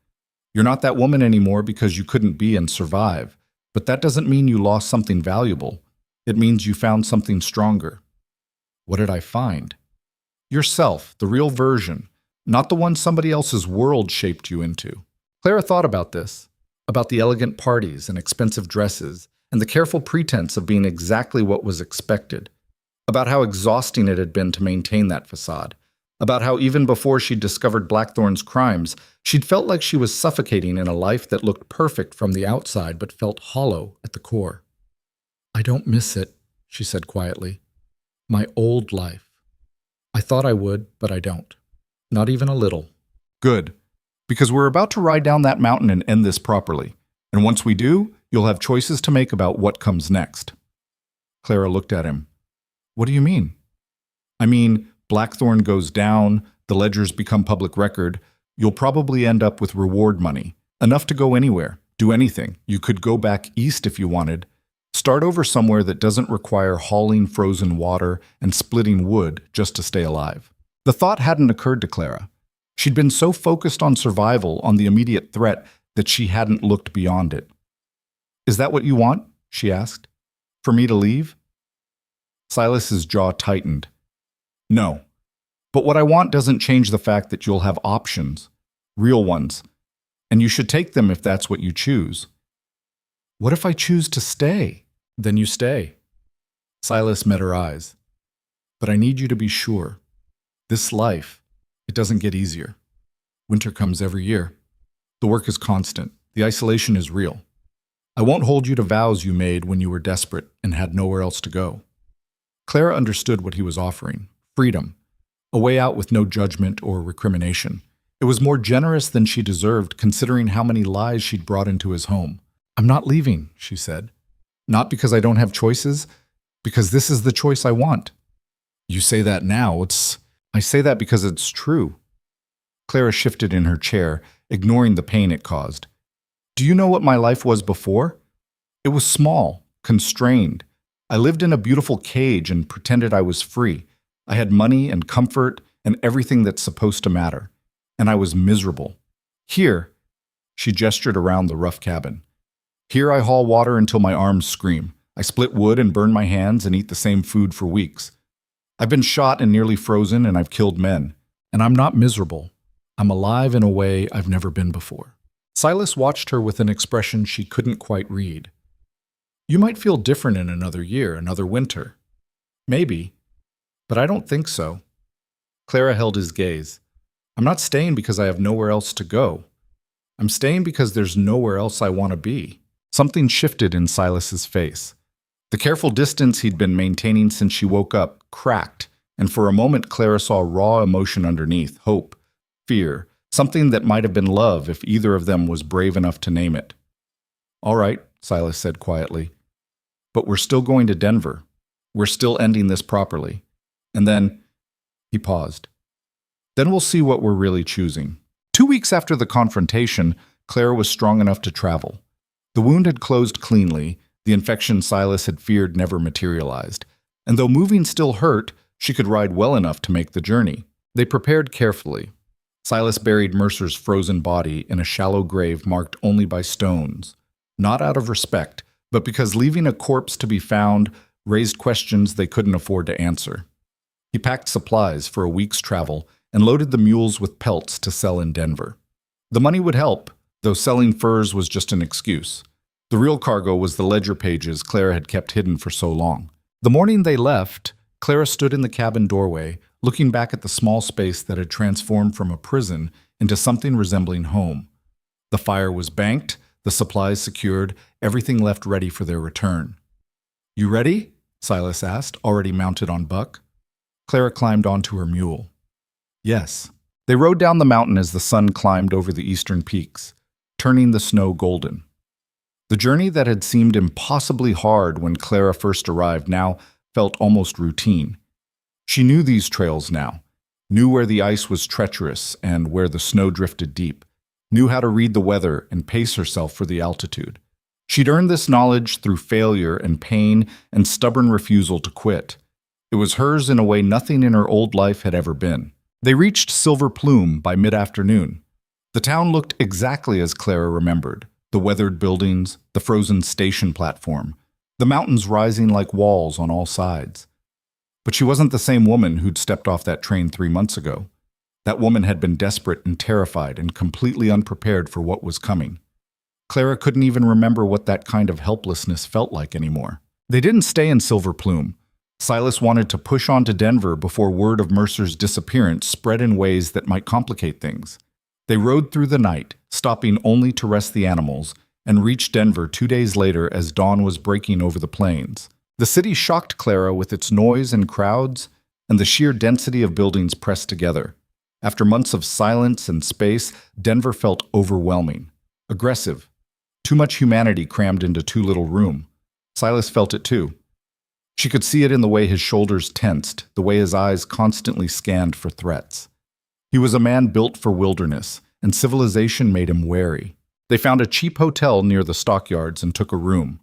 You're not that woman anymore because you couldn't be and survive, but that doesn't mean you lost something valuable. It means you found something stronger. What did I find? Yourself, the real version, not the one somebody else's world shaped you into. Clara thought about this, about the elegant parties and expensive dresses, and the careful pretense of being exactly what was expected, about how exhausting it had been to maintain that facade, about how even before she'd discovered Blackthorn's crimes, she'd felt like she was suffocating in a life that looked perfect from the outside but felt hollow at the core. "I don't miss it," she said quietly. "My old life. I thought I would, but I don't. Not even a little." "Good, because we're about to ride down that mountain and end this properly. And once we do, you'll have choices to make about what comes next." Clara looked at him. "What do you mean?" "I mean, Blackthorn goes down, the ledgers become public record. You'll probably end up with reward money, enough to go anywhere, do anything. You could go back east if you wanted. Start over somewhere that doesn't require hauling frozen water and splitting wood just to stay alive." The thought hadn't occurred to Clara. She'd been so focused on survival, on the immediate threat, that she hadn't looked beyond it. "Is that what you want?" she asked. "For me to leave?" Silas's jaw tightened. "No. But what I want doesn't change the fact that you'll have options, real ones, and you should take them if that's what you choose." "What if I choose to stay?" "Then you stay." Silas met her eyes. "But I need you to be sure. This life, it doesn't get easier. Winter comes every year. The work is constant. The isolation is real. I won't hold you to vows you made when you were desperate and had nowhere else to go." Clara understood what he was offering. Freedom. A way out with no judgment or recrimination. It was more generous than she deserved, considering how many lies she'd brought into his home. "I'm not leaving," she said. "Not because I don't have choices, because this is the choice I want." "You say that now. I say that because it's true." Clara shifted in her chair, ignoring the pain it caused. "Do you know what my life was before? It was small, constrained. I lived in a beautiful cage and pretended I was free. I had money and comfort and everything that's supposed to matter. And I was miserable. Here," she gestured around the rough cabin, "here I haul water until my arms scream. I split wood and burn my hands and eat the same food for weeks. I've been shot and nearly frozen, and I've killed men. And I'm not miserable. I'm alive in a way I've never been before." Silas watched her with an expression she couldn't quite read. "You might feel different in another year, another winter. Maybe. But I don't think so." Clara held his gaze. "I'm not staying because I have nowhere else to go. I'm staying because there's nowhere else I want to be." Something shifted in Silas's face. The careful distance he'd been maintaining since she woke up cracked, and for a moment Clara saw raw emotion underneath, hope, fear, something that might have been love if either of them was brave enough to name it. "All right," Silas said quietly. "But we're still going to Denver. We're still ending this properly. And then, He paused. Then we'll see what we're really choosing. 2 weeks after the confrontation, Clara was strong enough to travel. The wound had closed cleanly, the infection Silas had feared never materialized, and though moving still hurt, she could ride well enough to make the journey. They prepared carefully. Silas buried Mercer's frozen body in a shallow grave marked only by stones, not out of respect, but because leaving a corpse to be found raised questions they couldn't afford to answer. He packed supplies for a week's travel and loaded the mules with pelts to sell in Denver. The money would help, though selling furs was just an excuse. The real cargo was the ledger pages Clara had kept hidden for so long. The morning they left, Clara stood in the cabin doorway, looking back at the small space that had transformed from a prison into something resembling home. The fire was banked, the supplies secured, everything left ready for their return. "You ready?" Silas asked, already mounted on Buck. Clara climbed onto her mule. Yes. They rode down the mountain as the sun climbed over the eastern peaks, turning the snow golden. The journey that had seemed impossibly hard when Clara first arrived now felt almost routine. She knew these trails now, knew where the ice was treacherous and where the snow drifted deep, knew how to read the weather and pace herself for the altitude. She'd earned this knowledge through failure and pain and stubborn refusal to quit. It was hers in a way nothing in her old life had ever been. They reached Silver Plume by mid-afternoon. The town looked exactly as Clara remembered. The weathered buildings, the frozen station platform, the mountains rising like walls on all sides. But she wasn't the same woman who'd stepped off that train 3 months ago. That woman had been desperate and terrified and completely unprepared for what was coming. Clara couldn't even remember what that kind of helplessness felt like anymore. They didn't stay in Silver Plume. Silas wanted to push on to Denver before word of Mercer's disappearance spread in ways that might complicate things. They rode through the night, stopping only to rest the animals, and reached Denver 2 days later as dawn was breaking over the plains. The city shocked Clara with its noise and crowds and the sheer density of buildings pressed together. After months of silence and space, Denver felt overwhelming, aggressive. Too much humanity crammed into too little room. Silas felt it too. She could see it in the way his shoulders tensed, the way his eyes constantly scanned for threats. He was a man built for wilderness, and civilization made him wary. They found a cheap hotel near the stockyards and took a room.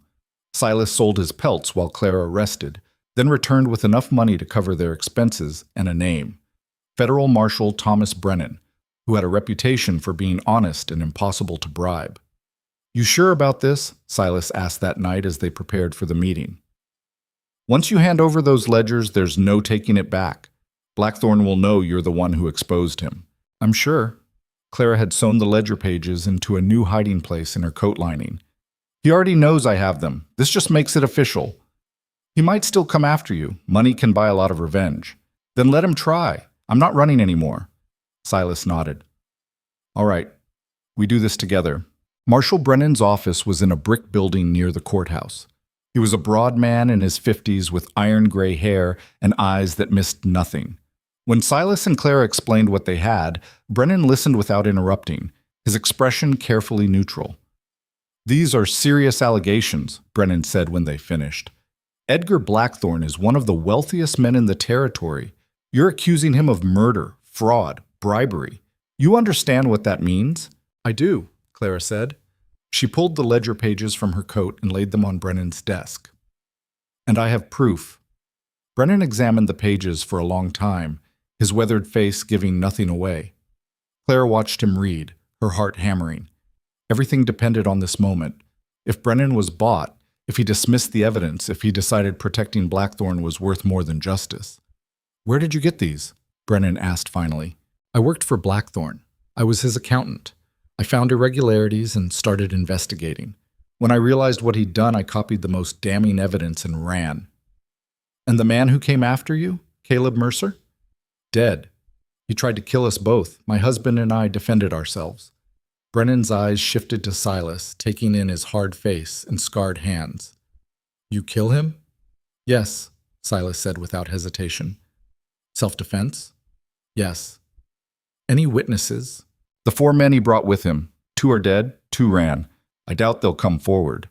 Silas sold his pelts while Clara rested, then returned with enough money to cover their expenses and a name: Federal Marshal Thomas Brennan, who had a reputation for being honest and impossible to bribe. "You sure about this?" Silas asked that night as they prepared for the meeting. "Once you hand over those ledgers, there's no taking it back. Blackthorn will know you're the one who exposed him." "I'm sure." Clara had sewn the ledger pages into a new hiding place in her coat lining. "He already knows I have them. This just makes it official. He might still come after you. Money can buy a lot of revenge. Then let him try. I'm not running anymore." Silas nodded. "All right. We do this together." Marshal Brennan's office was in a brick building near the courthouse. He was a broad man in his 50s with iron-gray hair and eyes that missed nothing. When Silas and Clara explained what they had, Brennan listened without interrupting, his expression carefully neutral. "These are serious allegations," Brennan said when they finished. "Edgar Blackthorn is one of the wealthiest men in the territory. You're accusing him of murder, fraud, bribery. You understand what that means?" "I do," Clara said. She pulled the ledger pages from her coat and laid them on Brennan's desk. "And I have proof." Brennan examined the pages for a long time, his weathered face giving nothing away. Clara watched him read, her heart hammering. Everything depended on this moment. If Brennan was bought, if he dismissed the evidence, if he decided protecting Blackthorn was worth more than justice. "Where did you get these?" Brennan asked finally. "I worked for Blackthorn. I was his accountant. I found irregularities and started investigating. When I realized what he'd done, I copied the most damning evidence and ran." "And the man who came after you? Caleb Mercer?" "Dead. He tried to kill us both. My husband and I defended ourselves." Brennan's eyes shifted to Silas, taking in his hard face and scarred hands. "You kill him?" "Yes," Silas said without hesitation. "Self-defense?" "Yes." "Any witnesses?" "The 4 men he brought with him. 2 are dead, 2 ran. I doubt they'll come forward."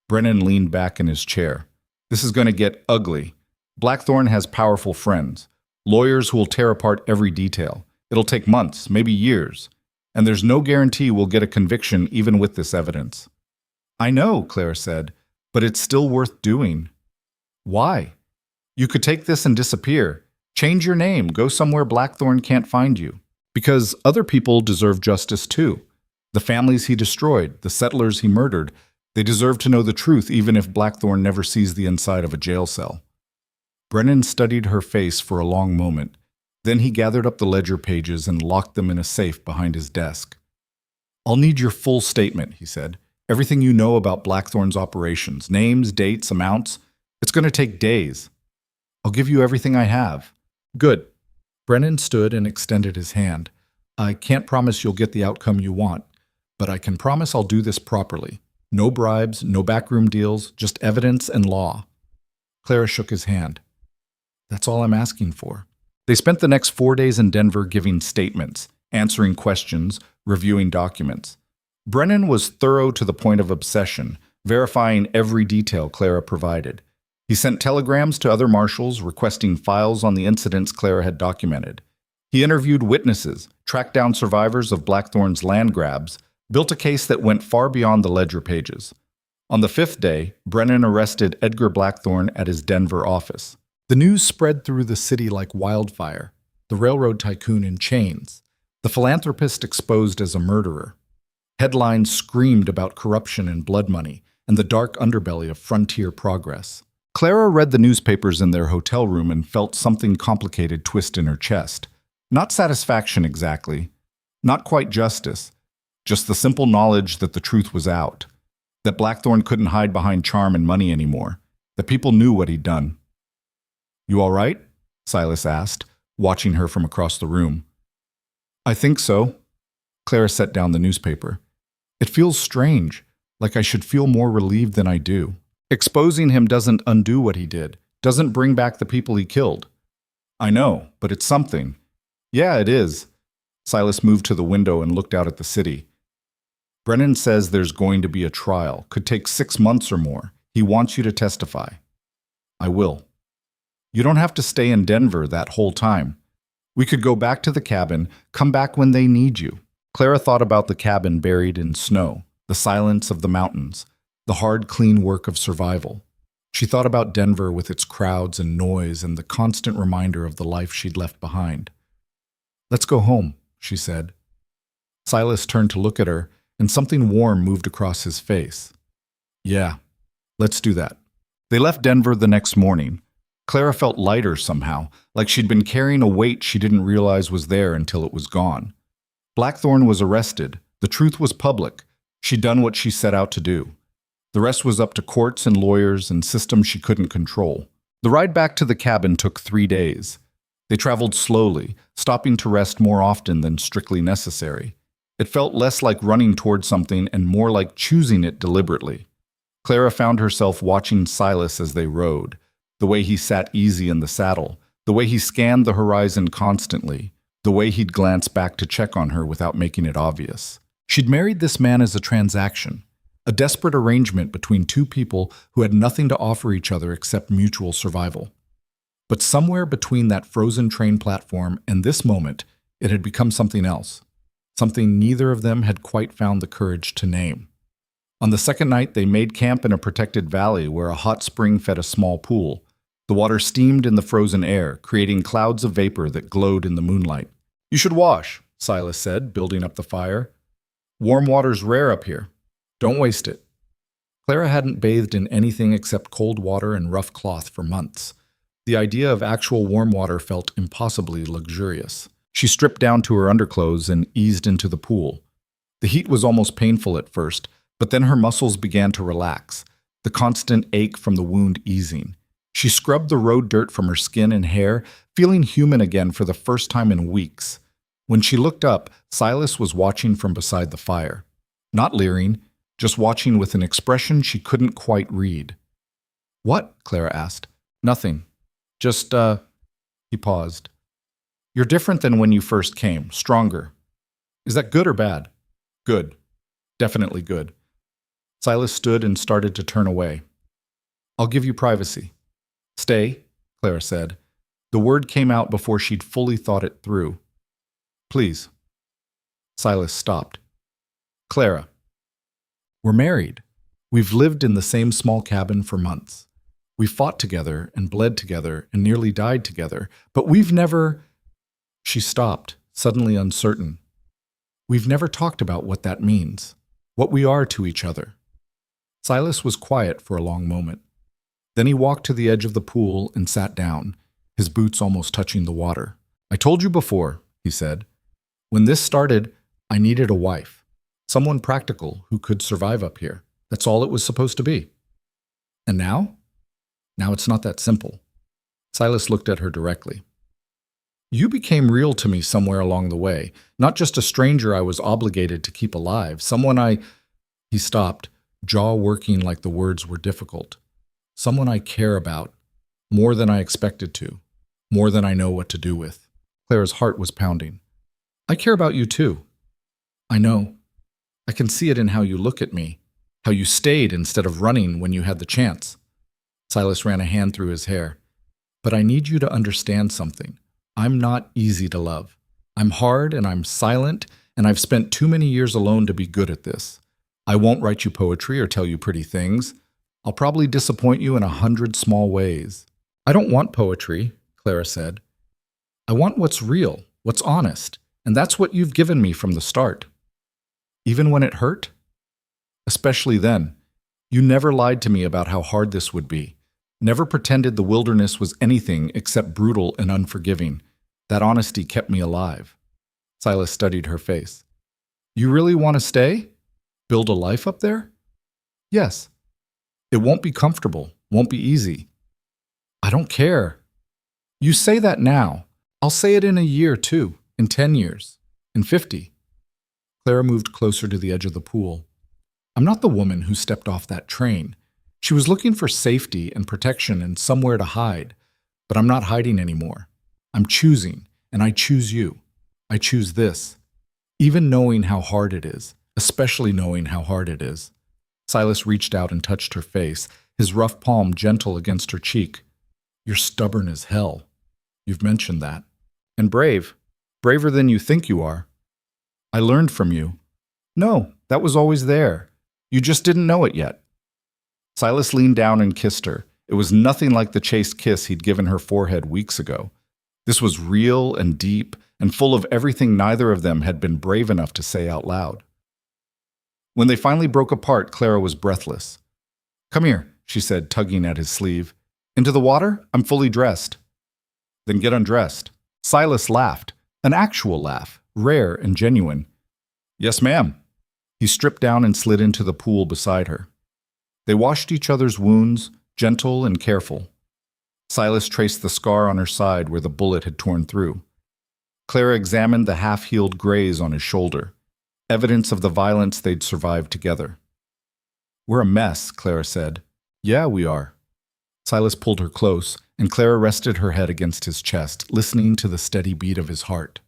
Brennan leaned back in his chair. "This is going to get ugly. Blackthorn has powerful friends. Lawyers who will tear apart every detail. It'll take months, maybe years. And there's no guarantee we'll get a conviction even with this evidence. I know, Clara said, but it's still worth doing. Why? You could take this and disappear. Change your name, go somewhere Blackthorn can't find you. Because other people deserve justice too. The families he destroyed, the settlers he murdered, they deserve to know the truth even if Blackthorn never sees the inside of a jail cell. Brennan studied her face for a long moment. Then he gathered up the ledger pages and locked them in a safe behind his desk. I'll need your full statement, he said. Everything you know about Blackthorn's operations, names, dates, amounts. It's going to take days. I'll give you everything I have. Good. Brennan stood and extended his hand. I can't promise you'll get the outcome you want, but I can promise I'll do this properly. No bribes, no backroom deals, just evidence and law. Clara shook his hand. That's all I'm asking for. They spent the next 4 days in Denver giving statements, answering questions, reviewing documents. Brennan was thorough to the point of obsession, verifying every detail Clara provided. He sent telegrams to other marshals requesting files on the incidents Clara had documented. He interviewed witnesses, tracked down survivors of Blackthorn's land grabs, built a case that went far beyond the ledger pages. On the 5th day, Brennan arrested Edgar Blackthorn at his Denver office. The news spread through the city like wildfire. The railroad tycoon in chains. The philanthropist exposed as a murderer. Headlines screamed about corruption and blood money and the dark underbelly of frontier progress. Clara read the newspapers in their hotel room and felt something complicated twist in her chest. Not satisfaction exactly. Not quite justice. Just the simple knowledge that the truth was out. That Blackthorn couldn't hide behind charm and money anymore. That people knew what he'd done. You all right? Silas asked, watching her from across the room. I think so. Clara set down the newspaper. It feels strange, like I should feel more relieved than I do. Exposing him doesn't undo what he did, doesn't bring back the people he killed. I know, but it's something. Yeah, it is. Silas moved to the window and looked out at the city. Brennan says there's going to be a trial, could take 6 months or more. He wants you to testify. I will. You don't have to stay in Denver that whole time. We could go back to the cabin, come back when they need you. Clara thought about the cabin buried in snow, the silence of the mountains, the hard, clean work of survival. She thought about Denver with its crowds and noise and the constant reminder of the life she'd left behind. Let's go home, she said. Silas turned to look at her, and something warm moved across his face. Yeah, let's do that. They left Denver the next morning. Clara felt lighter somehow, like she'd been carrying a weight she didn't realize was there until it was gone. Blackthorn was arrested. The truth was public. She'd done what she set out to do. The rest was up to courts and lawyers and systems she couldn't control. The ride back to the cabin took 3 days. They traveled slowly, stopping to rest more often than strictly necessary. It felt less like running toward something and more like choosing it deliberately. Clara found herself watching Silas as they rode, the way he sat easy in the saddle, the way he scanned the horizon constantly, the way he'd glance back to check on her without making it obvious. She'd married this man as a transaction, a desperate arrangement between two people who had nothing to offer each other except mutual survival. But somewhere between that frozen train platform and this moment, it had become something else, something neither of them had quite found the courage to name. On the second night, they made camp in a protected valley where a hot spring fed a small pool. The water steamed in the frozen air, creating clouds of vapor that glowed in the moonlight. You should wash, Silas said, building up the fire. Warm water's rare up here. Don't waste it. Clara hadn't bathed in anything except cold water and rough cloth for months. The idea of actual warm water felt impossibly luxurious. She stripped down to her underclothes and eased into the pool. The heat was almost painful at first, but then her muscles began to relax, the constant ache from the wound easing. She scrubbed the road dirt from her skin and hair, feeling human again for the first time in weeks. When she looked up, Silas was watching from beside the fire. Not leering, just watching with an expression she couldn't quite read. What? Clara asked. Nothing. Just, He paused. You're different than when you first came, stronger. Is that good or bad? Good. Definitely good. Silas stood and started to turn away. I'll give you privacy. Stay, Clara said. The word came out before she'd fully thought it through. Please. Silas stopped. Clara. We're married. We've lived in the same small cabin for months. We fought together and bled together and nearly died together, but we've never... She stopped, suddenly uncertain. We've never talked about what that means, what we are to each other. Silas was quiet for a long moment. Then he walked to the edge of the pool and sat down, his boots almost touching the water. I told you before, he said. When this started, I needed a wife, someone practical who could survive up here. That's all it was supposed to be. And now? Now it's not that simple. Silas looked at her directly. You became real to me somewhere along the way, not just a stranger I was obligated to keep alive, someone I... He stopped, jaw working like the words were difficult. Someone I care about, more than I expected to, more than I know what to do with. Clara's heart was pounding. I care about you too. I know. I can see it in how you look at me, how you stayed instead of running when you had the chance. Silas ran a hand through his hair. But I need you to understand something. I'm not easy to love. I'm hard and I'm silent, and I've spent too many years alone to be good at this. I won't write you poetry or tell you pretty things. I'll probably disappoint you in 100 small ways. I don't want poetry, Clara said. I want what's real, what's honest, and that's what you've given me from the start. Even when it hurt? Especially then. You never lied to me about how hard this would be. Never pretended the wilderness was anything except brutal and unforgiving. That honesty kept me alive. Silas studied her face. You really want to stay? Build a life up there? Yes. It won't be comfortable, won't be easy. I don't care. You say that now. I'll say it in a year, too, in 10 years, in 50. Clara moved closer to the edge of the pool. I'm not the woman who stepped off that train. She was looking for safety and protection and somewhere to hide. But I'm not hiding anymore. I'm choosing, and I choose you. I choose this. Even knowing how hard it is, especially knowing how hard it is. Silas reached out and touched her face, his rough palm gentle against her cheek. You're stubborn as hell. You've mentioned that. And brave. Braver than you think you are. I learned from you. No, that was always there. You just didn't know it yet. Silas leaned down and kissed her. It was nothing like the chaste kiss he'd given her forehead weeks ago. This was real and deep and full of everything neither of them had been brave enough to say out loud. When they finally broke apart, Clara was breathless. Come here, she said, tugging at his sleeve. Into the water? I'm fully dressed. Then get undressed. Silas laughed, an actual laugh, rare and genuine. Yes, ma'am. He stripped down and slid into the pool beside her. They washed each other's wounds, gentle and careful. Silas traced the scar on her side where the bullet had torn through. Clara examined the half-healed graze on his shoulder, evidence of the violence they'd survived together. We're a mess, Clara said. Yeah, we are. Silas pulled her close, and Clara rested her head against his chest, listening to the steady beat of his heart.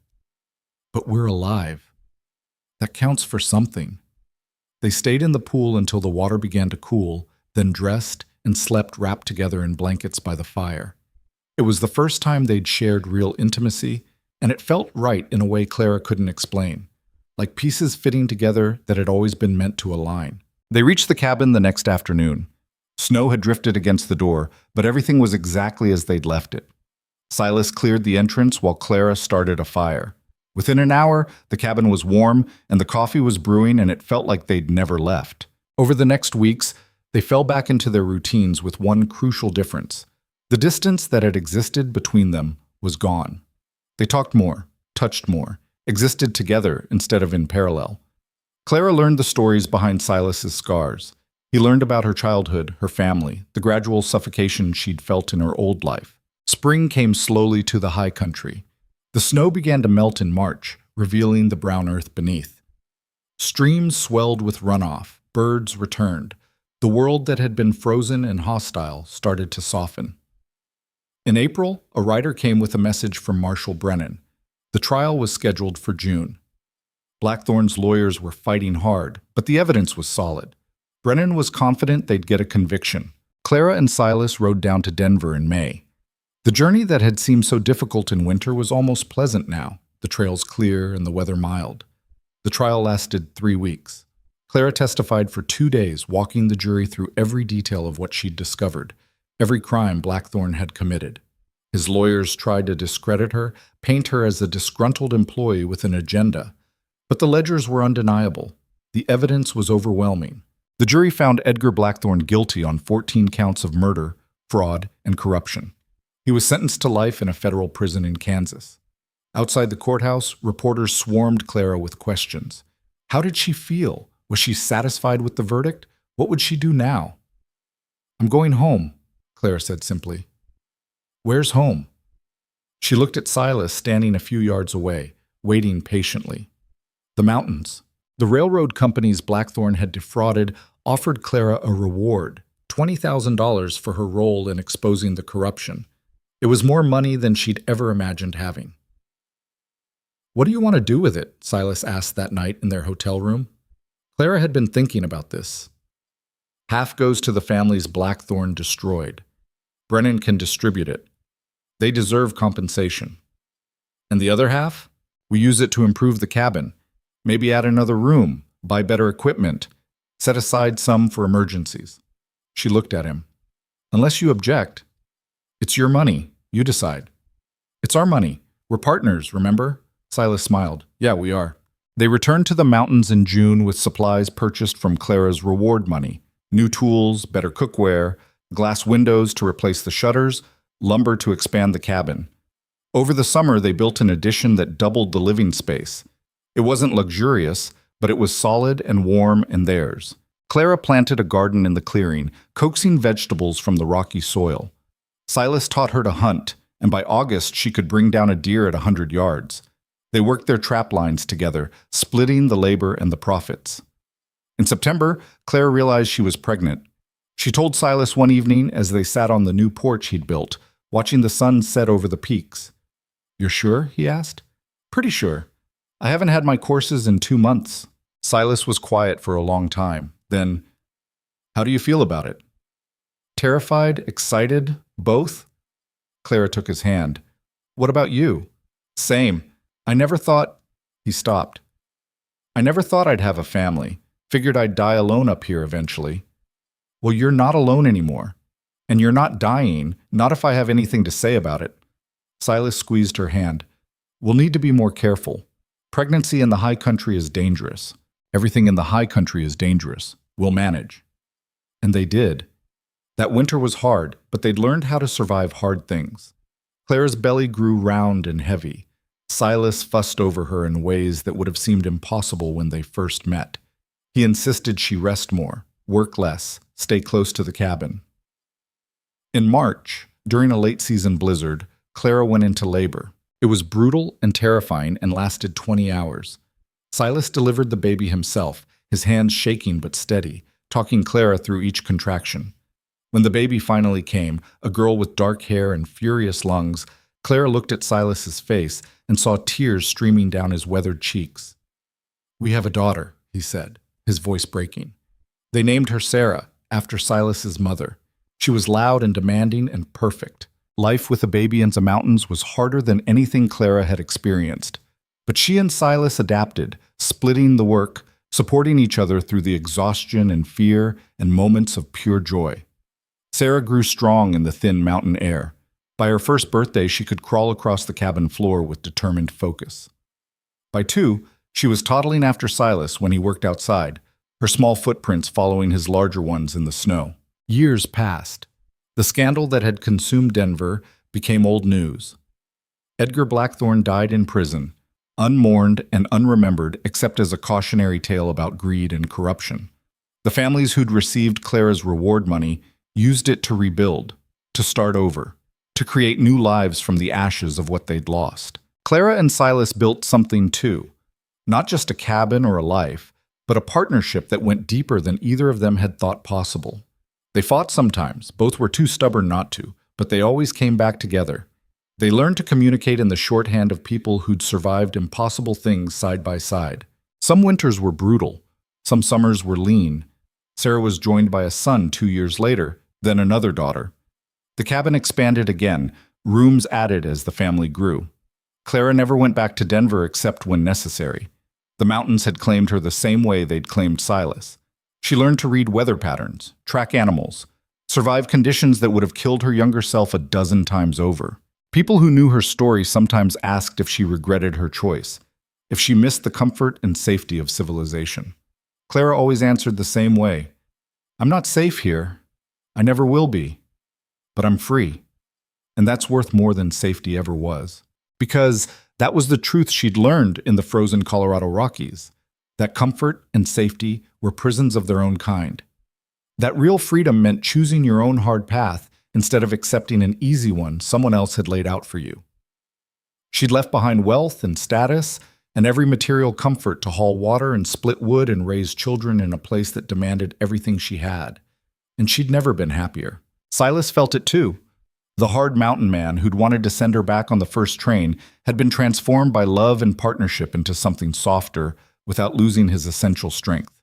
But we're alive. That counts for something. They stayed in the pool until the water began to cool, then dressed and slept wrapped together in blankets by the fire. It was the first time they'd shared real intimacy, and it felt right in a way Clara couldn't explain, like pieces fitting together that had always been meant to align. They reached the cabin the next afternoon. Snow had drifted against the door, but everything was exactly as they'd left it. Silas cleared the entrance while Clara started a fire. Within an hour, the cabin was warm, and the coffee was brewing, and it felt like they'd never left. Over the next weeks, they fell back into their routines with one crucial difference. The distance that had existed between them was gone. They talked more, touched more, existed together instead of in parallel. Clara learned the stories behind Silas's scars. He learned about her childhood, her family, the gradual suffocation she'd felt in her old life. Spring came slowly to the high country. The snow began to melt in March, revealing the brown earth beneath. Streams swelled with runoff, birds returned. The world that had been frozen and hostile started to soften. In April, a writer came with a message from Marshal Brennan. The trial was scheduled for June. Blackthorn's lawyers were fighting hard, but the evidence was solid. Brennan was confident they'd get a conviction. Clara and Silas rode down to Denver in May. The journey that had seemed so difficult in winter was almost pleasant now, the trails clear and the weather mild. The trial lasted 3 weeks. Clara testified for 2 days, walking the jury through every detail of what she'd discovered, every crime Blackthorne had committed. His lawyers tried to discredit her, paint her as a disgruntled employee with an agenda. But the ledgers were undeniable. The evidence was overwhelming. The jury found Edgar Blackthorne guilty on 14 counts of murder, fraud, and corruption. He was sentenced to life in a federal prison in Kansas. Outside the courthouse, reporters swarmed Clara with questions. How did she feel? Was she satisfied with the verdict? What would she do now? "I'm going home," Clara said simply. "Where's home?" She looked at Silas standing a few yards away, waiting patiently. The mountains. The railroad companies Blackthorne had defrauded offered Clara a reward, $20,000 for her role in exposing the corruption. It was more money than she'd ever imagined having. "What do you want to do with it?" Silas asked that night in their hotel room. Clara had been thinking about this. "Half goes to the families Blackthorne destroyed. Brennan can distribute it. They deserve compensation. And the other half? We use it to improve the cabin. Maybe add another room, buy better equipment, set aside some for emergencies." She looked at him. "Unless you object. It's your money. You decide." "It's our money. We're partners, remember?" Silas smiled. "Yeah, we are." They returned to the mountains in June with supplies purchased from Clara's reward money. New tools, better cookware, glass windows to replace the shutters, lumber to expand the cabin. Over the summer, they built an addition that doubled the living space. It wasn't luxurious, but it was solid and warm and theirs. Clara planted a garden in the clearing, coaxing vegetables from the rocky soil. Silas taught her to hunt, and by August she could bring down a deer at 100 yards. They worked their trap lines together, splitting the labor and the profits. In September, Clara realized she was pregnant. She told Silas one evening as they sat on the new porch he'd built, watching the sun set over the peaks. "You're sure?" he asked. "Pretty sure. I haven't had my courses in 2 months." Silas was quiet for a long time. Then, "How do you feel about it?" "Terrified, excited, both?" Clara took his hand. "What about you?" "Same. I never thought—" He stopped. "I never thought I'd have a family. Figured I'd die alone up here eventually." "Well, you're not alone anymore. And you're not dying, not if I have anything to say about it." Silas squeezed her hand. "We'll need to be more careful. Pregnancy in the high country is dangerous. Everything in the high country is dangerous. We'll manage." And they did. That winter was hard, but they'd learned how to survive hard things. Clara's belly grew round and heavy. Silas fussed over her in ways that would have seemed impossible when they first met. He insisted she rest more, work less, stay close to the cabin. In March, during a late-season blizzard, Clara went into labor. It was brutal and terrifying and lasted 20 hours. Silas delivered the baby himself, his hands shaking but steady, talking Clara through each contraction. When the baby finally came, a girl with dark hair and furious lungs, Clara looked at Silas's face and saw tears streaming down his weathered cheeks. "We have a daughter," he said, his voice breaking. They named her Sarah, after Silas's mother. She was loud and demanding and perfect. Life with a baby in the mountains was harder than anything Clara had experienced. But she and Silas adapted, splitting the work, supporting each other through the exhaustion and fear and moments of pure joy. Sarah grew strong in the thin mountain air. By her first birthday, she could crawl across the cabin floor with determined focus. By 2, she was toddling after Silas when he worked outside, her small footprints following his larger ones in the snow. Years passed. The scandal that had consumed Denver became old news. Edgar Blackthorne died in prison, unmourned and unremembered except as a cautionary tale about greed and corruption. The families who'd received Clara's reward money used it to rebuild, to start over, to create new lives from the ashes of what they'd lost. Clara and Silas built something too, not just a cabin or a life, but a partnership that went deeper than either of them had thought possible. They fought sometimes, both were too stubborn not to, but they always came back together. They learned to communicate in the shorthand of people who'd survived impossible things side by side. Some winters were brutal, some summers were lean. Sarah was joined by a son 2 years later, then another daughter. The cabin expanded again, Rooms added as the family grew. Clara never went back to Denver except when necessary. The mountains had claimed her the same way they'd claimed Silas. She learned to read weather patterns, track animals, survive conditions that would have killed her younger self a dozen times over. People who knew her story sometimes asked if she regretted her choice, if she missed the comfort and safety of civilization. Clara always answered the same way. I'm not safe here. I never will be. But I'm free. And that's worth more than safety ever was. Because that was the truth she'd learned in the frozen Colorado Rockies, that comfort and safety were prisons of their own kind. That real freedom meant choosing your own hard path instead of accepting an easy one someone else had laid out for you. She'd left behind wealth and status and every material comfort to haul water and split wood and raise children in a place that demanded everything she had. And she'd never been happier. Silas felt it too. The hard mountain man who'd wanted to send her back on the first train had been transformed by love and partnership into something softer without losing his essential strength.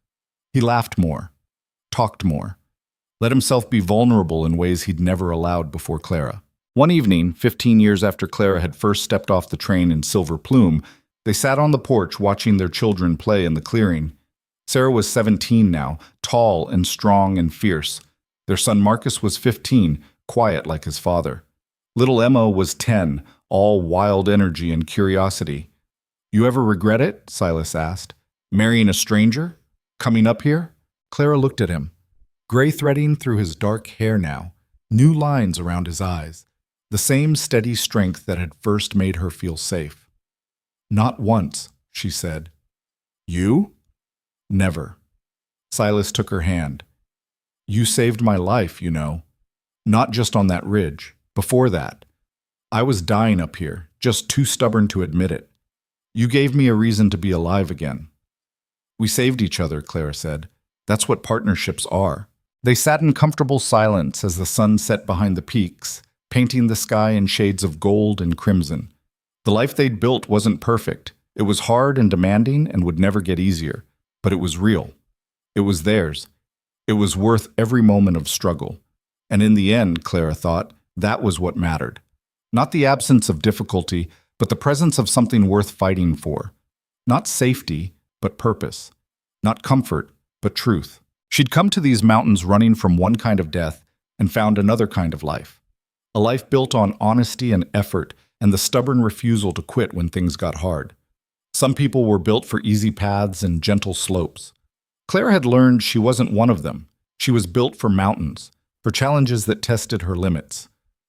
He laughed more, talked more, let himself be vulnerable in ways he'd never allowed before Clara. One evening, 15 years after Clara had first stepped off the train in Silver Plume, they sat on the porch watching their children play in the clearing. Sarah was 17 now, tall and strong and fierce. Their son Marcus was 15, quiet like his father. Little Emma was 10, all wild energy and curiosity. You ever regret it? Silas asked. Marrying a stranger? Coming up here? Clara looked at him. Gray threading through his dark hair now, new lines around his eyes, the same steady strength that had first made her feel safe. Not once, she said. You? Never. Silas took her hand. You saved my life, you know. Not just on that ridge. Before that. I was dying up here, just too stubborn to admit it. You gave me a reason to be alive again. We saved each other, Clara said. That's what partnerships are. They sat in comfortable silence as the sun set behind the peaks, painting the sky in shades of gold and crimson. The life they'd built wasn't perfect. It was hard and demanding and would never get easier. But it was real. It was theirs. It was worth every moment of struggle. And in the end, Clara thought, that was what mattered. Not the absence of difficulty, but the presence of something worth fighting for. Not safety, but purpose. Not comfort, but truth. She'd come to these mountains running from one kind of death and found another kind of life. A life built on honesty and effort and the stubborn refusal to quit when things got hard. Some people were built for easy paths and gentle slopes. Clara had learned she wasn't one of them. She was built for mountains, for challenges that tested her limits,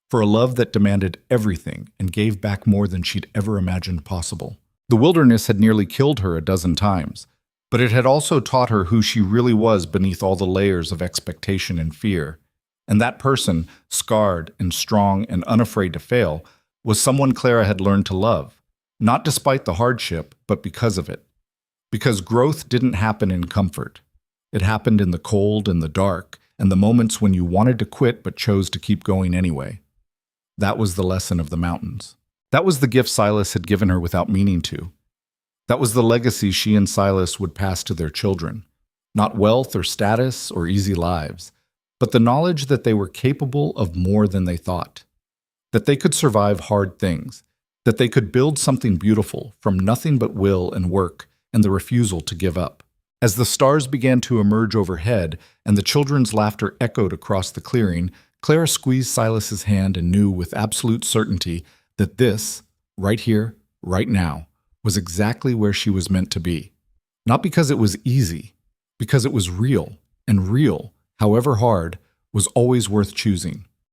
for a love that demanded everything and gave back more than she'd ever imagined possible. The wilderness had nearly killed her a dozen times, but it had also taught her who she really was beneath all the layers of expectation and fear. And that person, scarred and strong and unafraid to fail, was someone Clara had learned to love, not despite the hardship, but because of it. Because growth didn't happen in comfort. It happened in the cold and the dark, and the moments when you wanted to quit but chose to keep going anyway. That was the lesson of the mountains. That was the gift Silas had given her without meaning to. That was the legacy she and Silas would pass to their children. Not wealth or status or easy lives, but the knowledge that they were capable of more than they thought. That they could survive hard things. That they could build something beautiful from nothing but will and work and the refusal to give up. As the stars began to emerge overhead and the children's laughter echoed across the clearing, Clara squeezed Silas's hand and knew with absolute certainty that this, right here, right now, was exactly where she was meant to be. Not because it was easy, because it was real, and real, however hard, was always worth choosing.